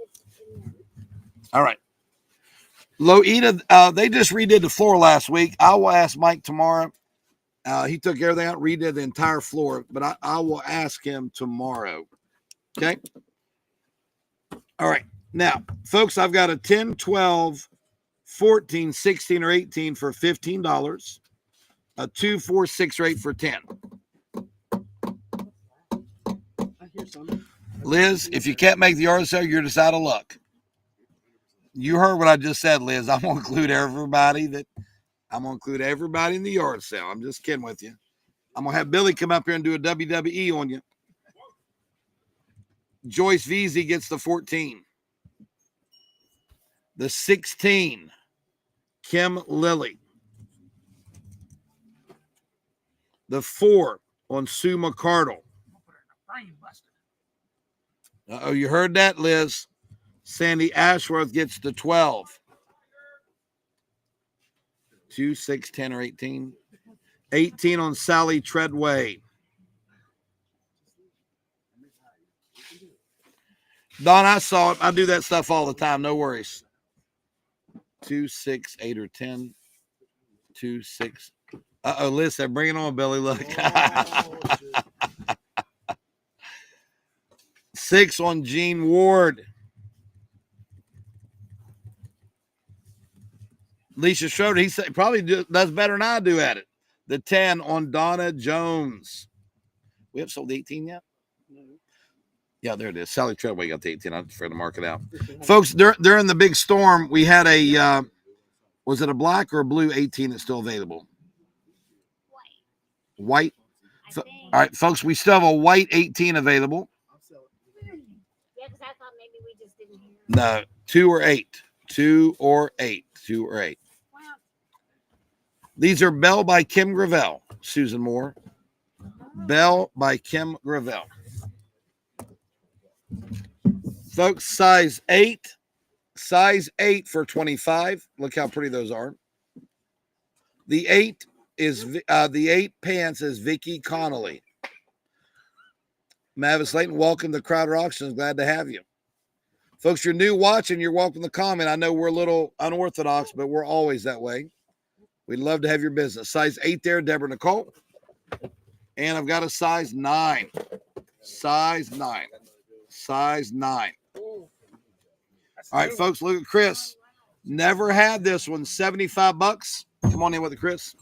All right. Loida, they just redid the floor last week. I will ask Mike tomorrow. He took everything out, redid the entire floor, but I will ask him tomorrow. Okay. All right. Now, folks, I've got a 10, 12, 14, 16, or 18 for $15. A 2, 4, 6, or 8 for 10. I hear something. Liz, if you can't make the yard sale, you're just out of luck. You heard what I just said, Liz. I'm gonna include everybody in the yard sale. I'm just kidding with you. I'm gonna have Billy come up here and do a WWE on you. Joyce Veazey gets the 14. The 16, Kim Lilly. The 4 on Sue McCardle. Uh-oh, you heard that, Liz? Sandy Ashworth gets the 12. 2, 6, 10, or 18. 18 on Sally Treadway. Don, I saw it. I do that stuff all the time. No worries. 2, 6, 8, or 10. 2, 6. Uh-oh, listen, bring it on, Billy. Look. 6 on Gene Ward. Alicia Schroeder, he probably does better than I do at it. The 10 on Donna Jones. We have sold 18 yet? No. Yeah, there it is. Sally Treadway got the 18. I'm afraid to mark it out. Folks, during the big storm, we had a, was it a black or a blue 18 that's still available? White. All right, folks, we still have a white 18 available. Yeah, because I thought maybe we just didn't hear. No, 2 or 8. 2 or 8. 2 or 8. Wow. These are Bell by Kim Gravel. Susan Moore. Bell by Kim Gravel. Folks, size 8. Size 8 for $25. Look how pretty those are. The 8 is the 8 pants is Vicky Connolly. Mavis Layton, welcome to Crowder Auctions. Glad to have you. Folks, you're new watching, you're welcome to comment. I know we're a little unorthodox, but we're always that way. We'd love to have your business. Size 8 there, Deborah Nicole. And I've got a size 9. Size 9. Size 9. All right, folks, look at Chris. Never had this one. $75. Come on in with it, Chris.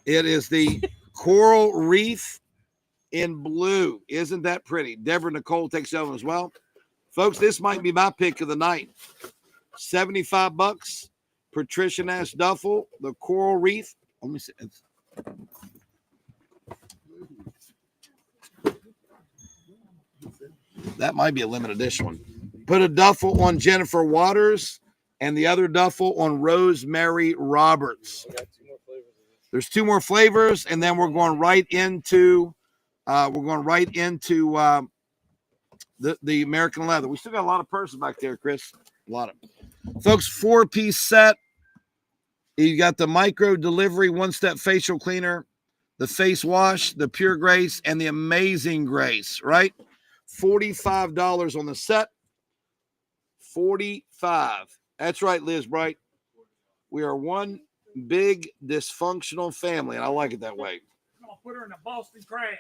It is the Coral Reef in blue. Isn't that pretty? Deborah Nicole takes over as well. Folks, this might be my pick of the night. $75. Patricia Nash Duffle, the Coral Reef. Let me see. That might be a limited edition one. Put a duffel on Jennifer Waters and the other duffel on Rosemary Roberts. There's 2 more flavors, and then we're going right into the American leather. We still got a lot of purses back there, Chris. A lot of them. Folks, 4-piece set. You got the micro delivery one-step facial cleaner, the face wash, the Pure Grace, and the Amazing Grace, right? $45 on the set. $45. That's right, Liz Bright. We are one big dysfunctional family, and I like it that way. put her in a Boston crab.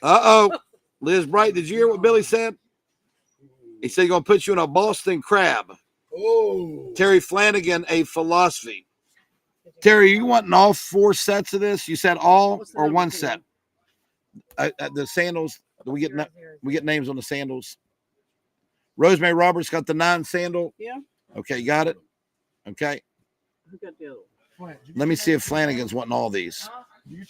Uh-oh. Liz Bright, did you hear what Billy said? He said he's going to put you in a Boston crab. Oh. Terry Flanagan, a philosophy. Terry, you wanting all 4 sets of this? You said all What's the or number, one Tim? set? The sandals, we get names on the sandals. Rosemary Roberts got the 9 sandal. Yeah. Okay, got it. Okay. Who got the other one? Let me see if Flanagan's wanting all these. Yeah,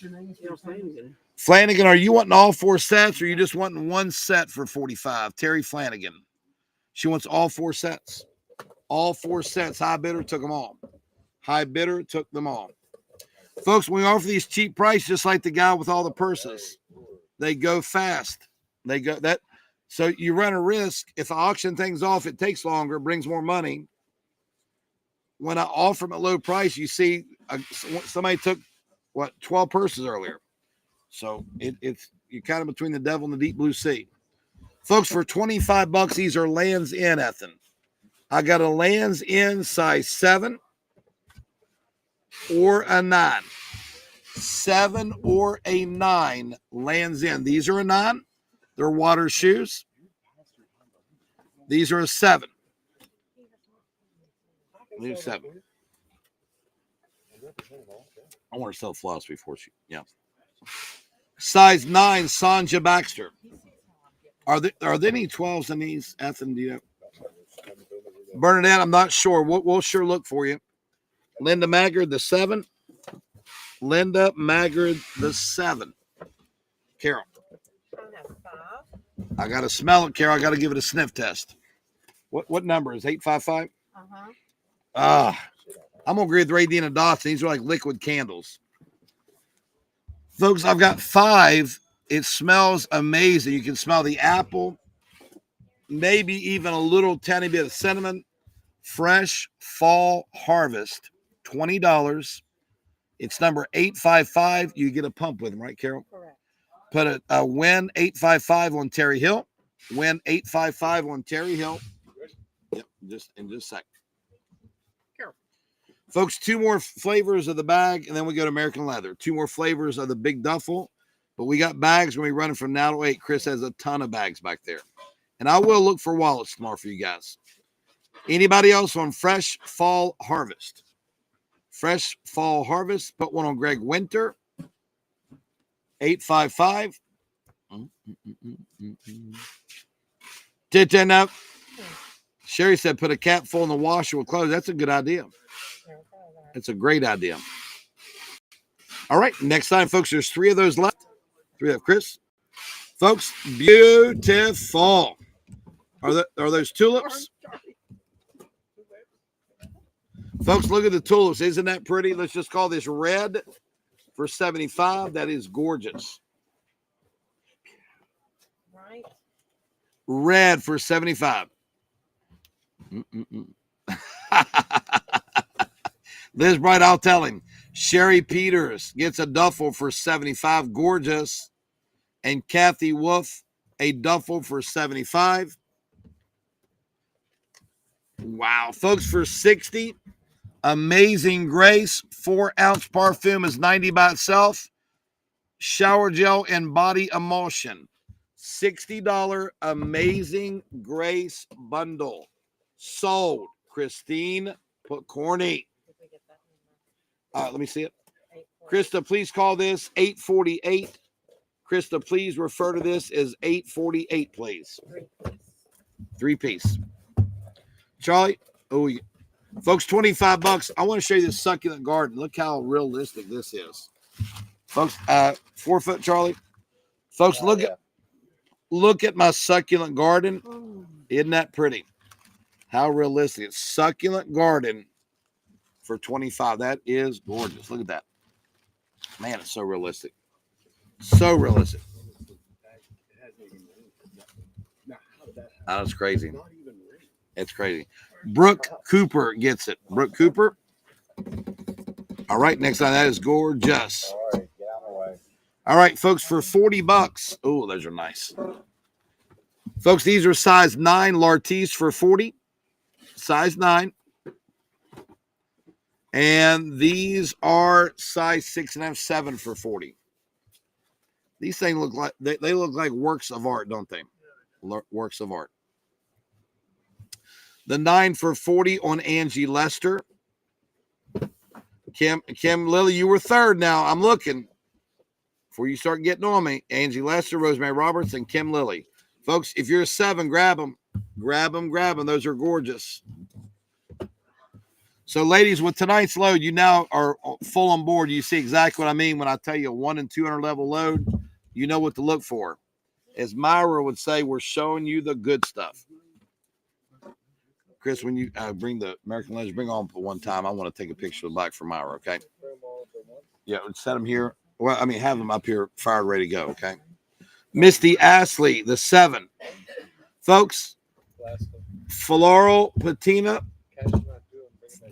Flanagan. Flanagan, are you wanting all 4 sets or are you just wanting one set for 45? Terry Flanagan. She wants all 4 sets. All 4 sets. High bidder took them all. High bidder took them all. Folks, when we offer these cheap prices, just like the guy with all the purses, they go fast. They go that. So you run a risk. If I auction things off, it takes longer, brings more money. When I offer them at low price, you see somebody took, 12 purses earlier. So it's you're kind of between the devil and the deep blue sea. Folks, for $25, these are Lands End, Ethan. I got a Lands End size 7 or a 9. 7 or a 9 Lands End. These are a 9. They're water shoes. These are a 7. These are 7. I want to sell philosophy for you. Yeah. Size 9, Sanja Baxter. Are there any 12s in these, Ethan? Do you know? Bernadette, I'm not sure. We'll sure look for you. Linda Maggard, the 7. Linda Maggard, the 7. Carol. I got to smell it, Carol. I got to give it a sniff test. What number is 855? I'm going to agree with Radine and Dawson. These are like liquid candles. Folks, I've got 5. It smells amazing. You can smell the apple, maybe even a little tiny bit of cinnamon. Fresh Fall Harvest, $20. It's number 855. You get a pump with them, right, Carol? Correct. Put a Win 855 on Terry Hill. Win 855 on Terry Hill. Yep, just a second. Carol. Folks, 2 more flavors of the bag, and then we go to American Leather. 2 more flavors of the big duffel. But we got bags when we running from now to 8. Chris has a ton of bags back there. And I will look for wallets tomorrow for you guys. Anybody else on Fresh Fall Harvest? Fresh Fall Harvest. Put one on Greg Winter. 855. Ten up. Sherry said put a cap full in the washer with clothes. That's a good idea. That's a great idea. All right. Next time, folks, there's 3 of those left. 3 of Chris. Folks, beautiful. Are those tulips? Folks, look at the tulips. Isn't that pretty? Let's just call this red for 75. That is gorgeous. Right. Red for 75. Liz Bright, I'll tell him. Sherry Peters gets a duffel for 75. Gorgeous. And Kathy Wolf, a duffel for 75. Wow. Folks, for 60. Amazing Grace, 4-ounce perfume is 90 by itself. Shower gel and body emulsion, $60 Amazing Grace bundle. Sold. Christine Corney. Let me see it. Krista, please call this 848. Krista, please refer to this as 848, please. 3-piece. Charlie, folks, $25. I want to show you this succulent garden. Look how realistic this is. Folks, 4 foot, Charlie. Folks, look at my succulent garden. Isn't that pretty? How realistic. It's succulent garden for 25. That is gorgeous. Look at that. Man, it's so realistic. So realistic. That's crazy. It's crazy. Brooke Cooper gets it. Brooke Cooper. All right, next on that is gorgeous. All right, get out of the way. All right, folks, for $40. Oh, those are nice. Folks, these are size 9 Lartice for 40. Size 9. And these are size 6.5, 7 for 40. These things look like they look like works of art, don't they? Works of art. The 9 for $40 on Angie Lester. Kim Lilly, you were third now. I'm looking. Before you start getting on me, Angie Lester, Rosemary Roberts, and Kim Lilly. Folks, if you're a 7, grab them. Grab them, grab them. Those are gorgeous. So, ladies, with tonight's load, you now are full on board. You see exactly what I mean when I tell you a 1 and 200 level load. You know what to look for. As Myra would say, we're showing you the good stuff. Chris, when you bring the American Legends, bring on for one time. I want to take a picture of the back for Myra, okay? Yeah, set them here. Well, I mean, have them up here, fired, ready to go, okay? Misty Astley, the 7. Folks, floral patina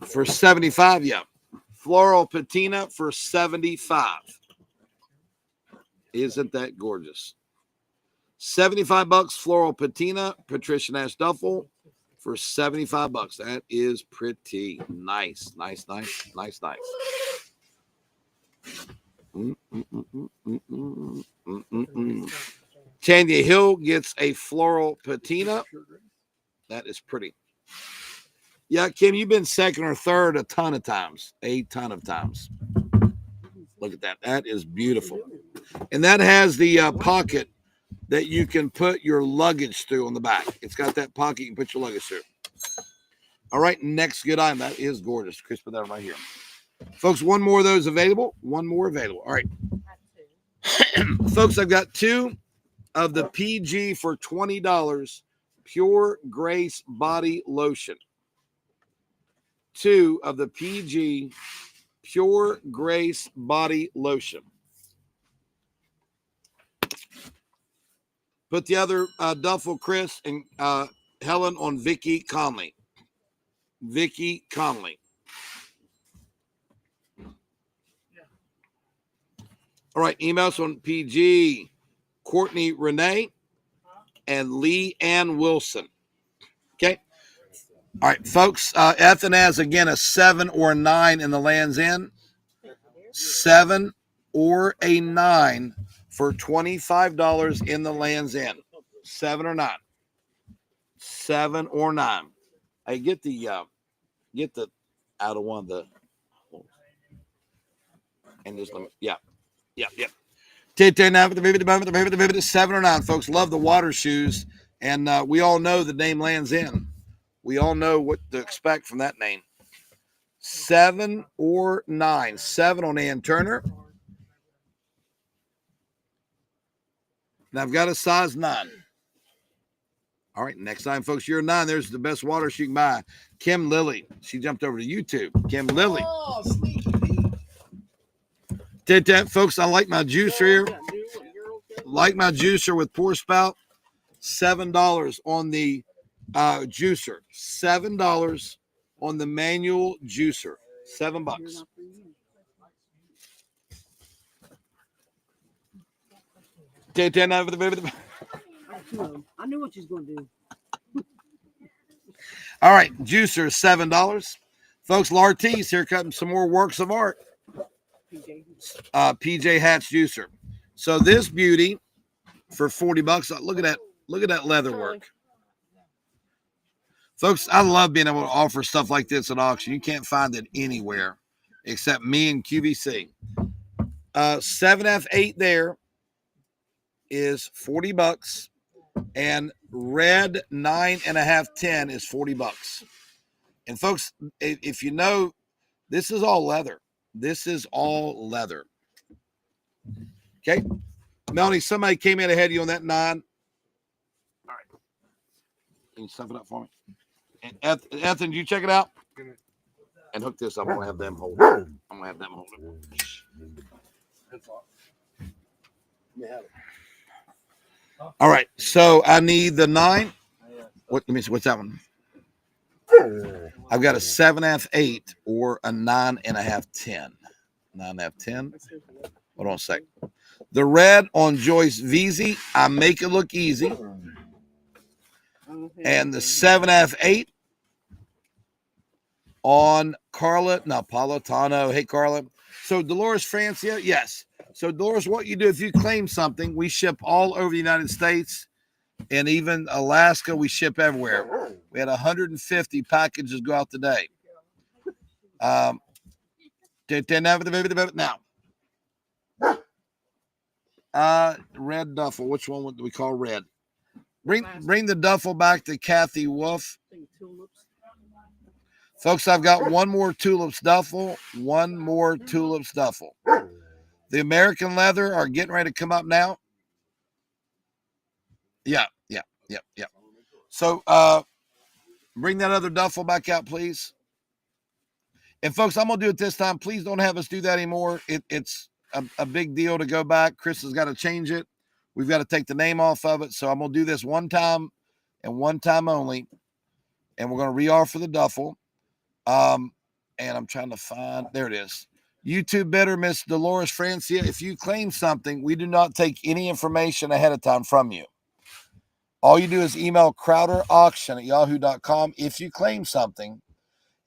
for 75. Yeah. Floral patina for 75. Isn't that gorgeous? 75 bucks floral patina, Patricia Nash duffle for 75 bucks. That is pretty nice. Nice. Tanya Hill gets a floral patina. That is pretty. Yeah, Kim, you've been second or third a ton of times. Look at that. That is beautiful. And that has the pocket that you can put your luggage through on the back. It's got that pocket you can put your luggage through. All right, next good item. That is gorgeous. Chris, put that right here. Folks, one more of those available. One more available. All right. Folks, I've got 2 of the PG for $20 Pure Grace Body Lotion. 2 of the PG Pure Grace Body Lotion. Put the other duffel, Chris, and Helen on Vicky Conley. Vicky Conley. All right, emails on PG, Courtney Renee, and Lee Ann Wilson. Okay. All right, folks. Ethan has, again, a 7 or a 9 in the Land's End. 7 or a 9 for $25 in the Land's End. 7 or 9. 7 or 9. Hey, get the out of one of the, and just let me, yeah. 7 or 9, folks. Love the water shoes, and we all know the name Land's End. We all know what to expect from that name. 7 or 9. 7 on Ann Turner. And I've got a size 9. All right, next time, folks, you're a 9. There's the best water shoe you can buy. Kim Lilly. She jumped over to YouTube. Kim Lilly. Oh, sneaky Pete. Did that, folks. I like my juicer here. Like my juicer with pour spout. $7 on the juicer. $7 on the manual juicer. $7. I knew what you was going to do. All right, juicer $7. Folks, Lartice, here comes some more works of art. PJ Hatch juicer. So this beauty for $40. Look at that leather work. Folks, I love being able to offer stuff like this at auction. You can't find it anywhere except me and QVC. 7F8 there is $40, and red 9.5/10 is $40. And folks, if you know, this is all leather. This is all leather. Okay, Melanie, somebody came in ahead of you on that 9. All right, can you stuff it up for me? And Ethan, you check it out and hook this up. I'm gonna have them hold it. All right, so I need the 9. Let me see. What's that one? I've got a 7F8 or a 9.5/10. 9.5/10. Hold on a second. The red on Joyce Veazey, I make it look easy. And the 7F8 on Carla Napolitano. Hey, Carla. So Dolores Francia, yes. So Dolores, what you do if you claim something, we ship all over the United States and even Alaska. We ship everywhere. We had 150 packages go out today. Now, red duffel. Which one do we call red? Bring the duffel back to Kathy Wolf. Folks, I've got one more tulips duffel. One more tulips duffel. The American leather are getting ready to come up now. Yeah. So bring that other duffel back out, please. And folks, I'm gonna do it this time. Please don't have us do that anymore. It's a big deal to go back. Chris has got to change it. We've got to take the name off of it. So I'm gonna do this one time and one time only. And we're gonna re-offer the duffel. And I'm trying to find, there it is. YouTube better, Miss Dolores Francia. If you claim something, we do not take any information ahead of time from you. All you do is email crowderauction@yahoo.com if you claim something,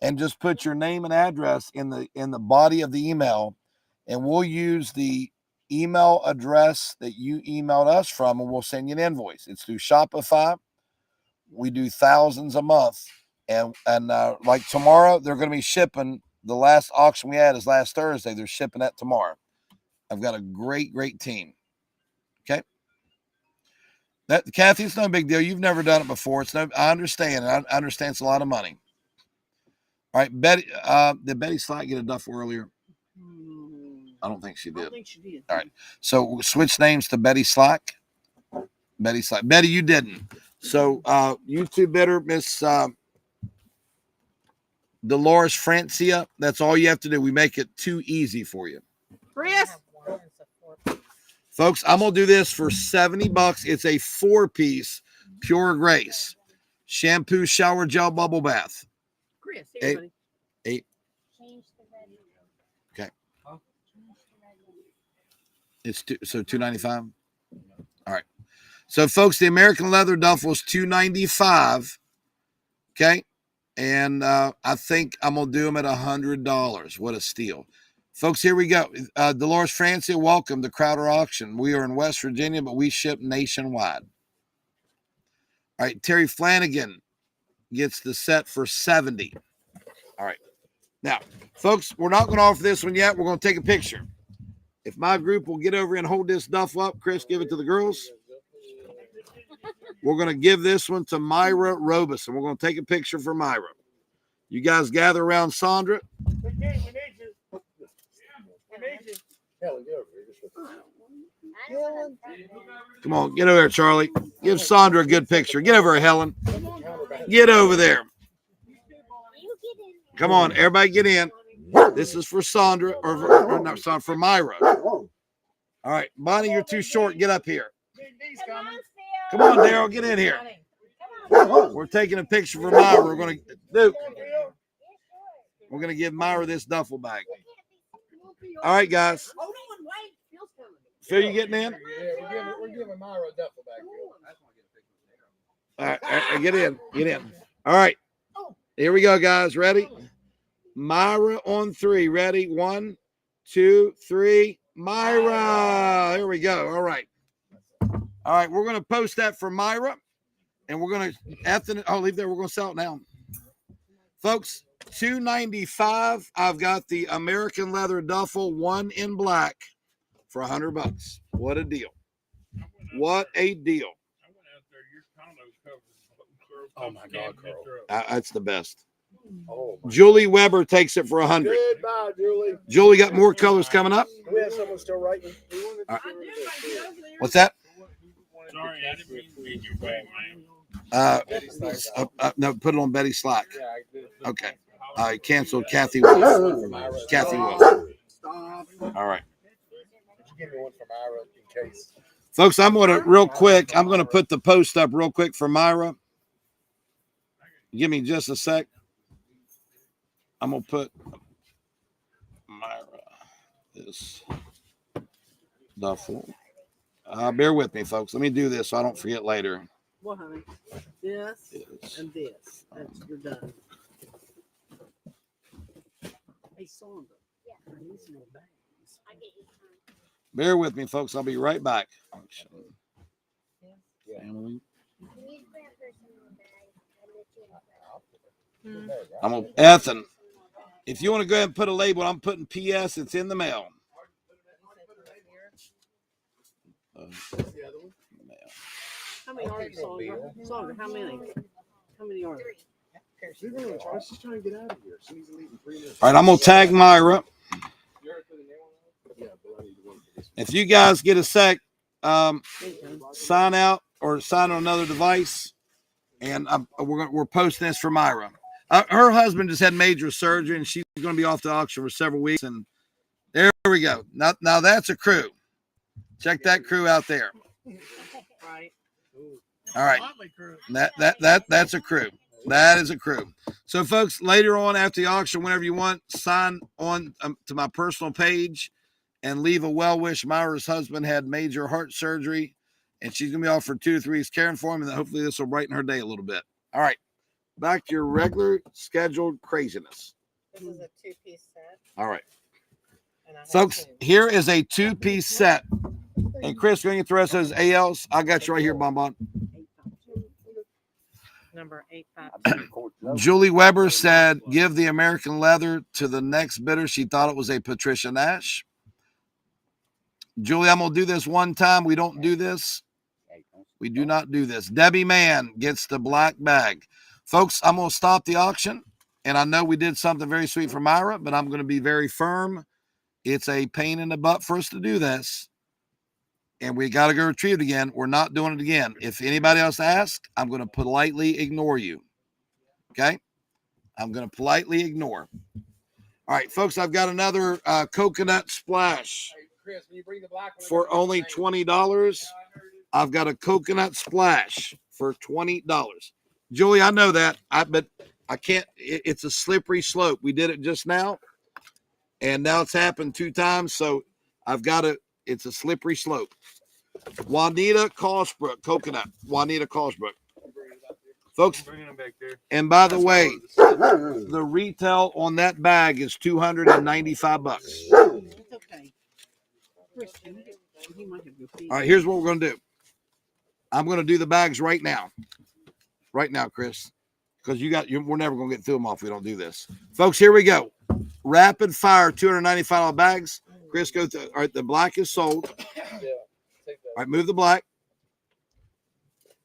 and just put your name and address in the body of the email, and we'll use the email address that you emailed us from, and we'll send you an invoice. It's through Shopify. We do thousands a month, and like tomorrow, they're going to be shipping. The last auction we had is last Thursday. They're shipping that tomorrow. I've got a great team. Okay. Kathy, it's no big deal. You've never done it before. I understand. I understand it's a lot of money. All right, Betty. Did Betty Slack get a duffel earlier? I don't think she did. All right. So switch names to Betty Slack. Betty Slack. Betty, you didn't. So you two better, Miss Dolores Francia. That's all you have to do. We make it too easy for you. Chris. Folks, I'm going to do this for $70. It's a 4-piece Pure Grace shampoo, shower gel, bubble bath. Chris, Eight. Okay. It's $295. All right. So, folks, the American leather duffel is $295. Okay. And I think I'm going to do them at $100. What a steal. Folks, here we go. Dolores Francia, welcome to Crowder Auction. We are in West Virginia, but we ship nationwide. All right, Terry Flanagan gets the set for $70. All right. Now, folks, we're not going to offer this one yet. We're going to take a picture. If my group will get over and hold this duffel up, Chris, give it to the girls. We're going to give this one to Myra Robeson. We're going to take a picture for Myra. You guys gather around Sandra. Come on, get over there, Charlie. Give Sandra a good picture. Get over here, Helen. Get over there. Come on, everybody get in. This is for Sandra, or no, sorry, for Myra. All right, Bonnie, you're too short. Get up here. Come on, Daryl, get in here. We're taking a picture for Myra. We're going to give Myra this duffel bag. All right, guys. Phil, you getting in? Yeah, we're giving Myra a duffel bag. All right, get in. All right, here we go, guys. Ready? Myra on 3. Ready? 1, 2, 3. Myra. Here we go. All right. We're going to post that for Myra, and we're going to leave there. We're going to sell it now, folks. $295. I've got the American leather duffel, one in black, for $100. What a deal! What a deal! Oh my God, Carl. That's the best. Julie Weber takes it for $100. Goodbye, Julie. Julie got more colors coming up. We have someone still writing. What's that? Sorry, I didn't mean to be in your way, man. No, put it on Betty Slack. Okay. I canceled Kathy Wolf. Kathy Wolf. All right. Give me one for Myra in case. Folks, I'm going to put the post up real quick for Myra. Give me just a sec. I'm going to put Myra this duffel. Bear with me, folks. Let me do this so I don't forget later. What, honey? This and this. You're done. Hey, Sandra. Yeah. I need some more bags. I get you some. Bear with me, folks. I'll be right back. Family. You need to grab her some more bags. I let you know. I'm gonna Ethan. If you want to go ahead and put a label, I'm putting PS. It's in the mail. How many are you, Sandra? Sandra, how many? How many are there? Let's just try and get out of here. She's leaving 3 minutes. All right, I'm gonna tag Myra. Yeah, but I need to wait for this. If you guys get a sec, Thank you. sign out or sign on another device, and we're posting this for Myra. Her husband just had major surgery, and she's going to be off the auction for several weeks. And there we go. Now that's a crew. Check that crew out there. Right. All right, Motley Crue. that's a crew. That is a crew. So, folks, later on after the auction, whenever you want, sign on to my personal page and leave a well wish. Myra's husband had major heart surgery, and she's going to be off for 2 to 3 weeks caring for him, and hopefully this will brighten her day a little bit. All right, back to your regular scheduled craziness. This is a 2-piece set. All right, And I have folks, 2. here is a 2-piece set. And Chris, going to get the rest of those ALs. I got you right here, Bonbon. Number 852. Julie Weber said, give the American leather to the next bidder. She thought it was a Patricia Nash. Julie, I'm going to do this one time. We don't do this. We do not do this. Debbie Mann gets the black bag. Folks, I'm going to stop the auction. And I know we did something very sweet for Myra, but I'm going to be very firm. It's a pain in the butt for us to do this. And we got to go retrieve it again. We're not doing it again. If anybody else asks, I'm going to politely ignore you. Okay? I'm going to politely ignore. All right, folks, I've got another coconut splash Chris, when you bring the black one, for only $20. I've got a coconut splash for $20. Julie, I know that, but I can't. It's a slippery slope. We did it just now, and now it's happened 2 times. So I've got to. It's a slippery slope. Juanita Cosbrook, coconut. Juanita Cosbrook. Folks, Bringing them back there. and by the way, the retail on that bag is $295. It's okay. Chris, you might have your feet. All right, here's what we're going to do. I'm going to do the bags right now. Right now, Chris. Because we're never going to get through them all if we don't do this. Folks, here we go. Rapid fire, $295 bags. Chris, go through. All right, the black is sold. Yeah, take that. All right, move the black.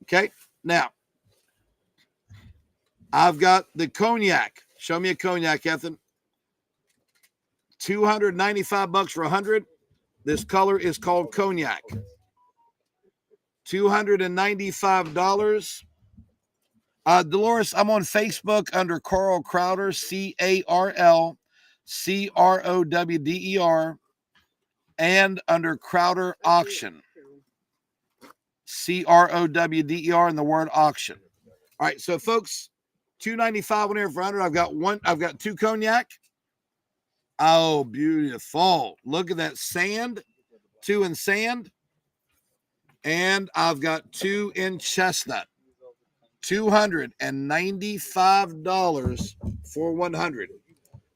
Okay, now I've got the cognac. Show me a cognac, Ethan. $295 for 100. This color is called cognac. $295. Dolores, I'm on Facebook under Carl Crowder, CarlCrowder, and under Crowder Auction, CROWDER, and the word auction. All right, so folks, $295 on here for 100. I've got 2 cognac. Oh, beautiful. Look at that sand. 2 in sand. And I've got 2 in chestnut. $295 for 100.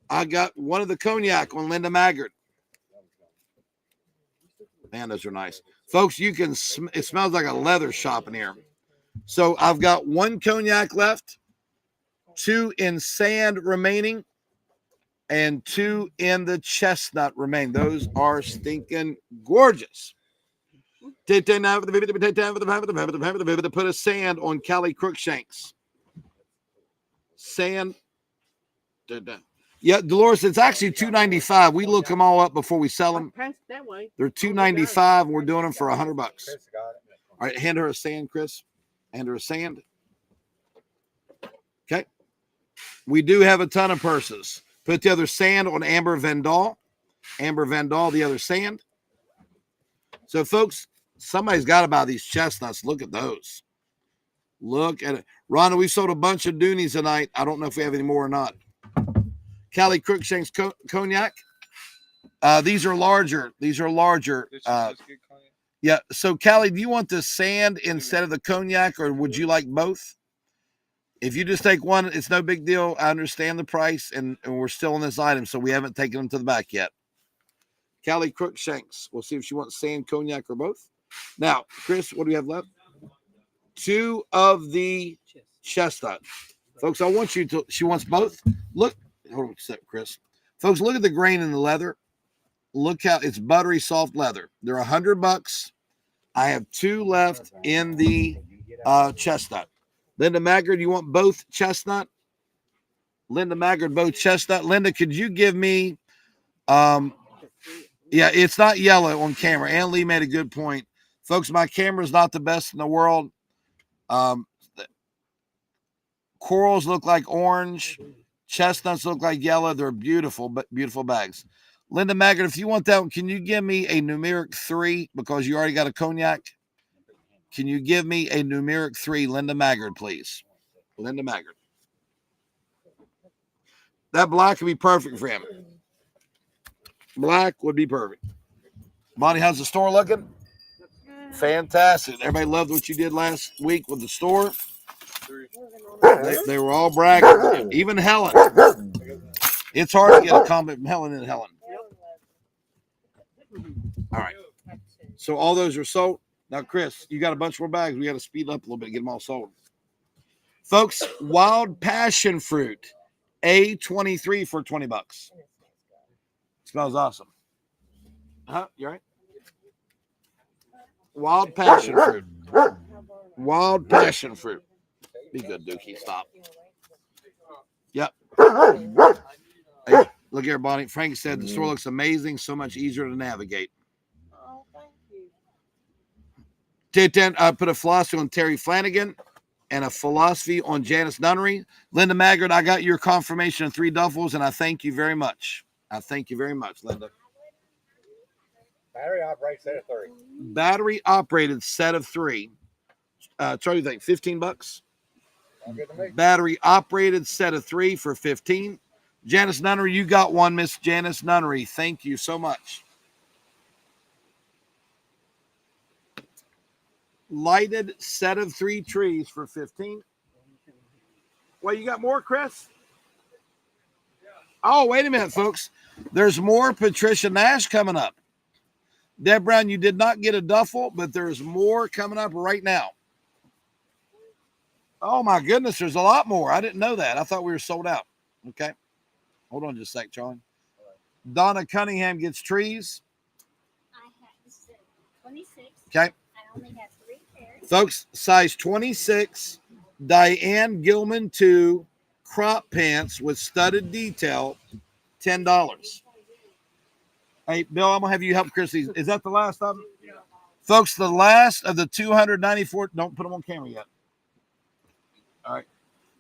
I got one of the cognac on Linda Maggard. Man, those are nice. Folks, you can, it smells like a leather shop in here. So I've got 1 cognac left, 2 in sand remaining, and 2 in the chestnut remaining. Those are stinking gorgeous. Put a sand on Callie Crookshanks. Sand. Yeah, Dolores, it's actually $295. We look them all up before we sell them. Pass it that way. They're $295, and we're doing them for $100. Chris got it. All right, hand her a sand, Chris. Hand her a sand. Okay. We do have a ton of purses. Put the other sand on Amber Vandal. Amber Vandal, the other sand. So, folks, somebody's got to buy these chestnuts. Look at those. Look at it. Rhonda, we sold a bunch of Doonies tonight. I don't know if we have any more or not. Callie Crookshanks cognac. These are larger. These are larger. Yeah. So, Callie, do you want the sand instead of the cognac, or would you like both? If you just take one, it's no big deal. I understand the price, and we're still on this item, so we haven't taken them to the back yet. Callie Crookshanks. We'll see if she wants sand, cognac, or both. Now, Chris, what do we have left? 2 of the chestnut. Folks, I want you to, she wants both. Look, hold on a sec, Chris. Folks, look at the grain in the leather. Look how it's buttery, soft leather. They're $100. I have 2 left in the chestnut. Linda Maggard, you want both chestnut? Linda Maggard, both chestnut. Linda, could you give me, yeah, it's not yellow on camera. Ann Lee made a good point. Folks, my camera is not the best in the world. Corals look like orange. Chestnuts look like yellow. They're beautiful, but beautiful bags. Linda Maggard, if you want that one, can you give me a numeric 3 because you already got a cognac? Can you give me a numeric 3, Linda Maggard, please? Linda Maggard. That black would be perfect for him. Black would be perfect. Bonnie, how's the store looking? Fantastic. Everybody loved what you did last week with the store. They were all bragging. Even Helen. It's hard to get a comment from Helen and Helen. All right. So all those are sold. Now, Chris, you got a bunch more bags. We got to speed up a little bit, get them all sold. Folks, wild passion fruit, A23 for $20. Smells awesome. Huh? You all right? Wild passion fruit. Wild passion fruit. Be good, Dookie. Stop. Yep. Hey, look here, Bonnie. Frank said the store looks amazing. So much easier to navigate. Oh, thank you. T10, I put a philosophy on Terry Flanagan and a philosophy on Janice Nunnery. Linda Maggard, I got your confirmation of 3 duffels, and I thank you very much. I thank you very much, Linda. Battery operated set of 3. Battery operated set of 3. Charlie, you think $15? Good to me. Battery operated set of 3 for $15. Janice Nunnery, you got one, Miss Janice Nunnery. Thank you so much. Lighted set of 3 trees for $15. Well, you got more, Chris? Oh, wait a minute, folks. There's more Patricia Nash coming up. Deb Brown, you did not get a duffel, but there's more coming up right now. Oh, my goodness, there's a lot more. I didn't know that. I thought we were sold out. Okay. Hold on just a sec, Charlie. Donna Cunningham gets trees. I have this is 26. Okay. I only have 3 pairs. Folks, size 26, Diane Gilman 2, crop pants with studded detail, $10. Hey, Bill, I'm going to have you help Chris. Is that the last of them? Yeah. Folks, the last of the 294, don't put them on camera yet. All right.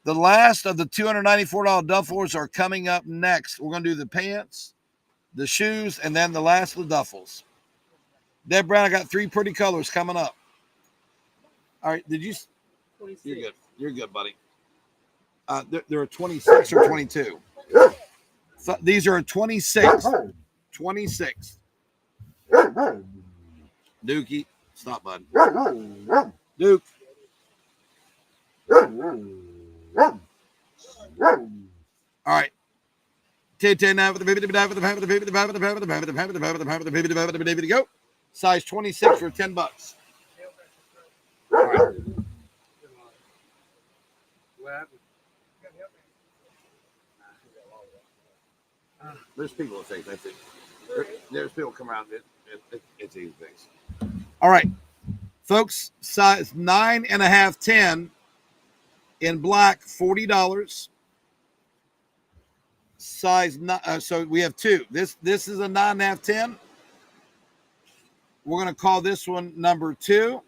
The last of the $294 duffels are coming up next. We're going to do the pants, the shoes, and then the last of the duffels. Deb Brown, I got 3 pretty colors coming up. All right. Did you? 26. You're good. You're good, buddy. There are 26 or 22. So these are 26. 26. Dookie, stop, bud. Duke. All right. Go. Size 26 for $10. All right. There's people that think that's it. There's people come around. It's easy things. All right, folks. Size 9.5, 10 in black, $40. Size so we have 2. This is a 9.5, 10. We're gonna call this one number 2,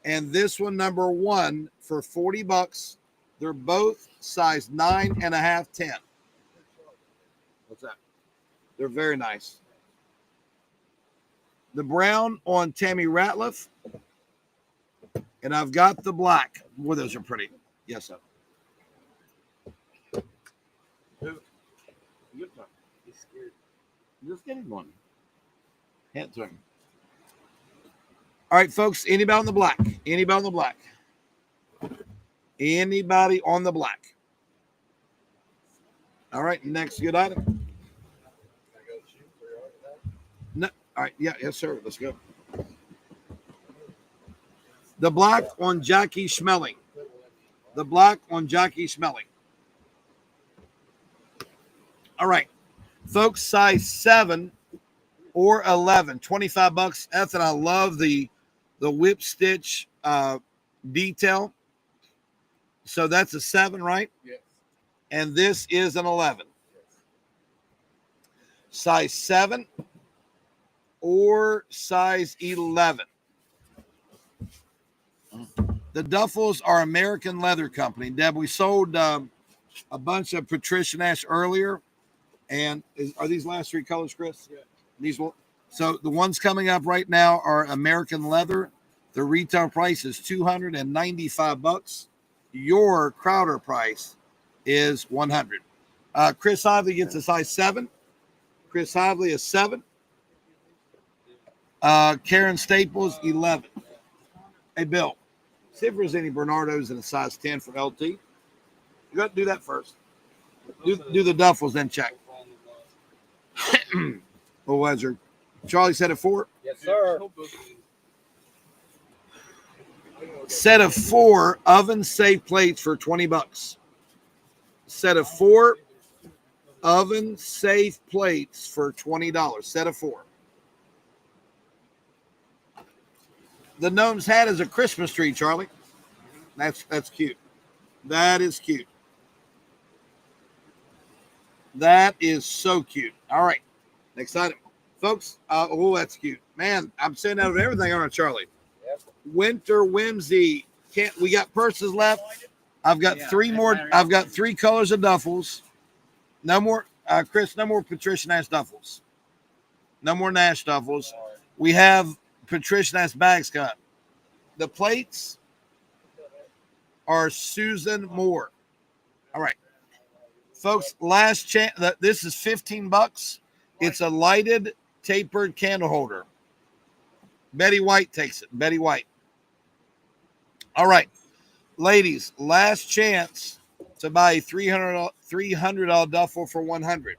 and this one number 1 for $40. They're both size 9.5, 10. What's that? They're very nice. The brown on Tammy Ratliff. And I've got the black. Boy, those are pretty. Yes, sir. He's scared. Just get him one. Hand it to him. All right, folks. Anybody on the black? Anybody on the black? Anybody on the black? All right, next good item. No, all right, yeah, yes, sir. Let's go. The black on Jackie Schmeling. The black on Jackie Schmeling. All right, folks, size 7 or 11, 25 bucks. Ethan, I love the whip stitch detail. So that's a 7, right? Yes. And this is an 11. Size 7 or size 11. The duffels are American Leather Company. Deb, we sold a bunch of Patricia Nash earlier. And are these last 3 colors, Chris? Yeah. These will. So the ones coming up right now are American Leather. The retail price is $295. Your Crowder price is $100. Chris Hively gets a size 7. Chris Hively is 7. Karen Staples 11. Hey Bill, see if there's any Bernardos in a size 10 for LT. You got to do that first. Do the duffels, then check. Well, Wezer, Charlie said a 4. Yes, sir. Set of 4 oven safe plates for $20. Set of 4 oven safe plates for $20. Set of 4. The gnome's hat is a Christmas tree, Charlie. That's cute. That is cute. That is so cute. All right. Next item. Folks, oh, that's cute. Man, I'm sending out everything on it, Charlie. Yep. Winter Whimsy. We got purses left. I've got 3 more. I've got 3 colors of duffels. No more, Chris, no more Patricia Nash duffels. No more Nash duffels. We have Patricia Nash bags cut. The plates are Susan Moore. All right. Folks, last chance. This is $15. It's a lighted tapered candle holder. Betty White takes it. Betty White. All right. Ladies, last chance to buy a $300 duffel for $100.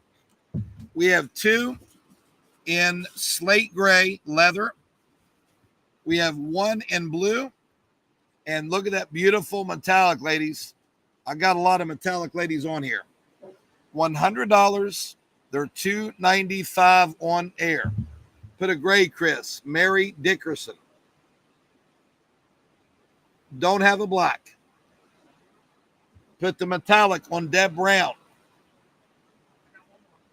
We have 2 in slate gray leather. We have 1 in blue. And look at that beautiful metallic, ladies. I got a lot of metallic ladies on here. $100. They're $295 on air. Put a gray, Chris. Mary Dickerson. Don't have a black. Put the metallic on Deb Brown.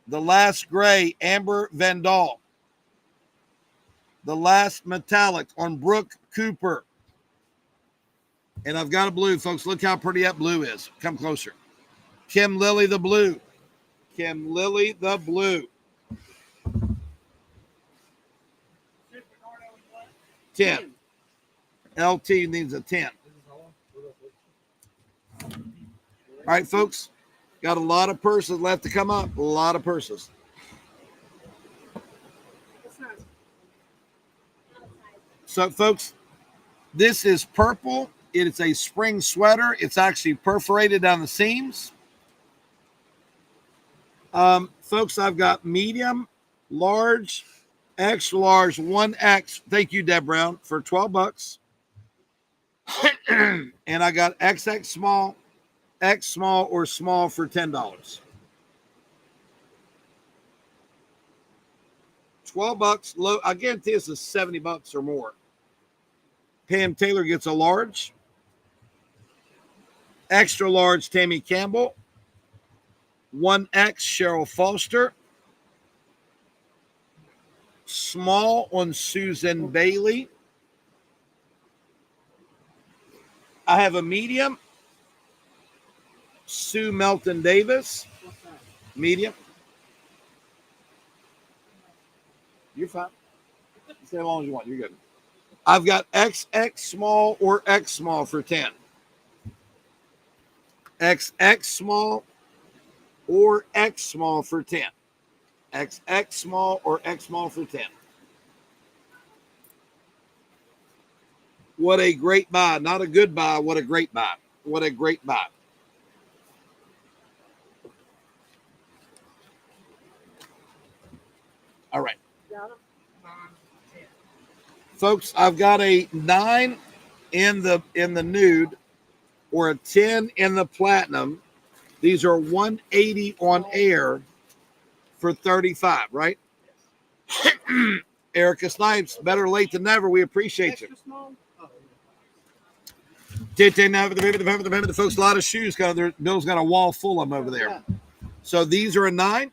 The last gray, Amber Vandal. The last metallic on Brooke Cooper. And I've got a blue, folks. Look how pretty that blue is. Come closer. Kim Lily the blue. Kim Lily the blue. 10. LT needs a 10. All right, folks. Got a lot of purses left to come up. A lot of purses. So, folks, this is purple. It's a spring sweater. It's actually perforated down the seams. Folks, I've got medium, large, extra large, 1X. Thank you, Deb Brown, for $12. And I got XX small, X small, or small for $10. $12 low. I guarantee this is $70 or more. Pam Taylor gets a large. Extra large, Tammy Campbell. 1X, Cheryl Foster. Small on Susan Bailey. I have a medium. Sue Melton Davis. Medium. You're fine. Stay as long as you want. You're good. I've got XX small or X small for 10. XX small or X small for 10. XX small or X small for 10. What a great buy. Not a good buy. What a great buy. What a great buy. All right. Folks, I've got a 9 in the nude or a 10 in the platinum. These are 180 on air for 35, right? Erica Snipes, better late than never. We appreciate you. Extra small? Oh, The folks, a lot of shoes. Bill's got a wall full of them over there. So these are a 9,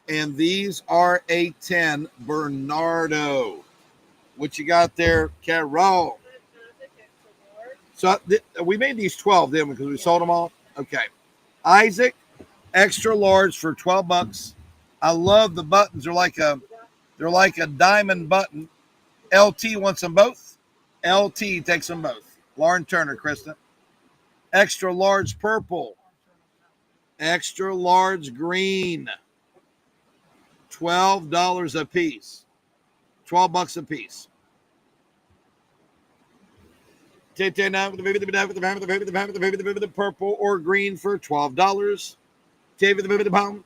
and these are a 10. Bernardo. What you got there, Carol? So we made these 12 then because we sold them all. Okay. Isaac, extra large for $12. I love the buttons. They're like a diamond button. LT wants them both. LT takes them both. Lauren Turner, Krista. Extra large purple. Extra large green. $12 a piece. $12 a piece. The purple or green for $12. The pound.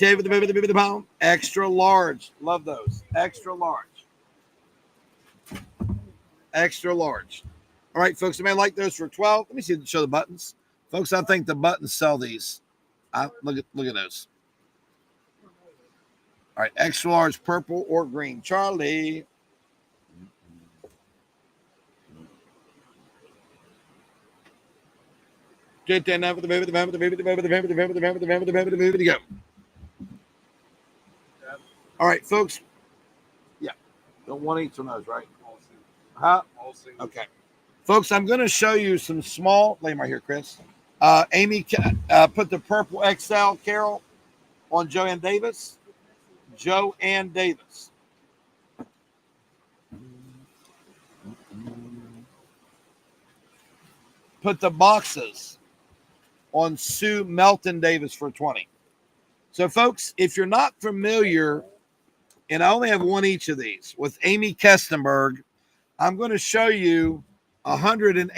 The pound. Extra large. Love those. Extra large. Extra large. All right, folks. You may like those for $12. Let me show the buttons, folks. I think the buttons sell these. Look at those. All right, extra large, purple or green. Charlie. Go. All right, folks. Yeah. Don't want each one of those, right? Huh? Okay. Folks, I'm going to show you some small. Lay them right here, Chris. Amy put the purple XL, Carol, on Joanne Davis. Joanne Davis. Put the boxes on Sue Melton Davis for 20. So, folks, if you're not familiar, and I only have one each of these, with Amy Kestenberg, I'm going to show you a $180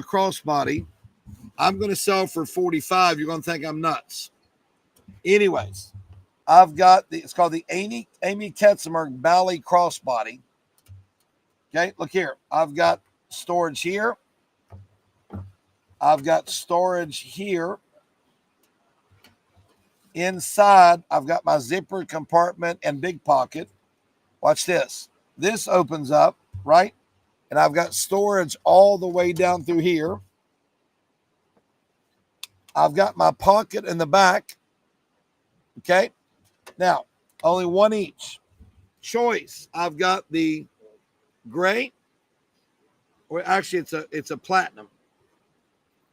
crossbody. I'm going to sell for $45. You're going to think I'm nuts. Anyways, I've got it's called the Amy Kestenberg Bally crossbody. Okay, look here. I've got storage here. I've got storage here. Inside, I've got my zipper compartment and big pocket. Watch this. This opens up, right? And I've got storage all the way down through here. I've got my pocket in the back. Okay. Now, only one each. Choice. I've got the gray. Or actually, it's a platinum.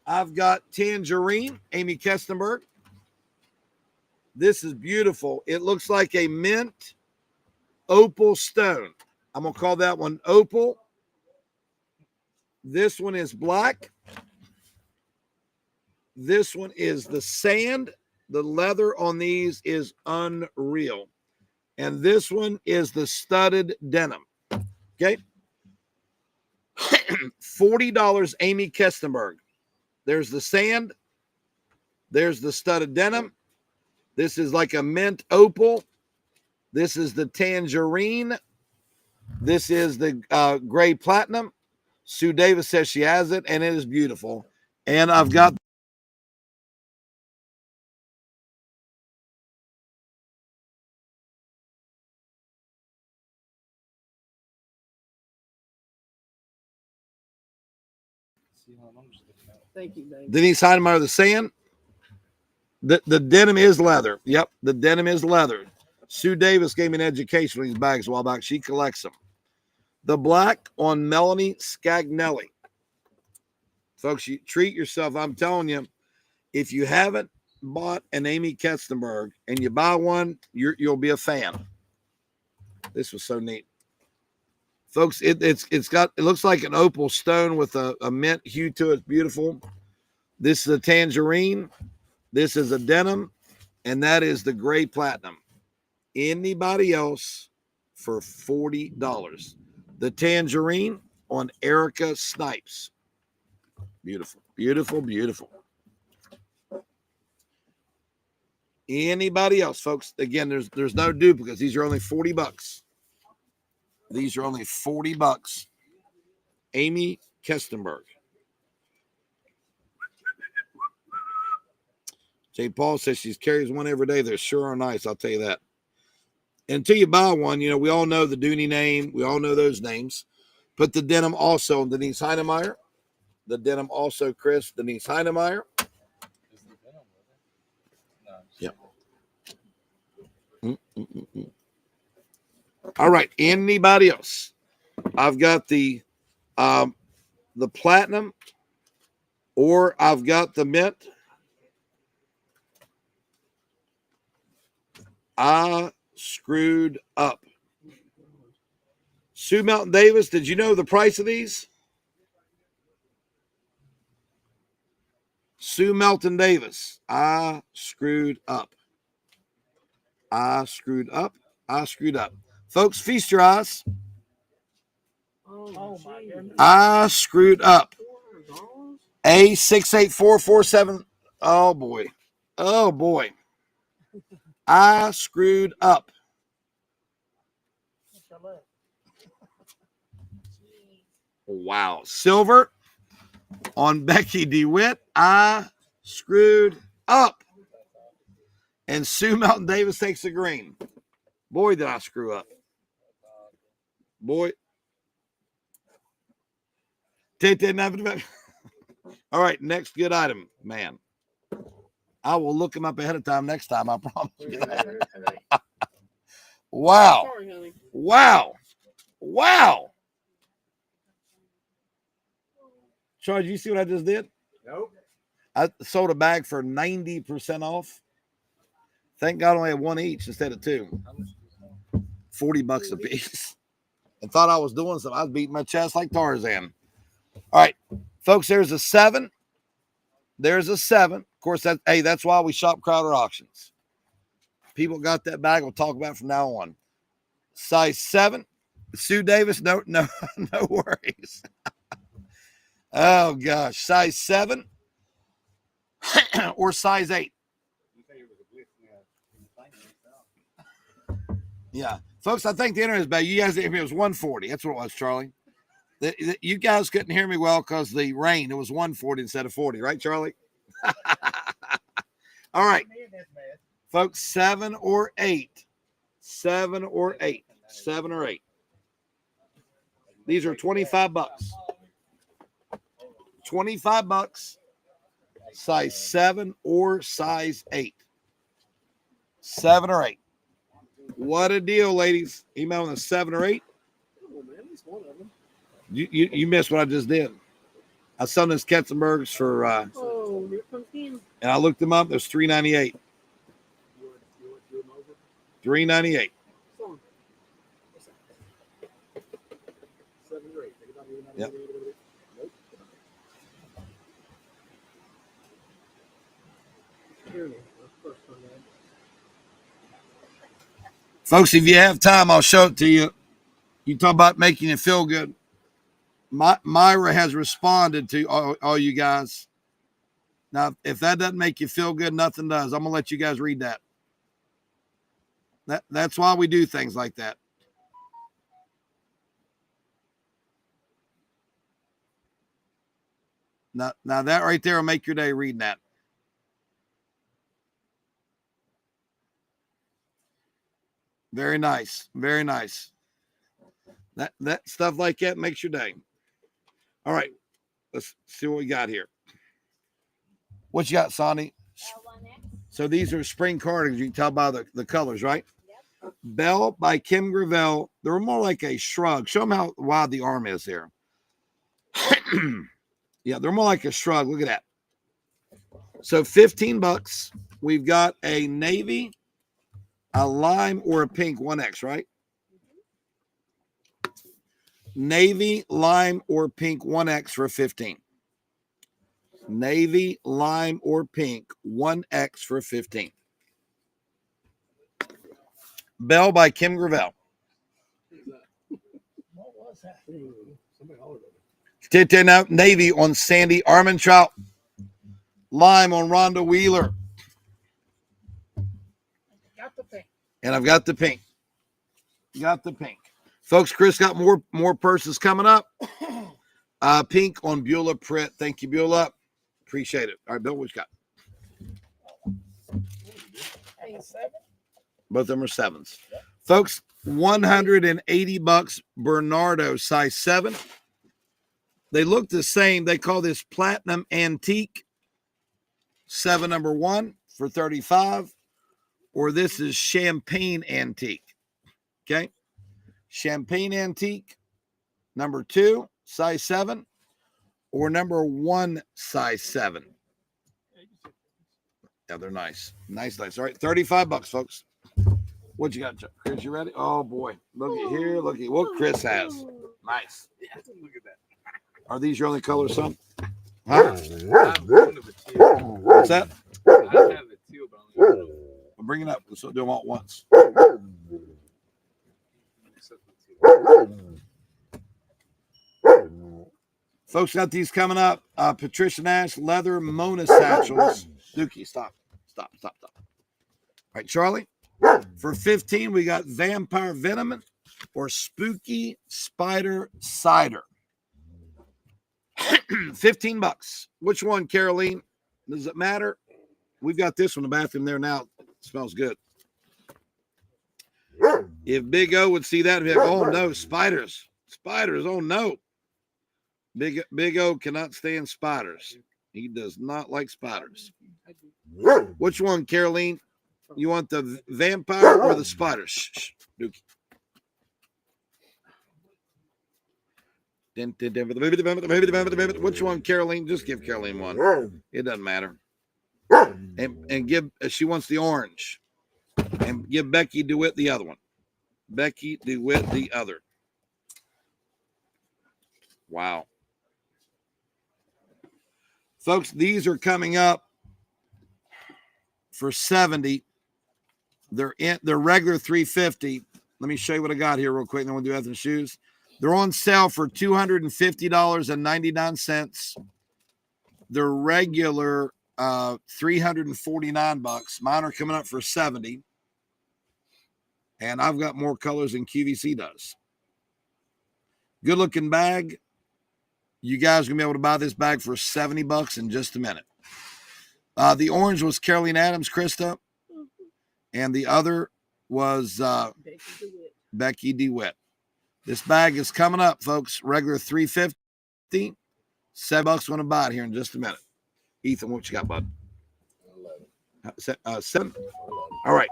I've got tangerine, Amy Kestenberg. This is beautiful. It looks like a mint opal stone. I'm going to call that one opal. This one is black. This one is the sand. The leather on these is unreal. And this one is the studded denim. Okay. $40 Amy Kestenberg. There's the sand. There's the studded denim. This is like a mint opal. This is the tangerine. This is the gray platinum. Sue Davis says she has it, and it is beautiful. And I've got thank you, baby. Denise Heinemeier, the sand. The denim is leather. Yep, the denim is leather. Sue Davis gave me an education on these bags a while back. She collects them. The black on Melanie Scagnelli. Folks, you treat yourself. I'm telling you, if you haven't bought an Amy Kestenberg and you buy one, you'll be a fan. This was so neat. Folks, it looks like an opal stone with a mint hue to it. It's beautiful. This is a tangerine. This is a denim, and that is the gray platinum. Anybody else for $40? The tangerine on Erica Snipes. Beautiful. Beautiful, beautiful. Anybody else, folks? Again, there's no duplicates. These are only $40. These are only $40. Amy Kestenberg. J. Paul says she carries one every day. They sure are nice. I'll tell you that. Until you buy one, you know, we all know the Dooney name. We all know those names. Put the denim also, Denise Heinemeyer. The denim also, Chris, Denise Heinemeyer. Yep. All right. Anybody else? I've got the platinum, or I've got the mint. I screwed up. Sue Melton Davis, did you know the price of these? Sue Melton Davis, I screwed up. I screwed up. I screwed up. Folks, feast your eyes. Oh my goodness. I screwed up. A68447. Oh boy. Oh boy. I screwed up. Wow. Silver on Becky DeWitt. I screwed up. And Sue Melton Davis takes the green. Boy, did I screw up. Boy. All right, next good item, man. I will look him up ahead of time next time, I promise you that. Wow. Sorry, honey. Wow. Wow. Charles, you see what I just did? Nope. I sold a bag for 90% off. Thank God I only had one each instead of two. $40 a piece. And thought I was doing something. I was beating my chest like Tarzan. All right, folks, there's a 7. There's a 7. Of course, that's why we shop Crowder Auctions. People got that bag. We'll talk about it from now on. Size 7. Sue Davis, no worries. Oh, gosh. Size 7 or size 8. Yeah. Folks, I think the internet is bad. You guys didn't hear me. It was 140. That's what it was, Charlie. You guys couldn't hear me well because the rain. It was 140 instead of 40. Right, Charlie? All right. Folks, 7 or 8. 7 or 8. 7 or 8. These are $25. $25. Size 7 or size 8. 7 or 8. What a deal, ladies. Email in a 7 or 8. Oh, man, at least one of them. You missed what I just did. I sold those Ketzenbergs for Oh, here comes him. and I looked them up. There's $398. $398. Yep. Folks, if you have time, I'll show it to you. You talk about making it feel good. Myra has responded to all you guys. Now, if that doesn't make you feel good, nothing does. I'm going to let you guys read that. That's why we do things like that. Now that right there will make your day reading that. Very nice. Very nice. That stuff like that makes your day. All right. Let's see what we got here. What you got, Sonny? So these are spring cardigans. You can tell by the colors, right? Yep. Belle by Kim Gravel. They're more like a shrug. Show them how wide the arm is here. Yeah, they're more like a shrug. Look at that. So $15. We've got a navy, a lime, or a pink 1X, right? Navy, lime, or pink 1X for 15. Navy, lime, or pink 1X for 15. Belle by Kim Gravel. What was that? Somebody hollered at me. Navy on Sandy Armentrout. Lime on Rhonda Wheeler. Got the thing. And I've got the pink. Got the pink. Folks, Chris got more purses coming up. Pink on Beulah Print. Thank you, Beulah. Appreciate it. All right, Bill, what you got? Both of them are 7s. Folks, $180 Bernardo size 7. They look the same. They call this Platinum Antique 7 number 1 for $35. Or this is Champagne Antique. Okay. Champagne Antique number 2 size 7 or number 1 size 7. Yeah, they're nice. Nice. All right, $35, folks. What you got, Chris? You ready? Oh boy. Look at here. Look at what Chris has. Nice. Yeah, look at that. Are these your only colors, son? Huh? I have one of a teal. What's that? I have a teal, but I only have one. I'll bring it up. Let's do them all at once. Except for teal. Folks, got these coming up. Patricia Nash leather Mona satchels. Dookie, stop. All right, Charlie. For 15, we got Vampire Venom or Spooky Spider Cider. $15. Which one, Caroline? Does it matter? We've got this one in the bathroom there now. It smells good. If Big O would see that, he'd be like, oh no, spiders. Oh no. Big O cannot stand spiders. He does not like spiders. Which one, Caroline? You want the vampire or the spider? Shh. Dookie. Which one, Caroline? Just give Caroline one. It doesn't matter. And give, she wants the orange. And give Becky DeWitt the other one. Becky DeWitt the other. Wow. Folks, these are coming up for $70. They're regular $350. Let me show you what I got here real quick, and then we'll do other shoes. They're on sale for $250.99. They're regular $349. Mine are coming up for $70. And I've got more colors than QVC does. Good looking bag. You guys are gonna be able to buy this bag for $70 in just a minute. The orange was Caroline Adams, Krista, and the other was Becky DeWitt. This bag is coming up, folks. Regular $350, $7. Going to buy it here in just a minute. Ethan, what you got, bud? 7. All right,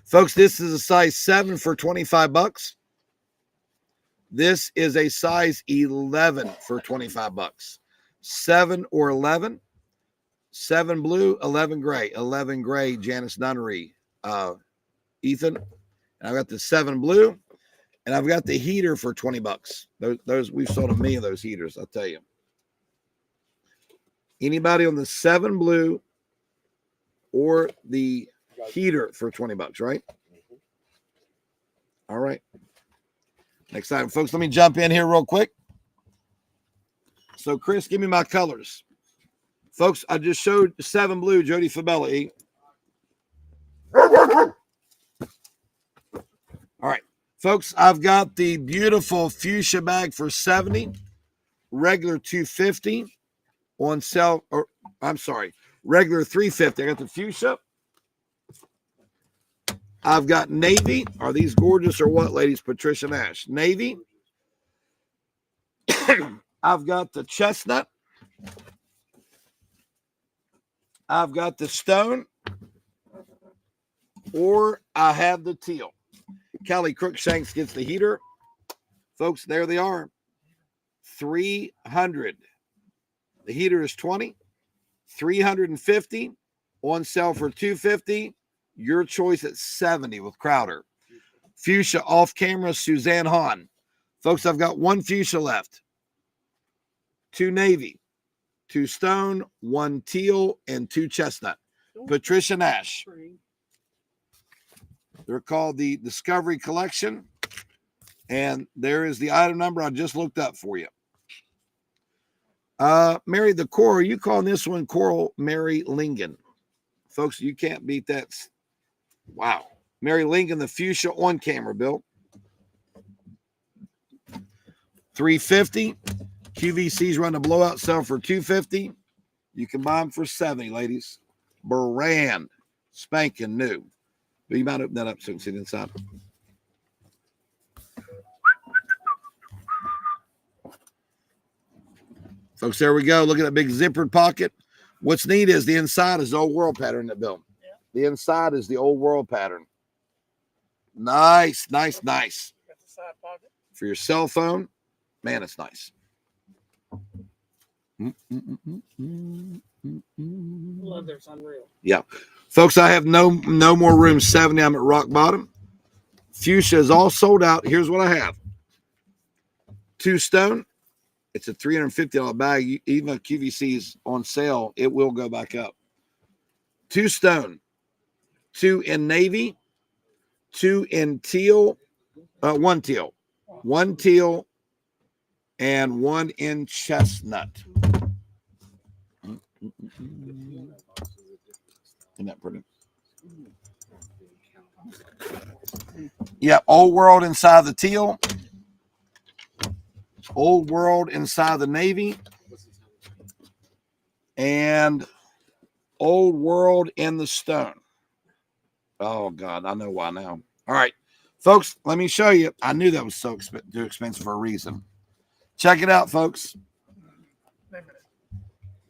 folks. This is a size 7 for $25. This is a size 11 for $25. 7 or 11. 7 blue, 11 gray. 11 gray, Janice Nunnery. Ethan. And I've got the 7 blue. And I've got the heater for $20. Those we've sold a million of those heaters, I'll tell you. Anybody on the 7 blue or the heater for $20, right? All right. Next item, folks. Let me jump in here real quick. So, Chris, give me my colors. Folks, I just showed 7 blue, Jody Fabella. E. All right. Folks, I've got the beautiful fuchsia bag for $70, regular $250 on sale. Or I'm sorry, regular $350. I got the fuchsia. I've got navy. Are these gorgeous or what, ladies? Patricia Nash. Navy. I've got the chestnut. I've got the stone. Or I have the teal. Callie Crookshanks gets the heater. Folks, there they are. $300. The heater is $20. $350 on sale for $250. Your choice at $70 with Crowder. Fuchsia off camera, Suzanne Hahn. Folks, I've got 1 fuchsia left. 2 navy, 2 stone, 1 teal, and 2 chestnut. Patricia Nash. They're called the Discovery Collection. And there is the item number I just looked up for you. Mary, the core, you calling this one Coral Mary Lingen? Folks, you can't beat that. Wow. Mary Lingen, the fuchsia on camera, Bill. $350. QVC's run a blowout sale for $250. You can buy them for $70, ladies. Brand spanking new. But you might open that up so you can see the inside. Folks, there we go. Look at that big zippered pocket. What's neat is the inside is the old world pattern that Bill. Yeah. The inside is the old world pattern. Nice, nice, nice. Got the side pocket. For your cell phone, man, it's nice. Leather's unreal. Yeah. Folks, I have no more room 70. I'm at rock bottom. Fuchsia is all sold out. Here's what I have. 2 stone. It's a $350 bag. Even if QVC is on sale, it will go back up. 2 stone. 2 in navy. 2 in teal. 1 teal. 1 teal. And 1 in chestnut. Isn't that pretty? Yeah, old world inside the teal. Old world inside the navy. And old world in the stone. Oh, God, I know why now. All right, folks, let me show you. I knew that was so too expensive for a reason. Check it out, folks.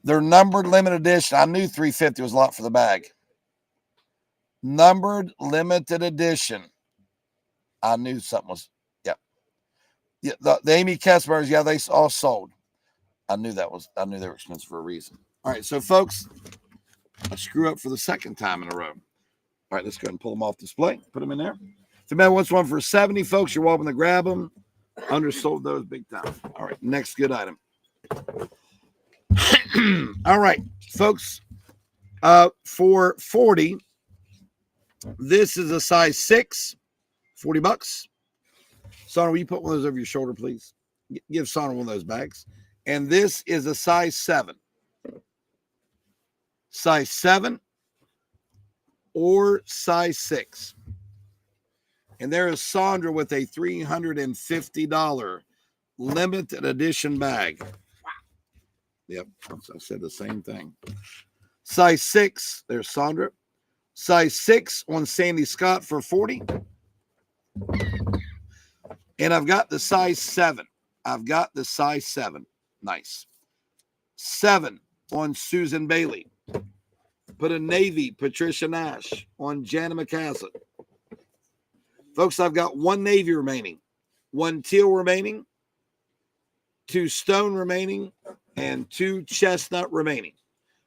They're numbered limited edition. I knew $350 was a lot for the bag. Numbered limited edition. I knew something was, yeah. The Amy Kessbers, yeah, they all sold. I knew they were expensive for a reason. All right, so folks, I screw up for the second time in a row. All right, let's go ahead and pull them off display. Put them in there. If anybody wants one for $70, folks, you're welcome to grab them. Undersold those big time. All right, next good item. All right, folks, for $40, this is a size 6, $40. Sandra, will you put one of those over your shoulder, please? Give Sandra one of those bags. And this is a size 7. Size 7 or size 6. And there is Sandra with a $350 limited edition bag. Yep, I said the same thing. Size 6, there's Sandra. Size 6 on Sandy Scott for $40. And I've got the size 7. Nice. 7 on Susan Bailey. Put a navy Patricia Nash on Jana McCaslin. Folks, I've got 1 navy remaining, 1 teal remaining, 2 stone remaining, and 2 chestnut remaining.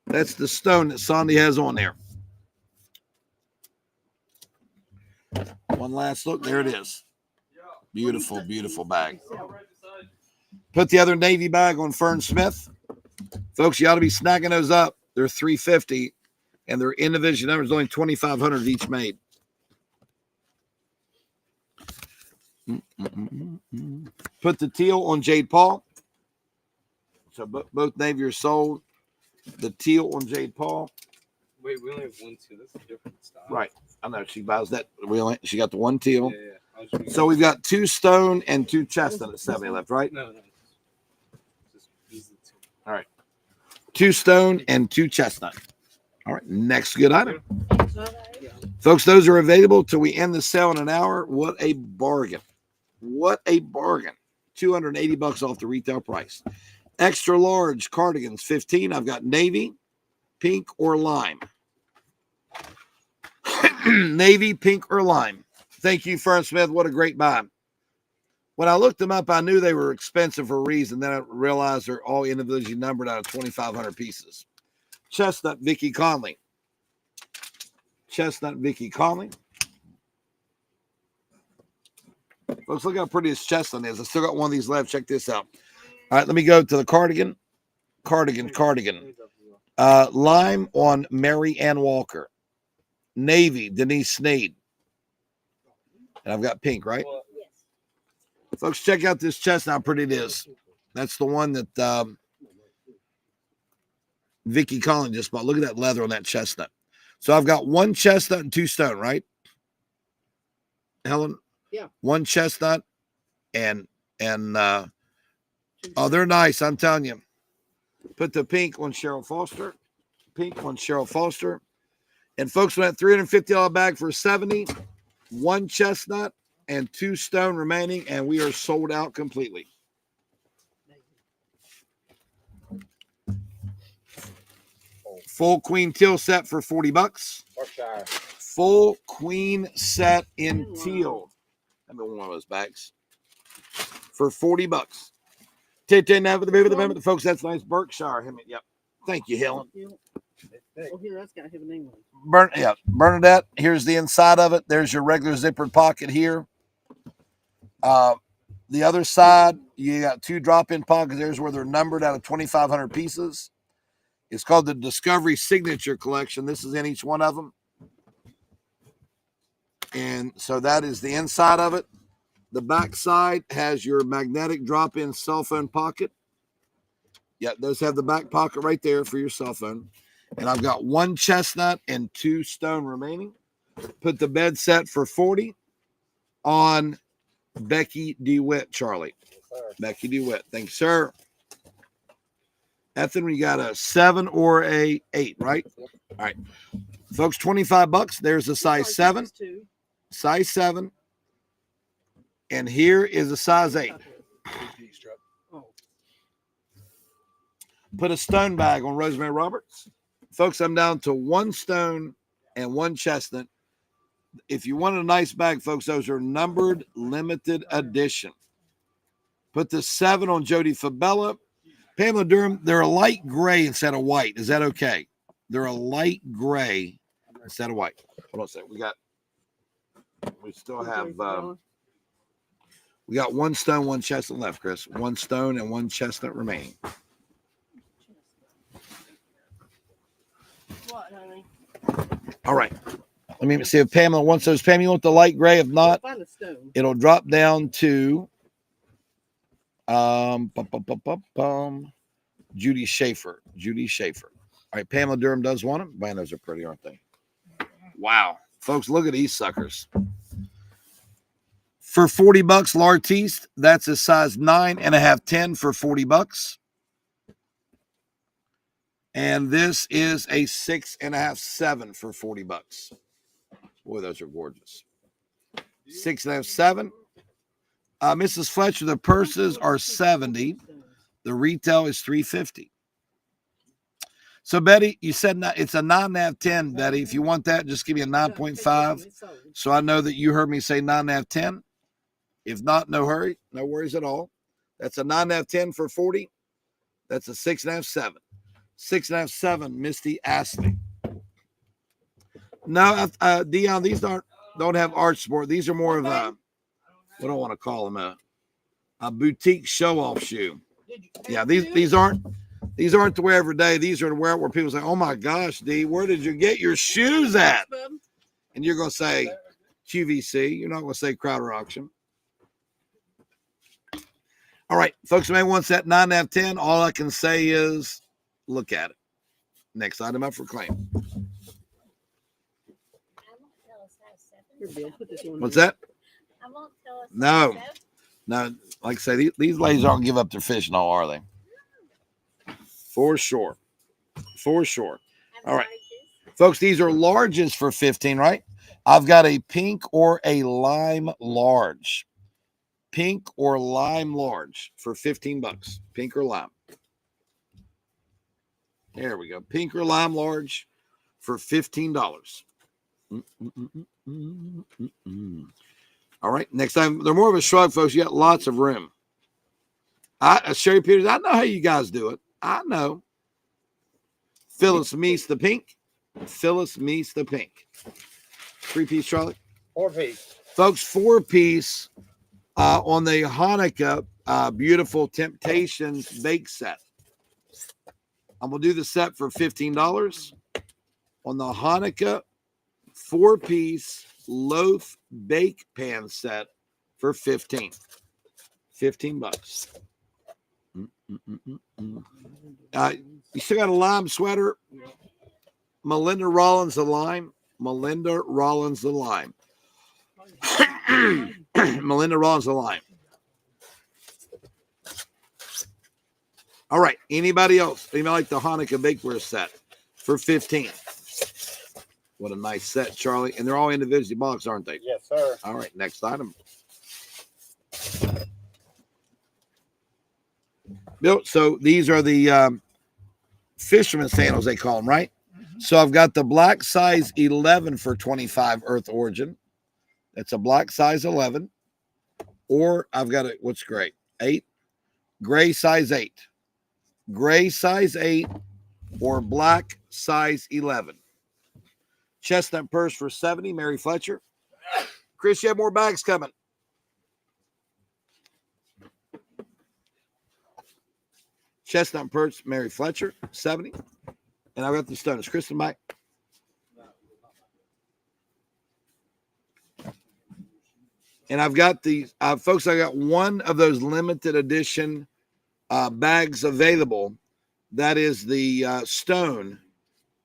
That's the stone that Sandy has on there. One last look. There it is. Beautiful, beautiful bag. Put the other navy bag on Fern Smith. Folks, you ought to be snagging those up. They're $350, and they're individual numbers, only 2,500 each made. Put the teal on Jade Paul. So both navy are sold. The teal on Jade Paul. Wait, we only have 1, 2. That's a different style. Right. I know she buys that. She got the 1 teal. Yeah. So we've got 2 stone and 2 chestnut at 70 left, right? No. All right. 2 stone and 2 chestnut. All right. Next good item. Folks, those are available till we end the sale in an hour. What a bargain. What a bargain. $280 off the retail price. Extra large cardigans, $15. I've got navy, pink, or lime. Navy, pink, or lime. Thank you, Fern Smith. What a great buy. When I looked them up, I knew they were expensive for a reason. Then I realized they're all individually numbered out of 2,500 pieces. Chestnut, Vicky Conley. Chestnut, Vicky Conley. Folks, look how pretty this chestnut is. I still got one of these left. Check this out. All right, let me go to the cardigan. Cardigan. Lime on Mary Ann Walker. Navy, Denise Sneed. And I've got pink, right? Yes. Folks, check out this chestnut, how pretty it is. That's the one that Vicky Collins just bought. Look at that leather on that chestnut. So I've got 1 chestnut and 2 stone, right? Helen? Yeah. 1 chestnut and oh, they're nice. I'm telling you. Put the pink on Cheryl Foster. Pink on Cheryl Foster. And folks, went $350 bag for 70, 1 chestnut and 2 stone remaining, and we are sold out completely. Full queen teal set for $40. Berkshire. Full queen set in teal. I mean, one of those bags for $40. The folks, that's nice Berkshire. Yep. Thank you, Helen. Oh, here, that's got to have a name on it. Bernadette. Here's the inside of it. There's your regular zippered pocket here. The other side, you got 2 drop-in pockets. There's where they're numbered out of 2,500 pieces. It's called the Discovery Signature Collection. This is in each one of them. And so that is the inside of it. The back side has your magnetic drop-in cell phone pocket. Yeah, it does have the back pocket right there for your cell phone. And I've got 1 chestnut and 2 stone remaining. Put the bed set for $40 on Becky DeWitt, Charlie. Yes, Becky DeWitt. Thanks, sir. Ethan, we got a 7 or a 8, right? All right. Folks, $25. There's a size 7. Size 7. And here is a size 8. Put a stone bag on Rosemary Roberts. Folks, I'm down to 1 stone and 1 chestnut. If you want a nice bag, folks, those are numbered limited edition. Put the 7 on Jody Fabella. Pamela Durham, they're a light gray instead of white. Is that okay? They're a light gray instead of white. Hold on a second. We still have, we got 1 stone, 1 chestnut left, Chris. 1 stone and 1 chestnut remaining. What, honey? All right. Let me see if Pamela wants those. Pam, you want the light gray? If not, Find a stone. it'll drop down to Judy Schaefer. Judy Schaefer. All right, Pamela Durham does want them. Man, those are pretty, aren't they? Wow. Folks, look at these suckers. For $40, Lartiste, that's a size 9.5, 10 for $40. And this is a 6.5, 7 for $40. Boy, those are gorgeous. 6.5, 7. Mrs. Fletcher, the purses are $70. The retail is $350. So, Betty, you said it's a 9.5, 10, Betty. If you want that, just give me a 9.5. So I know that you heard me say 9.5, 10. If not, no hurry. No worries at all. That's a 9.5, 10 for 40. That's a 6.5, 7. 6.5, 7, Misty asked me. No, Dion, these don't have arch sport. These are more of a, what do I want to call them? A boutique show-off shoe. Yeah, these aren't to wear every day. These are to wear where people say, "Oh my gosh, D, where did you get your shoes at?" And you're going to say QVC. You're not going to say Crowder Auction. All right, folks, may want that 9.5, 10. All I can say is look at it. Next item up for claim. What's that? No. No, like I say, these ladies aren't give up their fish and all, are they? For sure. For sure. All right. Folks, these are larges for 15, right? I've got a pink or a lime large. Pink or lime large for $15. Pink or lime. There we go. Pink or lime large for $15. All right. Next time, they're more of a shrug, folks. You got lots of room. Sherry Peters, I know how you guys do it. I know. Phyllis meets the pink. Phyllis meets the pink. 3-piece, Charlie? 4-piece. Folks, 4-piece on the Hanukkah Beautiful Temptations bake set. I'm going to do the set for $15 on the Hanukkah 4-piece loaf bake pan set for $15. $15. You still got a lime sweater. Melinda Rollins the lime. Melinda Rollins the lime. Melinda Rollins the lime. All right. Anybody else? Anybody like the Hanukkah bakeware set for 15? What a nice set, Charlie. And they're all individually boxed, aren't they? Yes, sir. All right. Next item. Bill, so these are the fisherman sandals, they call them, right? So I've got the black size 11 for 25 Earth Origin. That's a black size 11. Or I've got it, what's gray? 8. Gray size 8. Gray size 8 or black size 11. Chestnut purse for 70, Mary Fletcher. Chris, you have more bags coming. Chestnut purse, Mary Fletcher, 70. And I've got the stones. Kristen, Mike. And I've got these, folks, I got one of those limited edition bags available. That is the stone.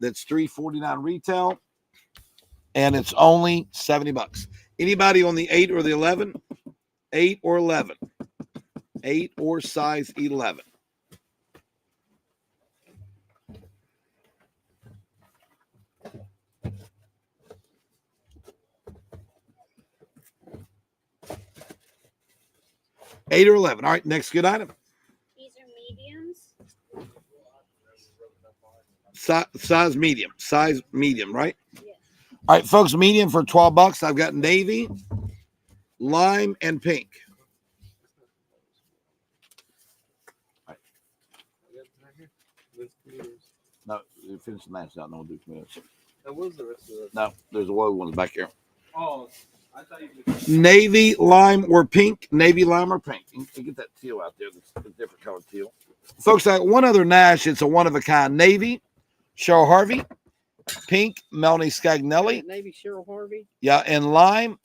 That's $349 retail. And it's only $70. Anybody on the 8 or the 11? 8 or 11. 8 or size 11. Eight or 11. All right, next good item. These are mediums. Size medium. Size medium, right? Yes. All right, folks, medium for $12. I've got navy, lime, and pink. All right. No, you finish the match out, and then we'll do tomatoes. That was the rest of it. No, there's a woe ones back here. Oh, I thought you did. Navy, lime, or pink. Navy, lime, or pink. You can get that teal out there. That's a different color teal. Folks, I got one other Nash. It's a one-of-a-kind. Navy, Cheryl Harvey. Pink, Melanie Scagnelli. Navy Cheryl Harvey. Yeah, and lime.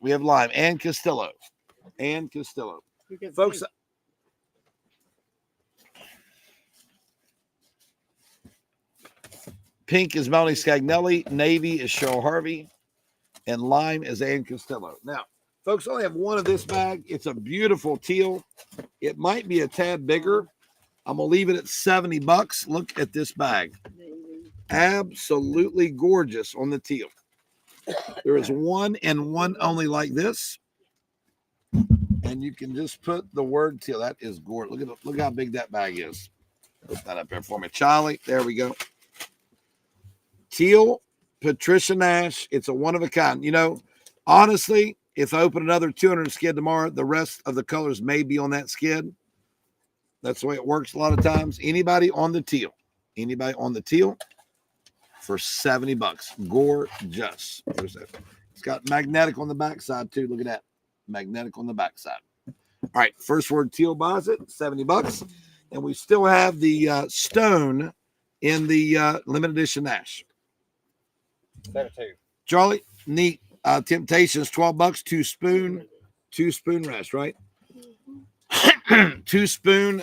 We have lime. And Castillo. And Castillo. Folks, pink is Melanie Scagnelli. Navy is Cheryl Harvey. And lime is Ann Costello. Now, folks, I only have one of this bag. It's a beautiful teal. It might be a tad bigger. I'm going to leave it at $70. Look at this bag. Absolutely gorgeous on the teal. There is one and one only like this. And you can just put the word teal. That is gorgeous. Look how big that bag is. Put that up there for me. Charlie, there we go. Teal. Patricia Nash. It's a one of a kind. You know, honestly, if I open another 200 skid tomorrow, the rest of the colors may be on that skid. That's the way it works a lot of times. Anybody on the teal? Anybody on the teal for $70? Gorgeous. It's got magnetic on the backside too. Look at that. Magnetic on the backside. All right. First word teal buys it. $70. And we still have the stone in the limited edition Nash. 72. Charlie, neat. Temptations, $12. Two spoon rest, right? two spoon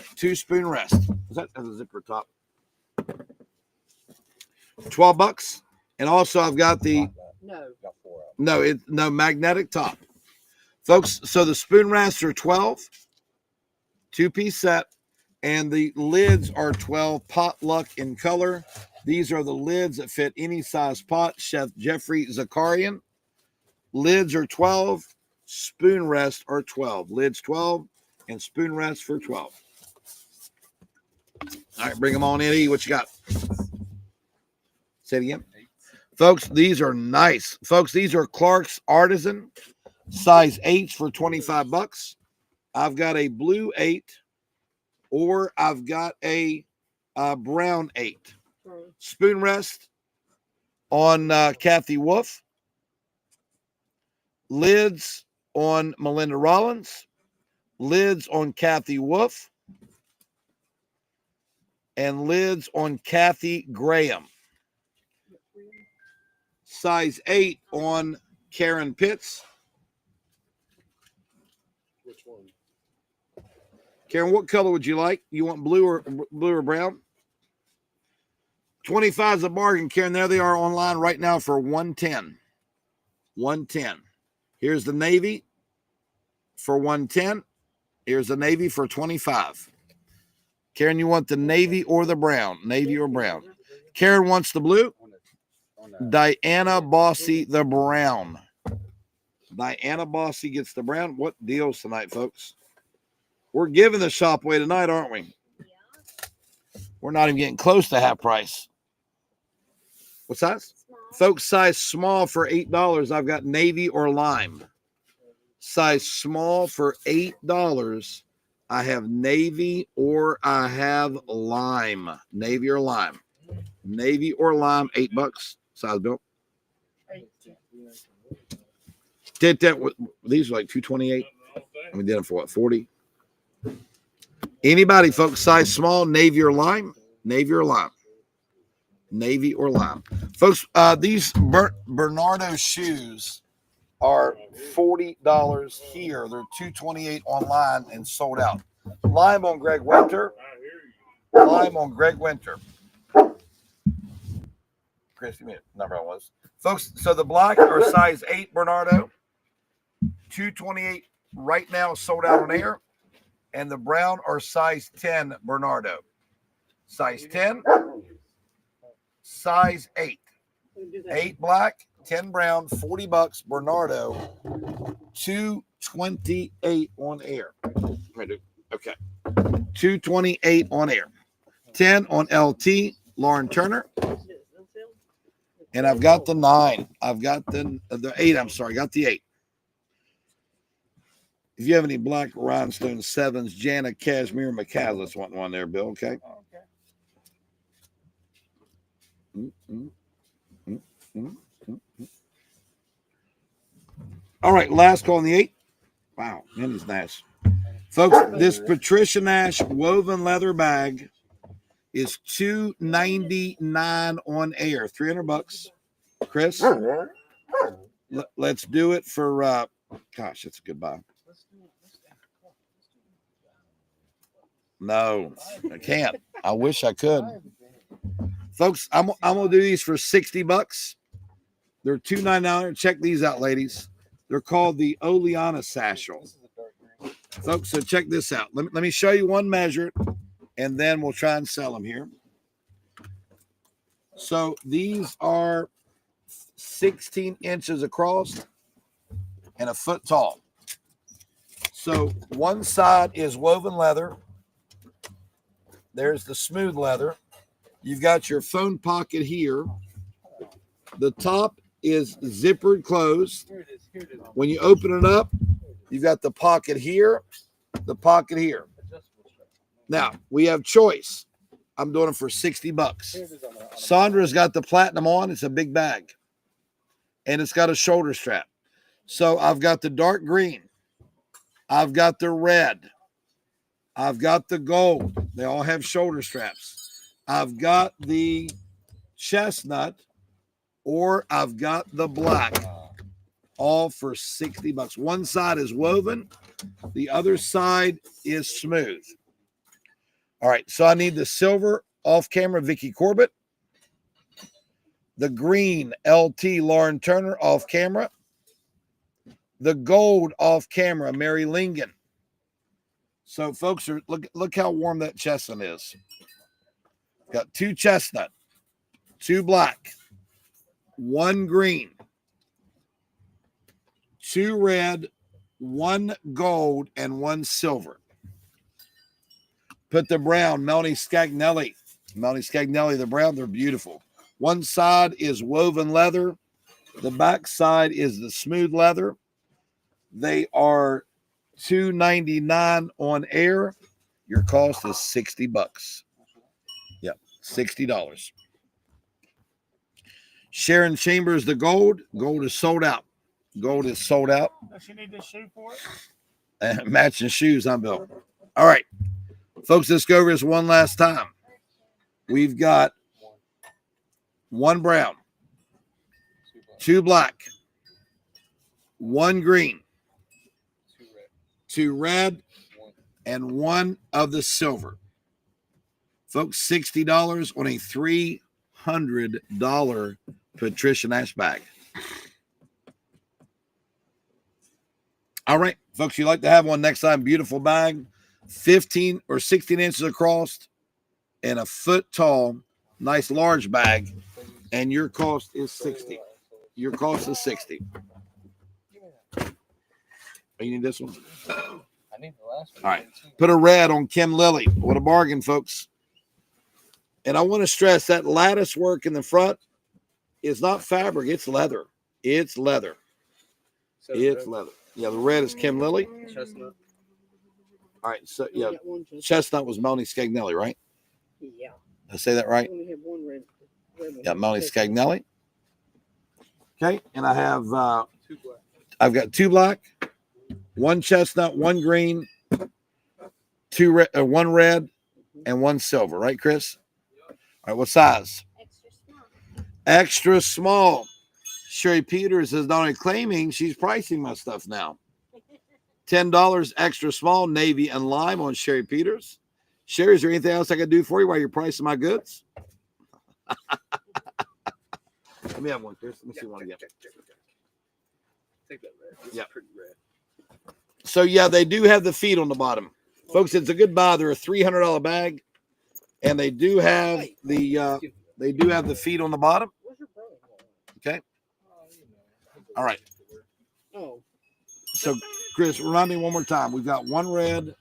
rest. Is that has a zipper top? $12. And also I've got the no magnetic top. Folks, so the spoon rests are 12, 2-piece set, and the lids are 12, potluck in color. These are the lids that fit any size pot. Chef Jeffrey Zakarian. Lids are 12. Spoon rest are 12. Lids 12 and spoon rest for 12. All right, bring them on in. What you got? Say it again. Folks, these are nice. Folks, these are Clark's Artisan. Size 8 for $25. I've got a blue 8 or I've got a brown 8. Spoon rest on Kathy Wolf. Lids on Melinda Rollins. Lids on Kathy Wolf. And lids on Kathy Graham. Size 8 on Karen Pitts. Which one? Karen, what color would you like? You want blue or brown? 25 is a bargain, Karen. There they are online right now for 110. 110. Here's the navy for 110. Here's the navy for 25. Karen, you want the navy or the brown? Navy or brown? Karen wants the blue. Diana Bossy, the brown. Diana Bossy gets the brown. What deals tonight, folks? We're giving the shop away tonight, aren't we? We're not even getting close to half price. What size? Folks, size small for $8. I've got navy or lime. Size small for $8. I have navy or I have lime. Navy or lime. Navy or lime, $8. Size built. Did that with these are like 228. And we did them for what, 40? Anybody, folks, size small, navy or lime? Navy or lime. Navy or lime. Folks, these Bernardo shoes are $40 here. They're $228 online and sold out. Lime on Greg Winter. Lime on Greg Winter. Chris, give me a number on was. Folks, so the black are size 8 Bernardo. $228 right now, sold out on air. And the brown are size 10 Bernardo. Size 10. Size 8. 8 black, 10 brown, $40 Bernardo, $228 on air. Okay. $228 on air. 10 on LT, Lauren Turner. And I've got the 9. I've got the 8. I'm sorry, got the 8. If you have any black rhinestone 7s, Jana, Cashmere, McCaslin want one there, Bill, okay? All right, last call on the 8. Wow, man, he's nice. Folks, this Patricia Nash woven leather bag is $299 on air, $300. Chris, let's do it for, gosh, that's a good buy. No, I can't. I wish I could. Folks, I'm gonna do these for $60. They're $299. Check these out, ladies. They're called the Oleana Satchel. Folks, so check this out. Let me show you one measure, and then we'll try and sell them here. So these are 16 inches across and a foot tall. So one side is woven leather. There's the smooth leather. You've got your phone pocket here. The top is zippered closed. When you open it up, you've got the pocket here, the pocket here. Now, we have choice. I'm doing it for $60. Sandra's got the platinum on. It's a big bag. And it's got a shoulder strap. So I've got the dark green. I've got the red. I've got the gold. They all have shoulder straps. I've got the chestnut, or I've got the black, all for $60. One side is woven. The other side is smooth. All right, so I need the silver off-camera Vicky Corbett, the green LT Lauren Turner off-camera, the gold off-camera Mary Lingen. So, folks, look how warm that chestnut is. Got 2 chestnut, 2 black, 1 green, 2 red, 1 gold, and 1 silver. Put the brown, Melanie Scagnelli, the brown, they're beautiful. One side is woven leather. The back side is the smooth leather. They are $299 on air. Your cost is $60. Yep, $60. Sharon Chambers, the gold. Gold is sold out. Gold is sold out. Does she need this shoe for it? Matching shoes, I'm Bill. All right, folks, let's go over this one last time. We've got 1 brown, 2 black, 1 green, 2 red, and one of the silver. Folks, $60 on a $300 Patricia Nash bag. All right, folks, you like to have one next time. Beautiful bag, 15 or 16 inches across and a foot tall, nice large bag. And your cost is 60. Your cost is 60. Oh, you need this one? I need the last one. All right. Put a red on Kim Lily. What a bargain, folks. And I want to stress that lattice work in the front is not fabric. It's leather. It's leather. So It's leather. Yeah, the red is Kim Lily. chestnut. All right. So, We yeah, got one chestnut was Melanie Scagnelli, right? Yeah. Did I say that right? We only have one red one. Yeah, Melanie Scagnelli. Okay. And I have, 2 black. I've got 2 black, 1 chestnut, 1 green, 2 red, 1 red, and 1 silver. Right, Chris? All right. What size? Extra small. Extra small. Sherry Peters is not only claiming, she's pricing my stuff now. $10 extra small, navy and lime on Sherry Peters. Sherry, is there anything else I can do for you while you're pricing my goods? Let me have one, Chris. Let me see one again. Take that red. This Yeah. is pretty red. So, yeah, they do have the feet on the bottom. Folks, it's a good buy. They're a $300 bag. And they do have the feet on the bottom. Where's your brother? Okay. All right. Oh, So, Chris, remind me one more time. We've got 1 red,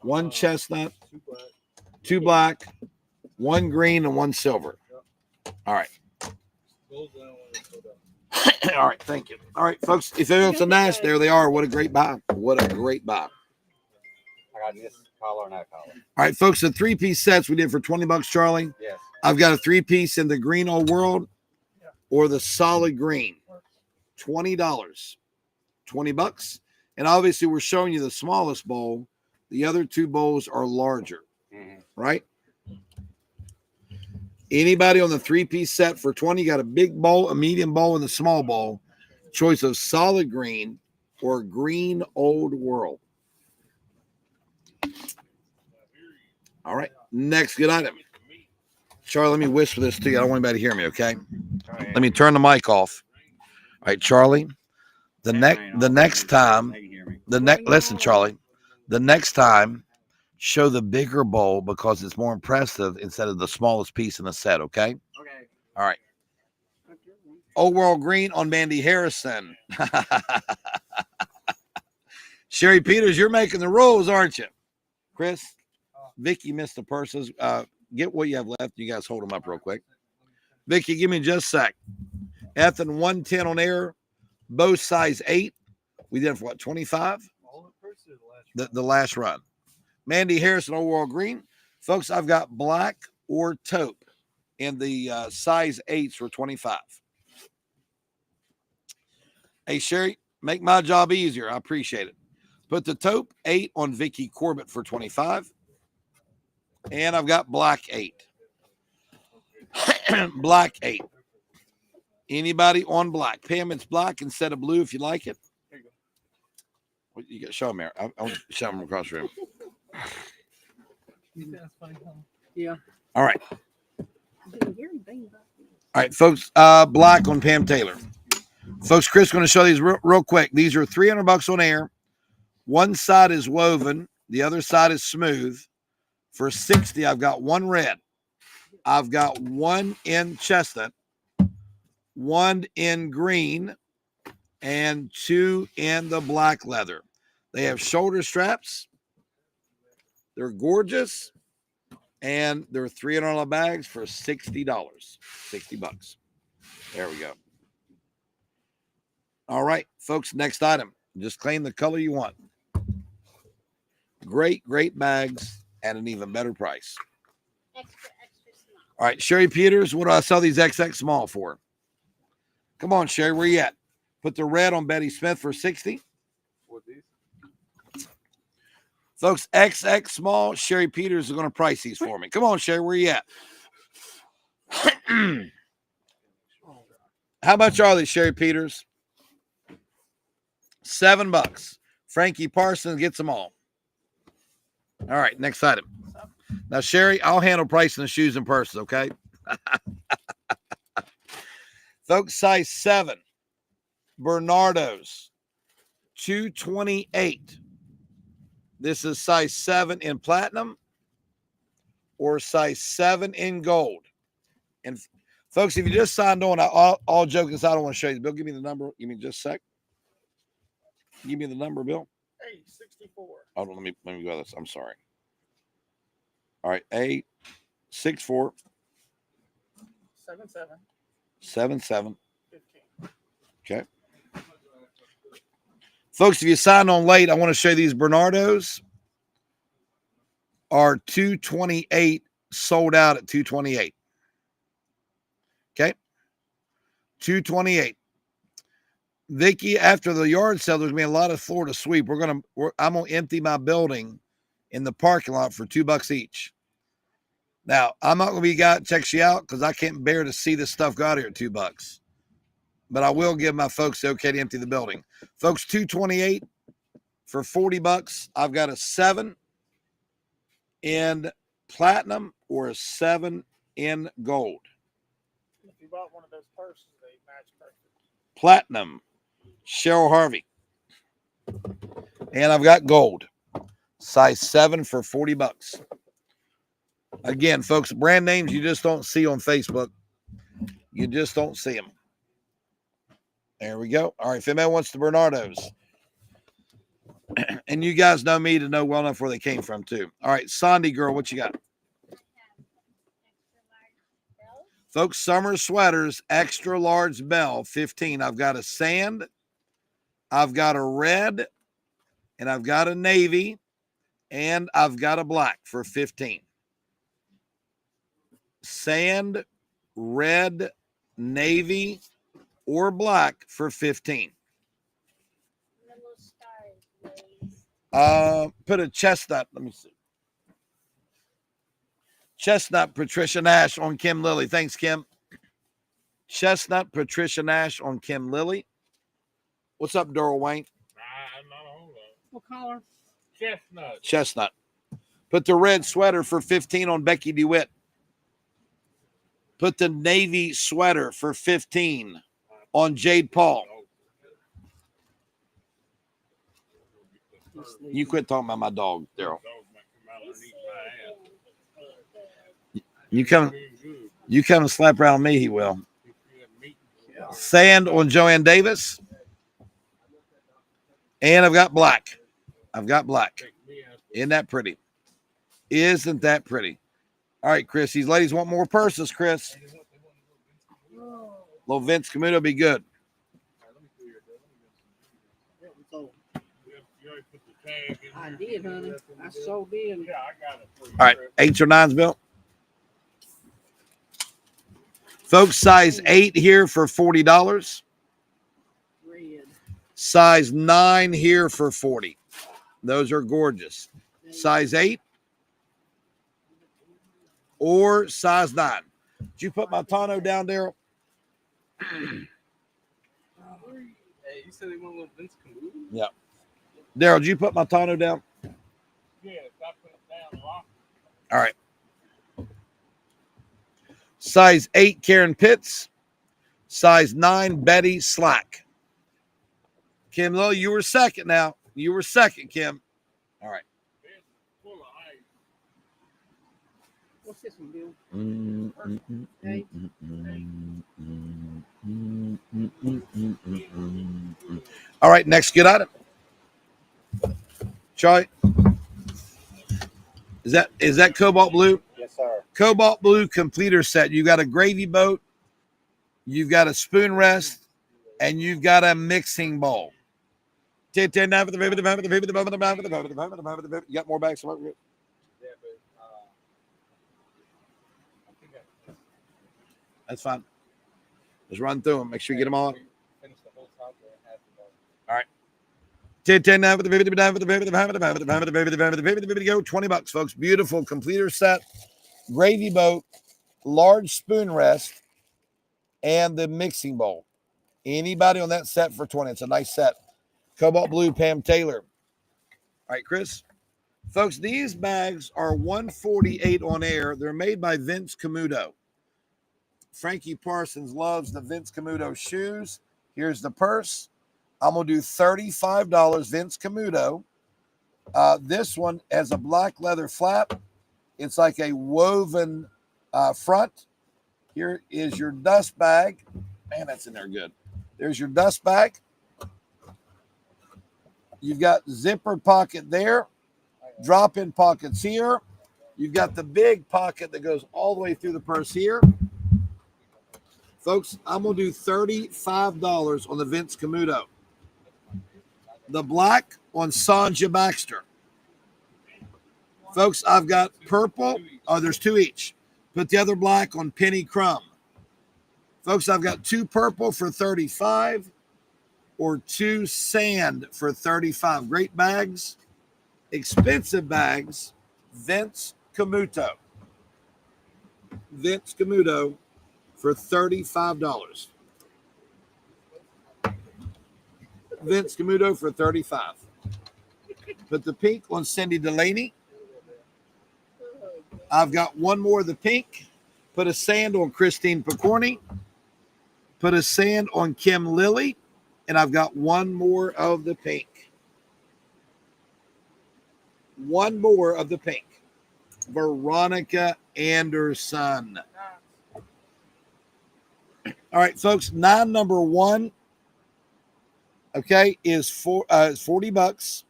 1 chestnut, 2 black. 2 black, 1 green, and 1 silver. All right. Those I don't want to go down. All right. Thank you. All right, folks. If anyone's a Nash, there they are. What a great buy. What a great buy. I got this collar and that collar. All right, folks. The 3-piece sets we did for $20, Charlie. Yes. I've got a 3-piece in the green old world or the solid green. $20. $20. And obviously, we're showing you the smallest bowl. The other 2 bowls are larger, right? Anybody on the 3-piece set for 20 got a big bowl, a medium bowl, and a small bowl. Choice of solid green or green old world. All right, next good item. Charlie, let me whisper this to you. I don't want anybody to hear me, okay? Let me turn the mic off. All right, Charlie. Listen, Charlie. The next time, show the bigger bowl because it's more impressive instead of the smallest piece in the set, okay? okay. All right. Old World Green on Mandy Harrison. Sherry Peters, you're making the rules, aren't you? Chris, Vicky missed the purses. Get what you have left. You guys hold them up real quick. Vicky, give me just a sec. Ethan, 110 on air. Both size 8. We did it for what, 25? The last run. Mandy Harrison, Old World Green. Folks, I've got black or taupe in the size 8s for 25. Hey, Sherry, make my job easier. I appreciate it. Put the taupe 8 on Vicky Corbett for 25. And I've got black 8. Black 8. Anybody on black? Pam, it's black instead of blue if you like it. There you go. What you got? Show them there. I want to show them across the room. That's funny, huh? Yeah. All right. Didn't hear anything about it. All right, folks. Black on Pam Taylor. Folks, Chris is going to show these real quick. These are $300 on air. One side is woven. The other side is smooth. For 60, I've got 1 red. I've got 1 in chestnut, 1 in green, and 2 in the black leather. They have shoulder straps. They're gorgeous. And they're $300 bags for $60. $60. There we go. All right, folks, next item. Just claim the color you want. Great bags at an even better price. Extra small. All right, Sherry Peters, what do I sell these XX small for? Come on, Sherry, where you at? Put the red on Betty Smith for 60. What these? Folks, XX small, Sherry Peters is going to price these for me. Come on, Sherry, where you at? How much are these, Sherry Peters? $7. Frankie Parsons gets them all. All right, next item. Now, Sherry, I'll handle pricing the shoes and purses, okay? Folks, size 7, Bernardo's, $228. This is size 7 in platinum or size 7 in gold. And folks, if you just signed on, all joking aside, I don't want to show you. Bill, give me the number. Give me just a sec. Give me the number, Bill. 864. Hold on, let me go this. I'm sorry. All right, 864 77 15. Okay. Folks, if you signed on late, I want to show you these Bernardos are $228, sold out at $228. Okay. $228. Vicky, after the yard sale, there's gonna be a lot of floor to sweep. I'm gonna empty my building in the parking lot for $2 each. Now, I'm not gonna be a guy that checks you out because I can't bear to see this stuff go out here at $2. But I will give my folks the okay to empty the building. Folks, $228 for $40. I've got a 7 in platinum or a 7 in gold. If you bought one of those purses, they match perfect. Platinum, Cheryl Harvey. And I've got gold, size 7 for $40. Again, folks, brand names you just don't see on Facebook. You just don't see them. There we go. All right, if anybody wants the Bernardos, and you guys know me to know well enough where they came from too. All right, Sandy girl, what you got? Folks, summer sweaters, extra large bell, 15. I've got a sand, I've got a red, and I've got a navy, and I've got a black for 15. Sand, red, navy, or black for 15. Put a chestnut. Let me see. Chestnut Patricia Nash on Kim Lilly. Thanks, Kim. Chestnut Patricia Nash on Kim Lilly. What's up, Doral Wayne? Not a whole lot. What color? Chestnut. Chestnut. Put the red sweater for 15 on Becky DeWitt. Put the navy sweater for 15 on Jade Paul. You quit talking about my dog, Daryl. You come and slap around me, he will. Sand on Joanne Davis. And I've got black. Isn't that pretty? Isn't that pretty? All right, Chris. These ladies want more purses, Chris. Little Vince Camuto will be good. I did, honey. I so did. Yeah, I got it. All right, 8s or 9s, Bill. Folks, size 8 here for $40. Red. Size 9 here for $40. Those are gorgeous. Size 8 or size 9. Did you put my Tano down, Daryl? Hey, you said they want a little Vince Camuto? Yeah. Daryl, did you put my Tano down? Yes, I put it down a lot. All right. Size 8, Karen Pitts. Size 9, Betty Slack. Kim Lowe, you were second now. You were second, Kim. All right. It's full of ice. What's this one, Bill? All right, next good item. Charlie, is that cobalt blue? Yes, sir. Cobalt blue completer set. You got a gravy boat, you've got a spoon rest, and you've got a mixing bowl. You got more bags? Yeah, but I think That's fine. Just run through them. Make sure you get them all. finished the whole top there and half the bottom. All right. Go $20, folks. Beautiful completer set, gravy boat, large spoon rest, and the mixing bowl. Anybody on that set for 20? It's a nice set. Cobalt blue, Pam Taylor. All right, Chris. Folks, these bags are $148 on air. They're made by Vince Camuto. Frankie Parsons loves the Vince Camuto shoes. Here's the purse. I'm going to do $35, Vince Camuto. This one has a black leather flap. It's like a woven front. Here is your dust bag. Man, that's in there good. There's your dust bag. You've got zipper pocket there. Drop-in pockets here. You've got the big pocket that goes all the way through the purse here. Folks, I'm going to do $35 on the Vince Camuto. The black on Sanja Baxter. Folks, I've got purple. Oh, there's two each. Put the other black on Penny Crumb. Folks, I've got two purple for $35 or two sand for $35. Great bags. Expensive bags. Vince Camuto. Vince Camuto for $35. Vince Camuto for $35. Put the pink on Cindy Delaney. I've got one more of the pink. Put a sand on Christine Picorni. Put a sand on Kim Lilly. And I've got one more of the pink. One more of the pink. Veronica Anderson. All right, folks. Number 1, okay, is $40.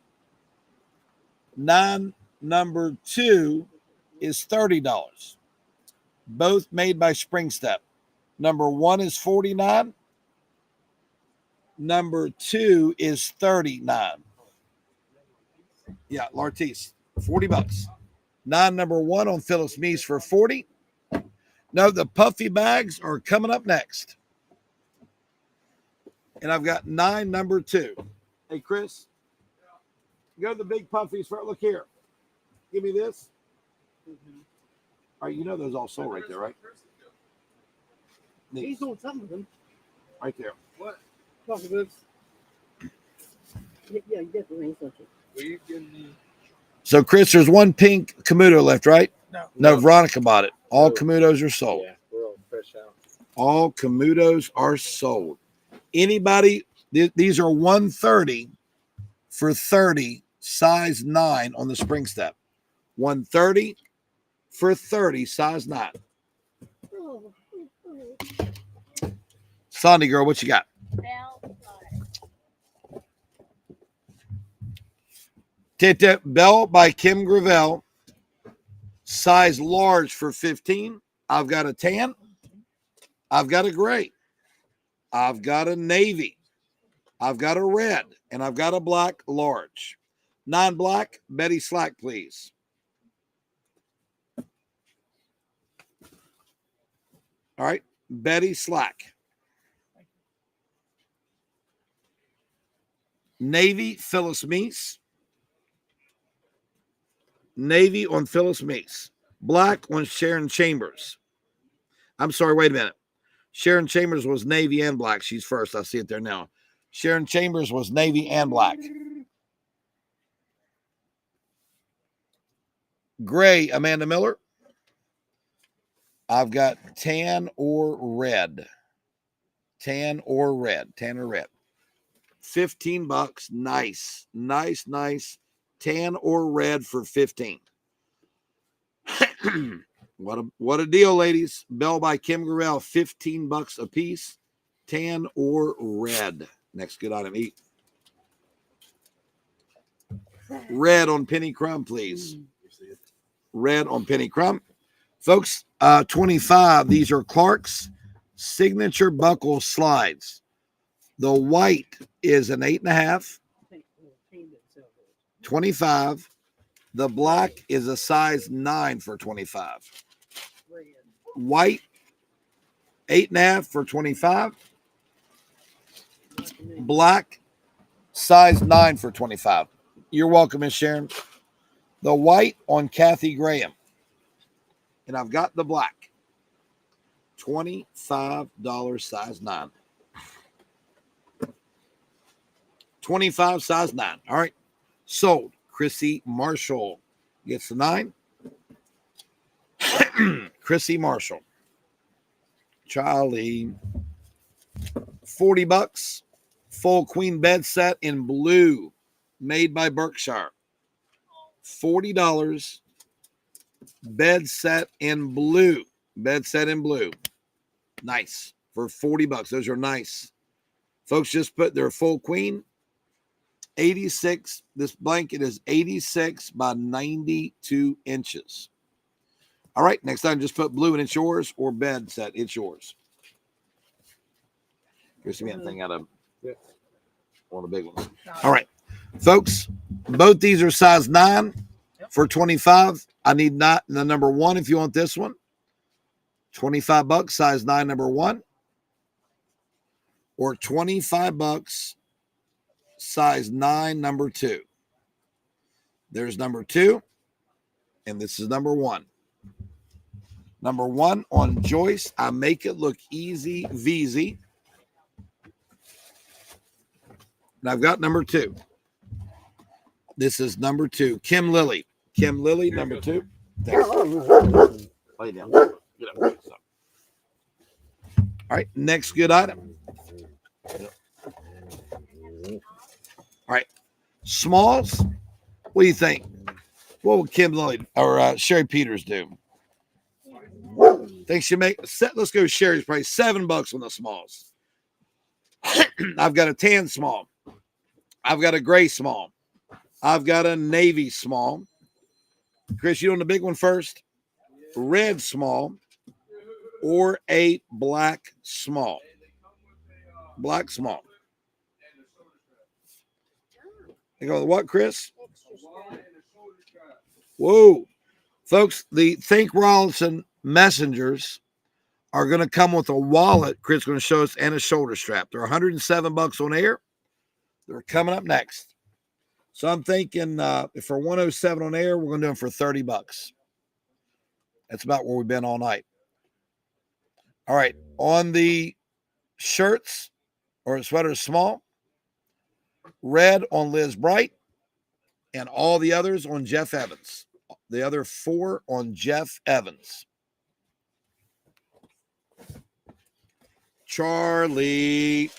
Number 2 is $30. Both made by Spring Step. Number 1 is $49. Number 2 is $39. Yeah, Lartice, $40. Number 1 on Phyllis Meese for $40. No, the puffy bags are coming up next. And I've got 9, number 2. Hey, Chris, go to the big puffies for look here. Give me this. All right, you know those all sold right there, right? He sold some of them. Right there. What? Coffee books. Yeah, you get the rings, don't you? Will you give me? So, Chris, there's one pink Camuto left, right? No, Veronica bought it. All Camutos are sold. Yeah, we're all fresh out. All Camutos are sold. Anybody, these are $130 for $30, size 9 on the Spring Step. $130 for $30, size 9. Sandy girl, what you got? Tete Bell by Kim Gravel. Size large for $15. I've got a tan. I've got a gray. I've got a navy. I've got a red. And I've got a black large. Non-black, Betty Slack, please. All right. Betty Slack. Navy, Phyllis Meese. Navy on Phyllis Meese. Black on Sharon Chambers. I'm sorry, wait a minute. Sharon Chambers was navy and black. She's first. I see it there now. Sharon Chambers was navy and black. Gray, Amanda Miller. I've got tan or red. Tan or red. Tan or red. $15. Nice. Nice, nice. Tan or red for $15. What a deal, ladies. Bell by Kim Garrell, $15 a piece. Tan or red. Next good item. Eat. Red on Penny Crumb, please. Red on Penny Crumb. Folks, 25. These are Clark's signature buckle slides. The white is an 8.5. 25. The black is a size 9 for 25. White, 8.5 for 25. Black, size 9 for 25. You're welcome, Miss Sharon. The white on Kathy Graham. And I've got the black. $25, size 9. 25, size 9. All right. Sold. Chrissy Marshall. gets the 9. Chrissy Marshall. Charlie. $40. Full queen bed set in blue. Made by Berkshire. $40. Bed set in blue. Bed set in blue. Nice. For $40. Those are nice. Folks just put their full queen. 86. This blanket is 86 by 92 inches. All right. Next time, just put blue and it's yours, or bed set. It's yours. Here's me that thing out of one of the big ones. All right. Folks, both these are size 9 for $25. I need not the number 1 if you want this one. $25, size 9, number 1. Or $25, size 9, number 2. There's number 2, and this is number 1. Number 1 on Joyce. I make it look easy, VZ. And I've got number 2. This is number 2. Kim Lilly. Kim Lilly, number 2. Thanks. Lay down. Get up. Stop. All right, next good item. All right, smalls. What do you think? What would Kim Lilly or Sherry Peters do? Think she make set? Let's go. Sherry's price $7 on the smalls. I've got a tan small. I've got a gray small. I've got a navy small. Chris, you on the big one first? Red small or a black small? Black small. You go, what, Chris? Whoa. Folks, the Think Rollinson messengers are going to come with a wallet. Chris is going to show us, and a shoulder strap. They're $107 on air. They're coming up next. So I'm thinking if for 107 on air, we're going to do them for $30. That's about where we've been all night. All right. On the shirts or sweaters, small. Red on Liz Bright. And all the others on Jeff Evans. The other 4 on Jeff Evans. Charlie.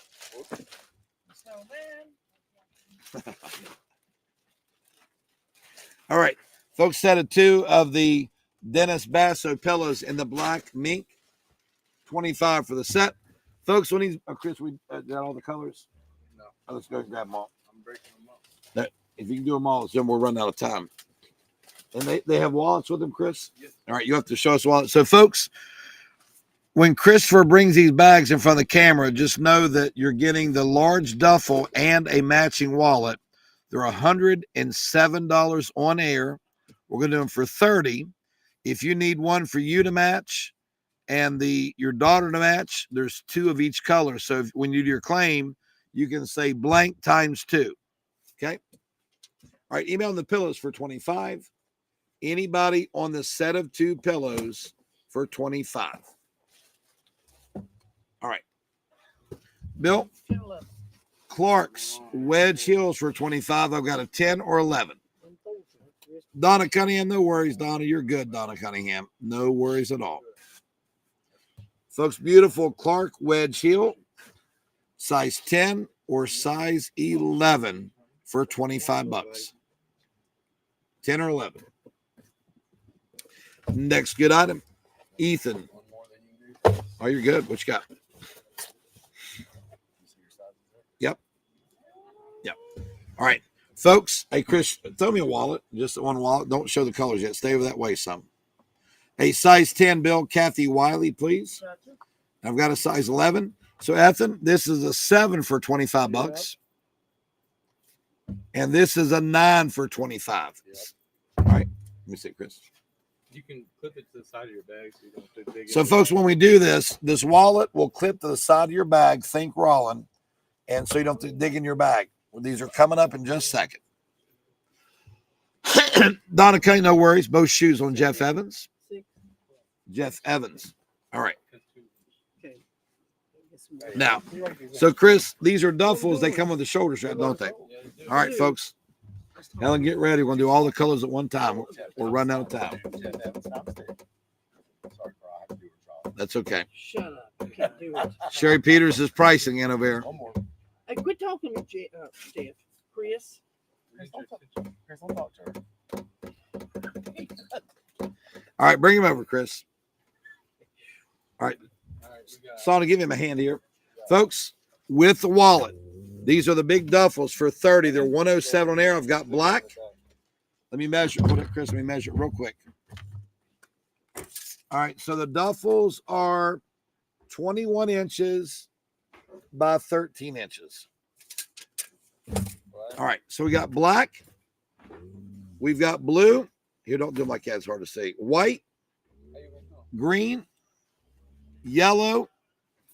All right, folks, set of 2 of the Dennis Basso pillows in the black mink. $25 for the set. Folks, when he's Chris, we got all the colors? No. Oh, let's go and grab them all. I'm breaking them up. If you can do them all, then we'll run out of time. And they have wallets with them, Chris? Yes. All right, you have to show us wallets. So, folks, when Christopher brings these bags in front of the camera, just know that you're getting the large duffel and a matching wallet. They're $107 on air. We're going to do them for $30. If you need one for you to match and your daughter to match, there's 2 of each color. So when you do your claim, you can say blank times 2. Okay. All right. Email the pillows for $25. Anybody on the set of 2 pillows for $25. All right. Bill. Clark's wedge heels for $25. I've got a 10 or 11. Donna Cunningham, no worries, Donna. You're good, Donna Cunningham. No worries at all. Folks, beautiful Clark wedge heel, size 10 or size 11 for $25. 10 or 11. Next good item, Ethan. Oh, you're good. What you got? Yep. All right, folks. Hey, Chris, throw me a wallet. Just one wallet. Don't show the colors yet. Stay over that way some. Hey, size 10, Bill. Kathy Wiley, please. I've got a size 11. So, Ethan, this is a 7 for $25. And this is a 9 for $25. All right. Let me see, Chris. You can clip it to the side of your bag so you don't have to dig So, in. folks, when we do this wallet will clip to the side of your bag, think Rollin, and so you don't have to dig in your bag. Well, these are coming up in just a second. Donna Kay, no worries. Both shoes on Jeff Evans. Jeff Evans. All right. Now, so Chris, these are duffels. They come with a shoulder strap, don't they? All right, folks. Helen, get ready. We're gonna do all the colors at one time. We're running out of time. That's okay. Shut up. I can't do it. Sherry Peters is pricing in over here. One more. Hey, quit talking to Jeff. Chris. Chris, don't talk to her. All right, bring him over, Chris. All right, All right, we got Sonny, give him a hand here. Folks, with the wallet. These are the big duffels for 30. They're 107 on air. I've got black. Let me measure. Hold it, Chris. Let me measure it real quick. All right, so the duffels are 21 inches by 13 inches. All right, so we got black. We've got blue. Here, don't do them like that. It's hard to see. White, green, yellow,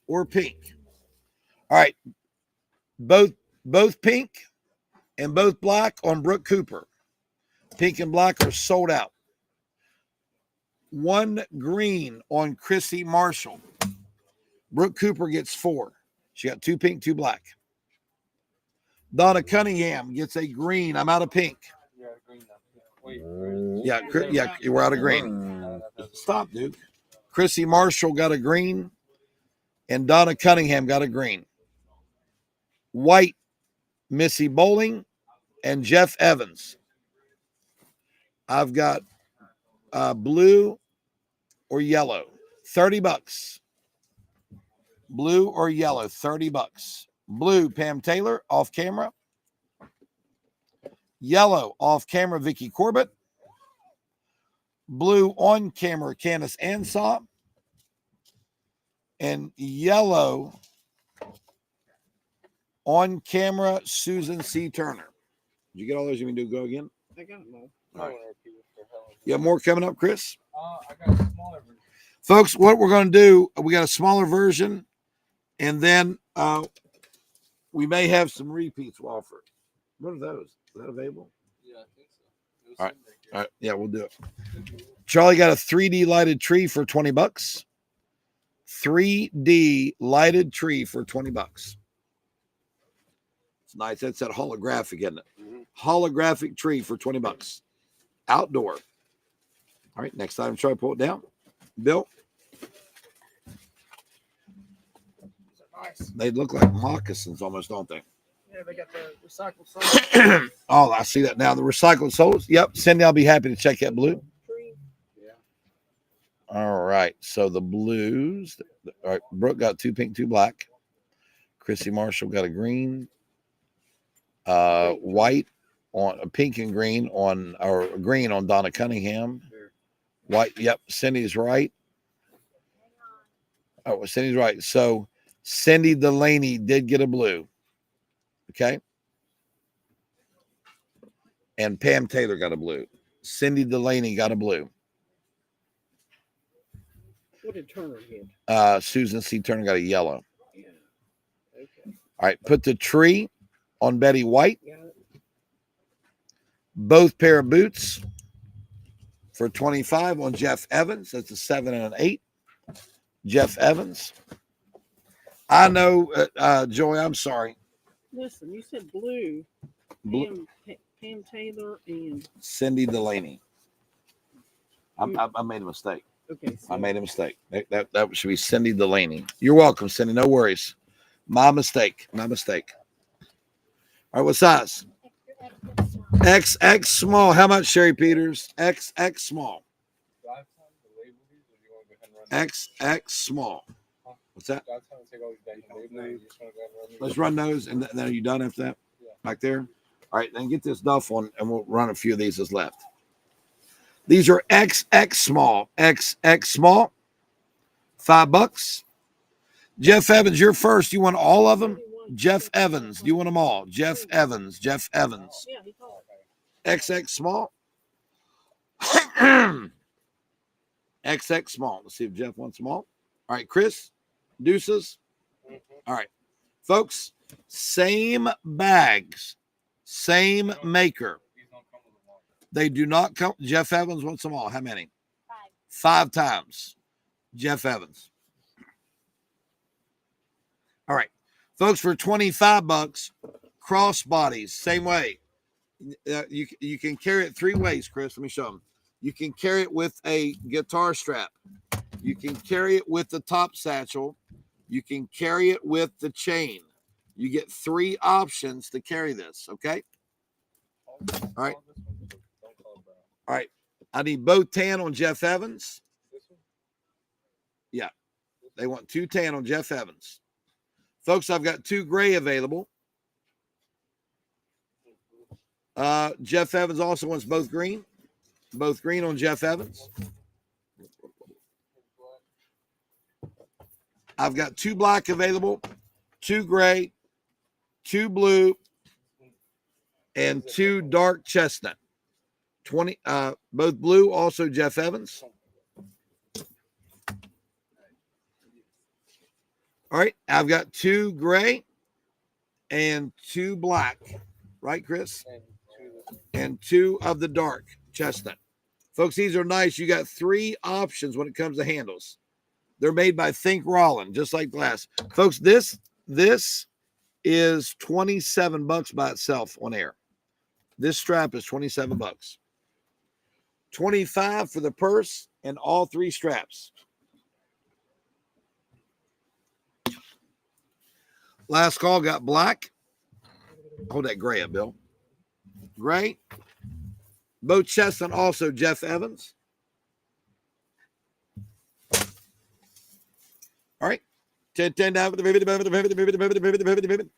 or pink. All right, both pink and both black on Brooke Cooper. Pink and black are sold out. One green on Chrissy Marshall. Brooke Cooper gets 4. She got 2 pink, 2 black. Donna Cunningham gets a green. I'm out of pink. Yeah, we're out of green. Stop, dude. Chrissy Marshall got a green, and Donna Cunningham got a green. White, Missy Bowling, and Jeff Evans. I've got blue or yellow, $30. Blue or yellow, $30. Blue, Pam Taylor, off camera. Yellow, off camera, Vicky Corbett. Blue, on camera, Candace Ansop. And yellow, on camera, Susan C. Turner. Did you get all those? You mean do go again? I got them all. All right. You have more coming up, Chris? I got a smaller version. Folks, what we're going to do, we got a smaller version, and then we may have some repeats we'll offer. What are those? Is that available? Yeah, I think so. All right. All right. Yeah, we'll do it. Charlie got a 3D lighted tree for $20. 3D lighted tree for $20. It's nice. That's that holographic, isn't it? Mm-hmm. Holographic tree for $20. Outdoor. All right. Next time, try to pull it down. Bill. Nice. They look like moccasins almost, don't they? Yeah, they got the recycled soles. Oh, I see that now. The recycled soles. Yep. Cindy, I'll be happy to check that blue. Yeah. All right. So the blues. All right. Brooke got 2 pink, 2 black. Chrissy Marshall got a green. White on a pink and green on, or green on Donna Cunningham. White. Yep. Cindy's right. Oh, Cindy's right. So Cindy Delaney did get a blue. Okay. And Pam Taylor got a blue. Cindy Delaney got a blue. What did Turner get? Susan C. Turner got a yellow. Yeah. Okay. All right. Put the tree on Betty White. Got it. Both pair of boots for $25 on Jeff Evans. That's a 7 and an 8. Jeff Evans. I know, Joey, I'm sorry. Listen, you said blue. Blue. Pam Taylor and Cindy Delaney. I made a mistake. okay. So I made a mistake. That should be Cindy Delaney. You're welcome, Cindy. No worries. My mistake. My mistake. All right, what size? XX small. How much, Sherry Peters? XX small. Do I have time to label these, or do you want to go ahead and run XX small. What's that? Do I have time to take all these back and label these? You just want to go ahead and run these? Let's run those, and then are you done after that? Yeah. Back there. All right, then get this duffel on, and we'll run a few of these as left. These are XX small. XX small. $5. Jeff Evans, you're first. You want all of them? Jeff Evans, do you want them all? Jeff Evans. Jeff Evans. yeah, he called. XX small. XX small. Let's see if Jeff wants them all. All right, Chris. Deuces. All right, folks. Same bags, same maker. These don't come with a wallet. They do not come. Jeff Evans wants them all. How many? 5. 5 times. Jeff Evans. All right, folks. For $25, crossbodies, same way. You can carry it 3 ways, Chris. Let me show them. You can carry it with a guitar strap. You can carry it with the top satchel. You can carry it with the chain. You get 3 options to carry this. Okay. All right. All right. I need both tan on Jeff Evans. Yeah. They want 2 tan on Jeff Evans. Folks, I've got 2 gray available. Jeff Evans also wants both green. Both green on Jeff Evans. I've got 2 black available, 2 gray, 2 blue, and 2 dark chestnut. 20, both blue, also Jeff Evans. All right, I've got 2 gray and 2 black, right, Chris? And 2 of the dark chestnut. Folks, these are nice. You got 3 options when it comes to handles. They're made by Think Rollin, just like glass. Folks, this is $27 by itself on air. This strap is $27. $25 for the purse and all 3 straps. Last call got black. Hold that gray up, Bill. Gray. Both chestnut, also Jeff Evans. All right. 10 down for the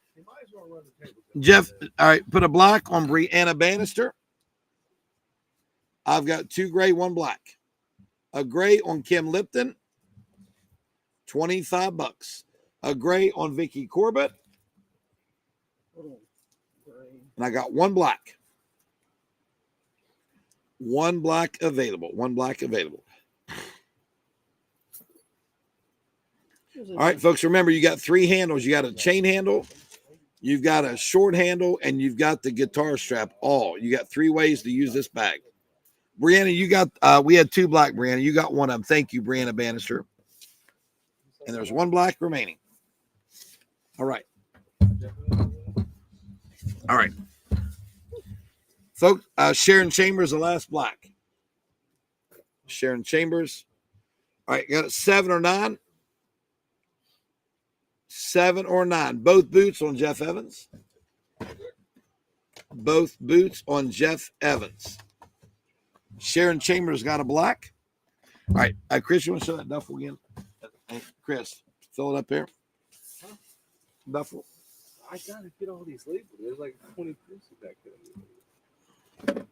Jeff. All right. Put a black on Brianna Bannister. I've got 2 gray, 1 black. A gray on Kim Lipton. $25. A gray on Vicky Corbett. And I got 1 black. 1 black available. 1 black available. All right, folks, remember you got 3 handles. You got a chain handle, you've got a short handle, and you've got the guitar strap. You got 3 ways to use this bag. Brianna, you got, we had 2 black, Brianna. You got 1 of them. Thank you, Brianna Bannister. And there's 1 black remaining. All right. All right. Folks, Sharon Chambers, the last black. Sharon Chambers. All right, got it 7 or 9. 7 or 9. Both boots on Jeff Evans. Both boots on Jeff Evans. Sharon Chambers got a black. All right. Chris, you want to show that duffel again? Hey, Chris, fill it up here. Duffel. I gotta get all these labeled. There's like 20 pieces back there.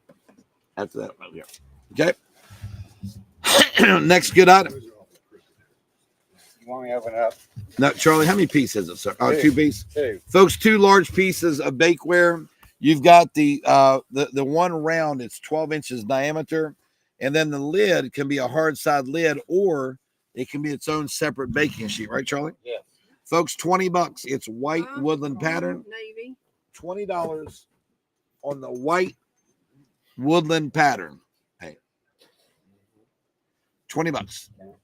After that, right here. Okay. Next good item. You want me to open it up? No, Charlie, how many pieces is it, sir? 2 pieces. 2. Folks, 2 large pieces of bakeware. You've got the one round, it's 12 inches diameter, and then the lid can be a hard side lid, or it can be its own separate baking sheet, right, Charlie? Yeah. Folks, $20. It's white woodland pattern. Navy. $20 on the white woodland pattern. Hey, $20. All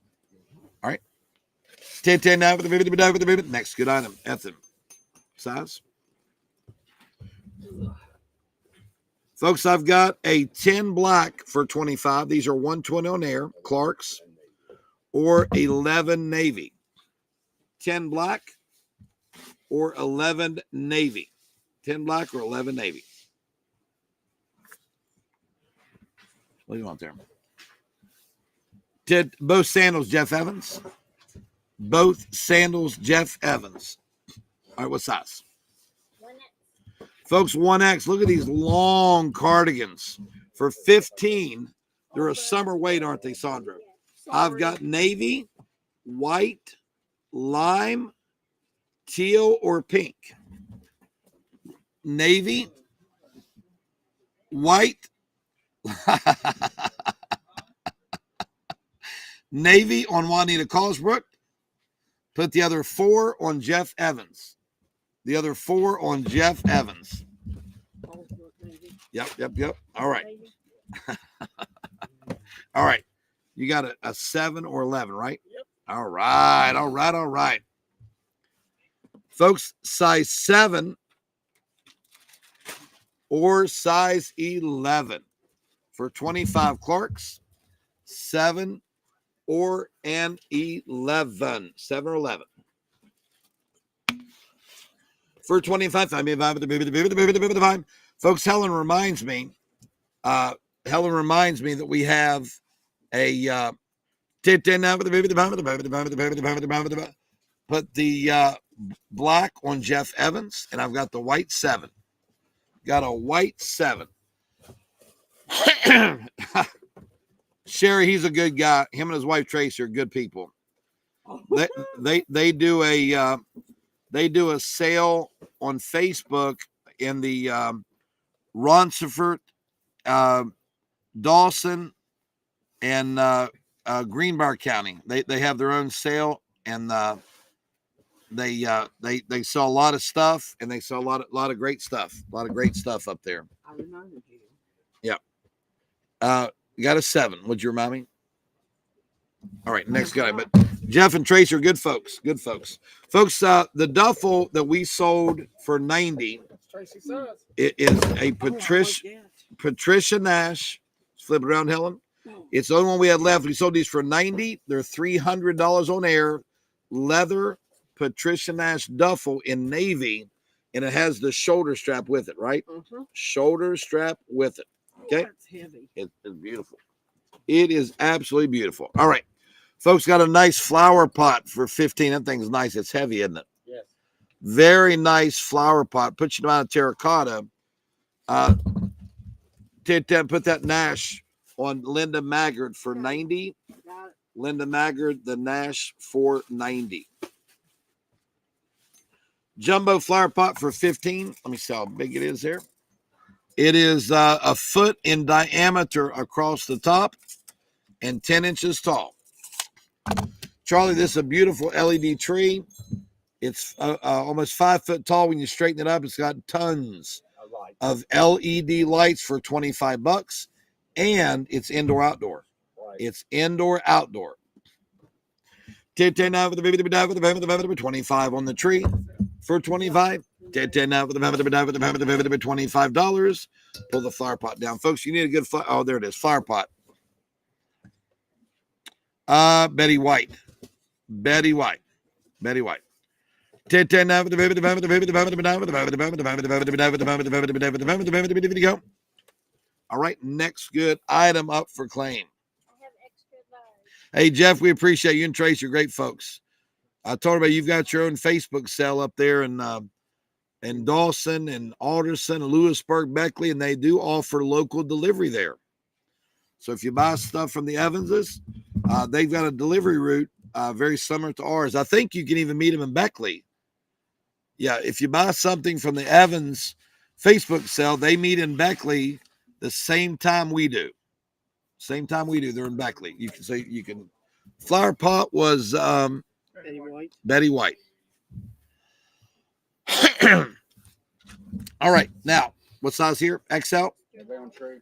right. 10 now for the next good item. Ethan. Size. Folks, I've got a 10 black for 25. These are 120 on air, Clark's, or 11 navy. 10 black or 11 navy. 10 black or 11 navy. What do you want there? Did both sandals, Jeff Evans? Both sandals, Jeff Evans. All right, what size? 1X. Folks, 1X. Look at these long cardigans. For 15, they're a summer weight, aren't they, Sandra? I've got navy, white, lime, teal, or pink. Navy, white, navy on Juanita Cosbrook. Put the other 4 on Jeff Evans. The other 4 on Jeff Evans. Yep. All right. All right. You got a 7 or 11, right? Yep. All right. Folks, size 7 or size 11 for 25 Clarks, 7 or and 11, 7 or 11 for 25. Folks, Helen reminds me that we have a put the black on Jeff Evans, and I've got the white 7. Got a white 7. Sherry, he's a good guy. Him and his wife Tracy are good people. They do a sale on Facebook in the Roncevert, Dawson, and Greenbrier County. They have their own sale, and they sell a lot of stuff, and they sell a lot of great stuff. A lot of great stuff up there. I reminded you. Yeah. You got a 7. Would you remind me? All right, next guy. But Jeff and Trace are good folks. Good folks. Folks, the duffel that we sold for $90 it is a Patricia Nash. Flip it around, Helen. It's the only one we had left. We sold these for $90. They're $300 on air. Leather Patricia Nash duffel in navy, and it has the shoulder strap with it, right? Shoulder strap with it. Okay. That's heavy. It's beautiful. It is absolutely beautiful. All right. Folks, got a nice flower pot for $15. That thing's nice. It's heavy, isn't it? Yes. Very nice flower pot. Put you down terracotta. Put that Nash on Linda Maggard for $90. Linda Maggard, the Nash for $90. Jumbo flower pot for $15. Let me see how big it is there. It is a foot in diameter across the top and 10 inches tall. Charlie, this is a beautiful LED tree. It's almost 5 foot tall. When you straighten it up, it's got tons of LED lights for $25, and it's indoor outdoor. It's indoor outdoor. 25 on the tree for $25. $25. Pull the flower pot down, folks. You need a good flower. Oh, there it is. Flower pot. Betty White. Betty White. Betty White. Go. All right, next good item up for claim. I have extra large. Hey, Jeff, we appreciate you and Trace. You're great folks. I told everybody you've got your own Facebook sale up there in Dawson and Alderson, Lewisburg, Beckley, and they do offer local delivery there. So if you buy stuff from the Evanses, they've got a delivery route very similar to ours. I think you can even meet them in Beckley. Yeah, if you buy something from the Evans Facebook sale, they meet in Beckley the same time we do. Same time we do. They're in Beckley. You can say you can. Flower pot was Betty White. Betty White. All right, now what size here? XL,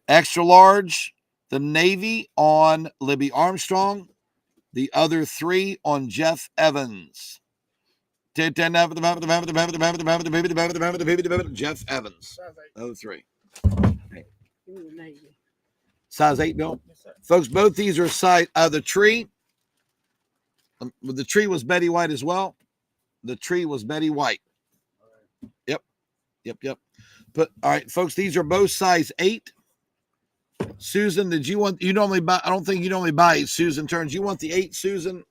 extra large. The navy on Libby Armstrong. The other 3 on Jeff Evans. Jeff Evans. Other 3. Size 8, Bill. Folks, both these are size. The tree. The tree was Betty White as well. The tree was Betty White. Yep. But all right, folks, these are both size 8. Susan, you normally buy? I don't think you normally buy 8. Susan turns. You want the 8, Susan?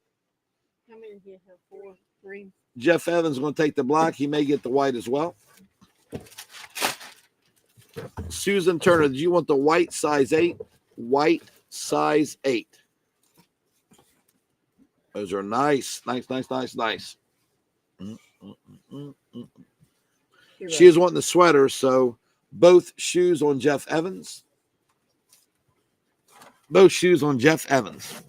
How many do you have? 4, 3. Jeff Evans is going to take the black. He may get the white as well. Susan Turner, did you want the white size 8? White size 8. Those are nice. She is wanting the sweater, so both shoes on Jeff Evans. Both shoes on Jeff Evans.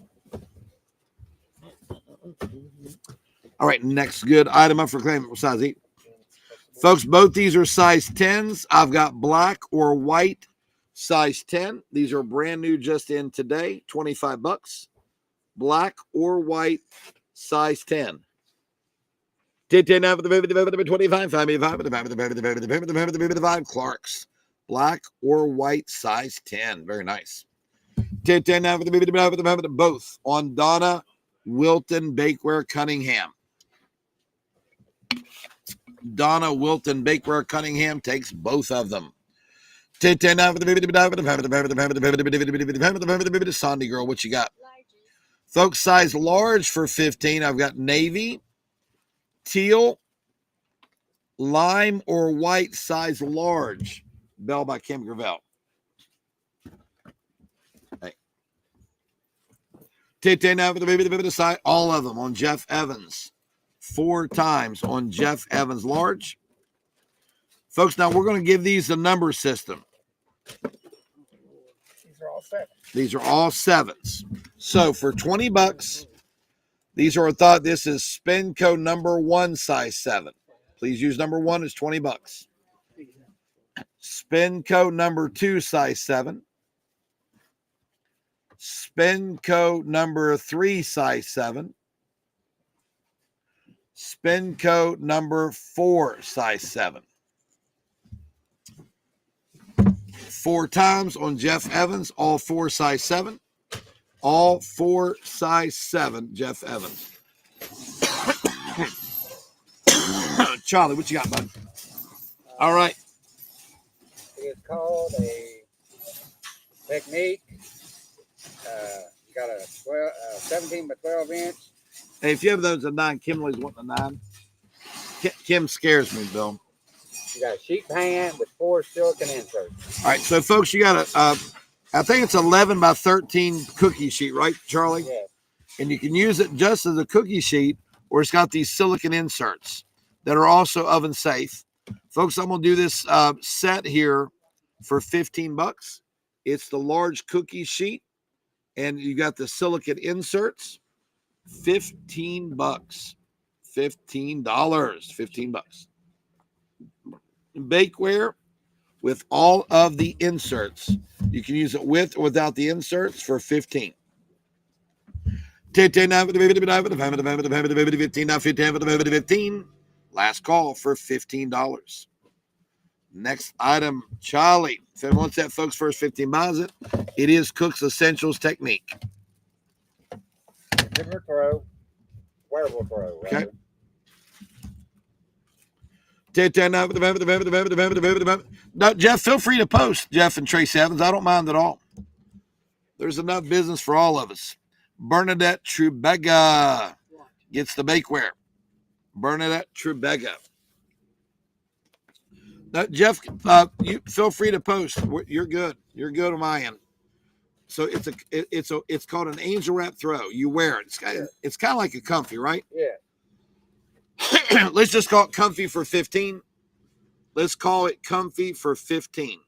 All right, next good item up for claim. Size 8. Folks, both these are size 10s. I've got black or white size 10. These are brand new, just in today. $25. Black or white size 10. 25. Clarks. black or white, size 10. Very nice. 10 now for the both on Donna Wilton Bakeware Cunningham. Donna Wilton Bakeware Cunningham takes both of them. 10 now for the Sandy girl. What you got? Folks, size large for 15. I've got navy, teal, lime, or white, size large. Bell by Kim Gravel. Hey. 10 now for the side. All of them on Jeff Evans. 4 times on Jeff Evans large. Folks, now we're going to give these a number system. These are all 7. These are all 7s. So for 20 bucks, these are thought this is Spinco number 1, size 7. Please use number 1 is 20 bucks. Spinco number 2, size 7. Spinco number 3, size 7. Spinco number 4, size 7. 4 times on Jeff Evans, all 4 size 7. All 4 size 7, Jeff Evans. Charlie, what you got, bud? All right. It's called a technique. You got a 17 by 12 inch. Hey, if you have those at 9, Kimberly's wanting a 9. Kim scares me, Bill. You got a sheet pan with 4 silicone inserts. All right, so folks, you got a, I think it's 11 by 13 cookie sheet, right, Charlie? Yes. And you can use it just as a cookie sheet, or it's got these silicone inserts that are also oven safe. Folks, I'm going to do this set here for 15 bucks. It's the large cookie sheet, and you got the silicone inserts. 15 bucks. $15. 15 bucks. Bakeware with all of the inserts. You can use it with or without the inserts for 15. 15. Last call for $15. Next item, Charlie. If anyone wants that, folks, first 15 buys it. It is Cook's Essentials Technique. Different throw, wearable throw. Okay. No, Jeff, feel free to post, Jeff and Trace Evans. I don't mind at all. There's enough business for all of us. Bernadette Trubega gets the bakeware. Bernadette Trubega. Now, Jeff, you feel free to post. You're good. You're good on my end. So it's called an angel wrap throw. You wear it. It's kind of like a comfy, right? Yeah. Let's just call it comfy for 15. Let's call it comfy for 15.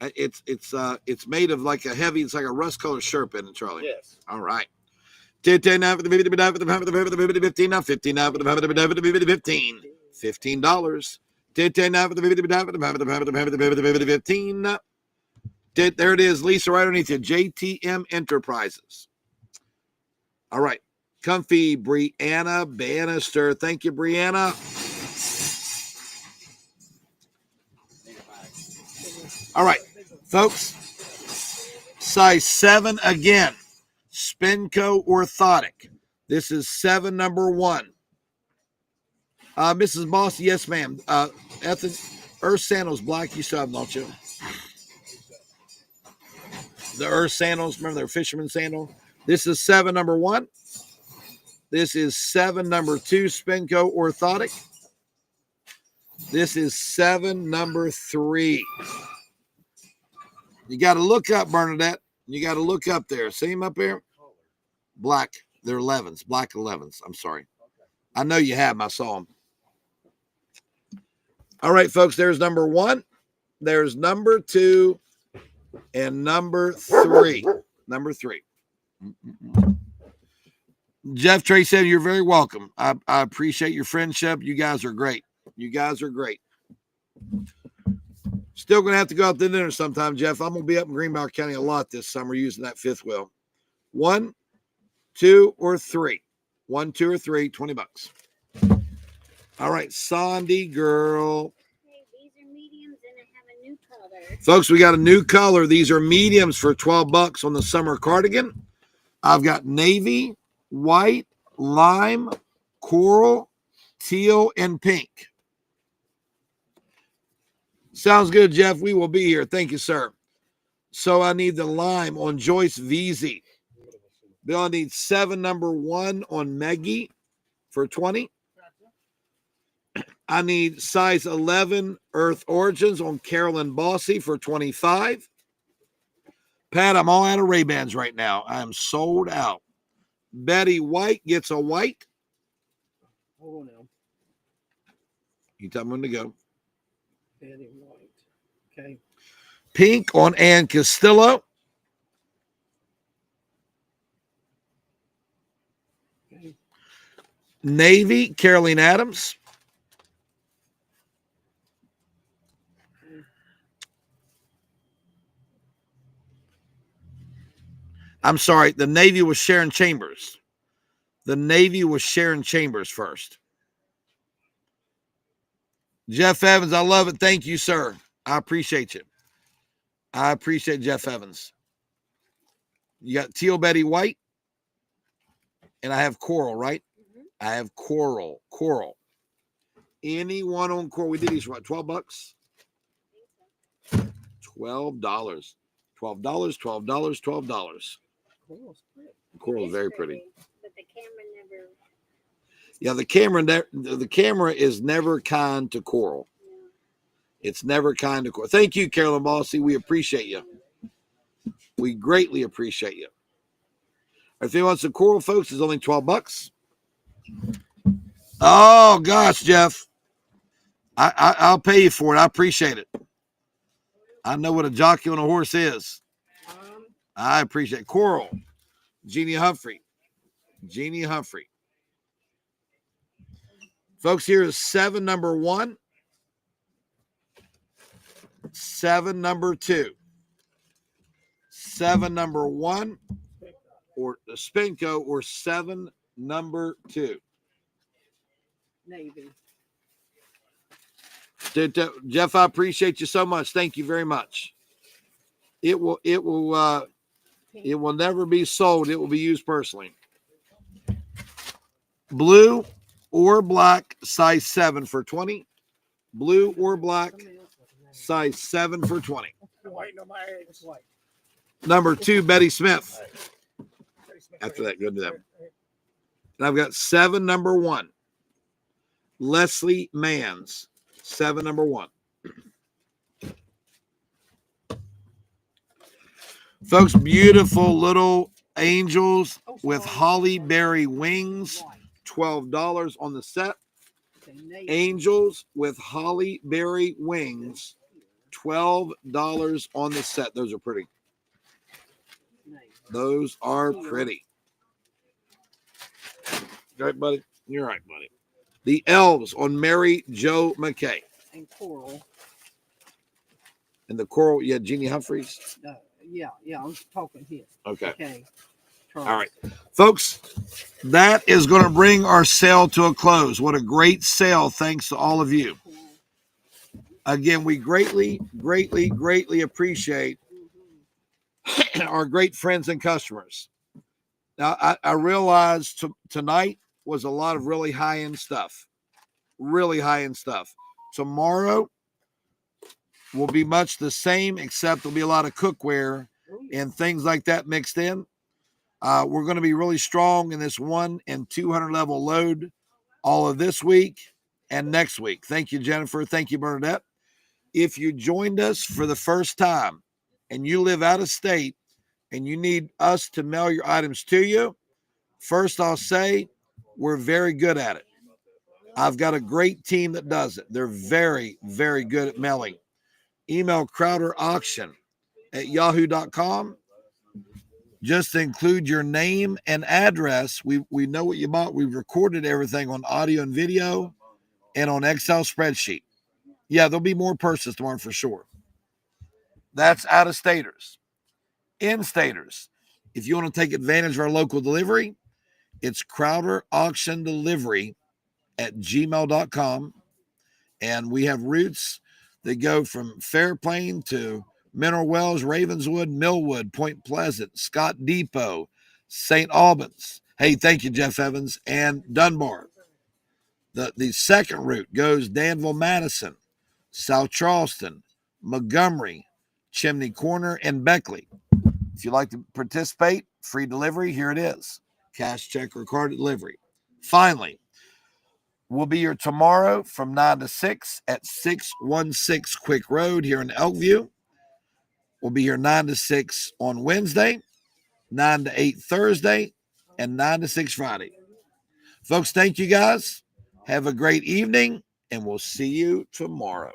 It's made of like a heavy, it's like a rust colored shirt, isn't it, Charlie? Yes. All right. 10 now for the 15 now. 15 now for the 15. $15. 10 now for the 15. There it is, Lisa, right underneath you. JTM Enterprises. All right. Comfy, Brianna Bannister. Thank you, Brianna. All right, folks. Size 7 again. Spinco Orthotic. This is 7, number 1. Mrs. Boss, yes, ma'am. Ethan, Earth Sandals Black, you still have them, don't you? The Earth Sandals, remember their fisherman sandal? This is 7, number 1. This is 7, number 2, Spinco Orthotic. This is 7, number 3. You got to look up, Bernadette. You got to look up there. See him up there? Black. They're 11s. Black 11s. I'm sorry. I know you have them. I saw them. All right, folks. There's number 1. There's number 2. And number 3. Number 3. Jeff Trey said, you're very welcome. I appreciate your friendship. You guys are great. You guys are great. Still going to have to go out to dinner sometime, Jeff. I'm going to be up in Greenbrier County a lot this summer using that 5th wheel. 1, 2, or 3. 1, 2, or 3, $20. All right, Sandy girl. Okay, these are mediums, and I have a new Folks, we got a new color. These are mediums for $12 on the summer cardigan. I've got navy, white, lime, coral, teal, and pink. Sounds good, Jeff. We will be here. Thank you, sir. So I need the lime on Joyce VZ. Bill, I need 7 number 1 on Meggie for 20. I need size 11 Earth Origins on Carolyn Bossy for 25. Pat, I'm all out of Ray-Bans right now. I'm sold out. Betty White gets a white. Hold on now. You tell me when to go. Betty White. Okay. Pink on Ann Castillo. Okay. Navy, Caroline Adams. I'm sorry, the Navy was Sharon Chambers. The Navy was Sharon Chambers first. Jeff Evans, I love it. Thank you, sir. I appreciate you. I appreciate Jeff Evans. You got teal Betty White, and I have coral, right? Mm-hmm. I have coral. Any one on coral. We did these for what, $12? $12. $12. Coral is very pretty. But the camera never. Yeah, the camera is never kind to coral. It's never kind to coral. Thank you, Carolyn Bossy. We appreciate you. We greatly appreciate you. If you want some coral, folks, it's only $12. Oh gosh, Jeff. I'll pay you for it. I appreciate it. I know what a jockey on a horse is. I appreciate it. Coral. Jeannie Humphrey. Folks, here is 7 number 1. 7 number 2. 7 number 1 or the Spinco or 7 number 2. Navy. Jeff, I appreciate you so much. Thank you very much. It will never be sold. It will be used personally. Blue or black, size 7 for 20. Blue or black, size 7 for 20. White, no, my it's white. Number 2, Betty Smith. After that, go to that. And I've got 7 number 1. Leslie Manns. 7 number 1. Folks, beautiful little angels with holly berry wings. $12 on the set. Angels with holly berry wings. $12 on the set. Those are pretty. Those are pretty. Right, buddy? You're right, buddy. The elves on Mary Jo McKay. And coral. And the coral, yeah, Jeannie Humphreys. Yeah, I was talking here. Okay. All right. Folks, that is going to bring our sale to a close. What a great sale. Thanks to all of you. Again, we greatly appreciate our great friends and customers. Now, I realized tonight was a lot of really high-end stuff. Tomorrow will be much the same, except there'll be a lot of cookware and things like that mixed in. We're going to be really strong in this 1 and 200 level load all of this week and next week. Thank you, Jennifer. Thank you, Bernadette. If you joined us for the first time and you live out of state and you need us to mail your items to you, first I'll say we're very good at it. I've got a great team that does it. They're very, very good at mailing. Email crowderauction@yahoo.com. Just include your name and address. We know what you bought. We've recorded everything on audio and video and on Excel spreadsheet. Yeah, there'll be more purchases tomorrow for sure. That's out-of-staters. In-staters, if you want to take advantage of our local delivery, it's crowderauctiondelivery@gmail.com. And we have routes They go from Fairplain to Mineral Wells, Ravenswood, Millwood, Point Pleasant, Scott Depot, St. Albans. Hey, thank you, Jeff Evans, and Dunbar. The second route goes Danville, Madison, South Charleston, Montgomery, Chimney Corner, and Beckley. If you'd like to participate, free delivery, here it is. Cash, check, or card delivery. Finally, we'll be here tomorrow from 9 to 6 at 616 Quick Road here in Elkview. We'll be here 9 to 6 on Wednesday, 9 to 8 Thursday, and 9 to 6 Friday. Folks, thank you guys. Have a great evening, and we'll see you tomorrow.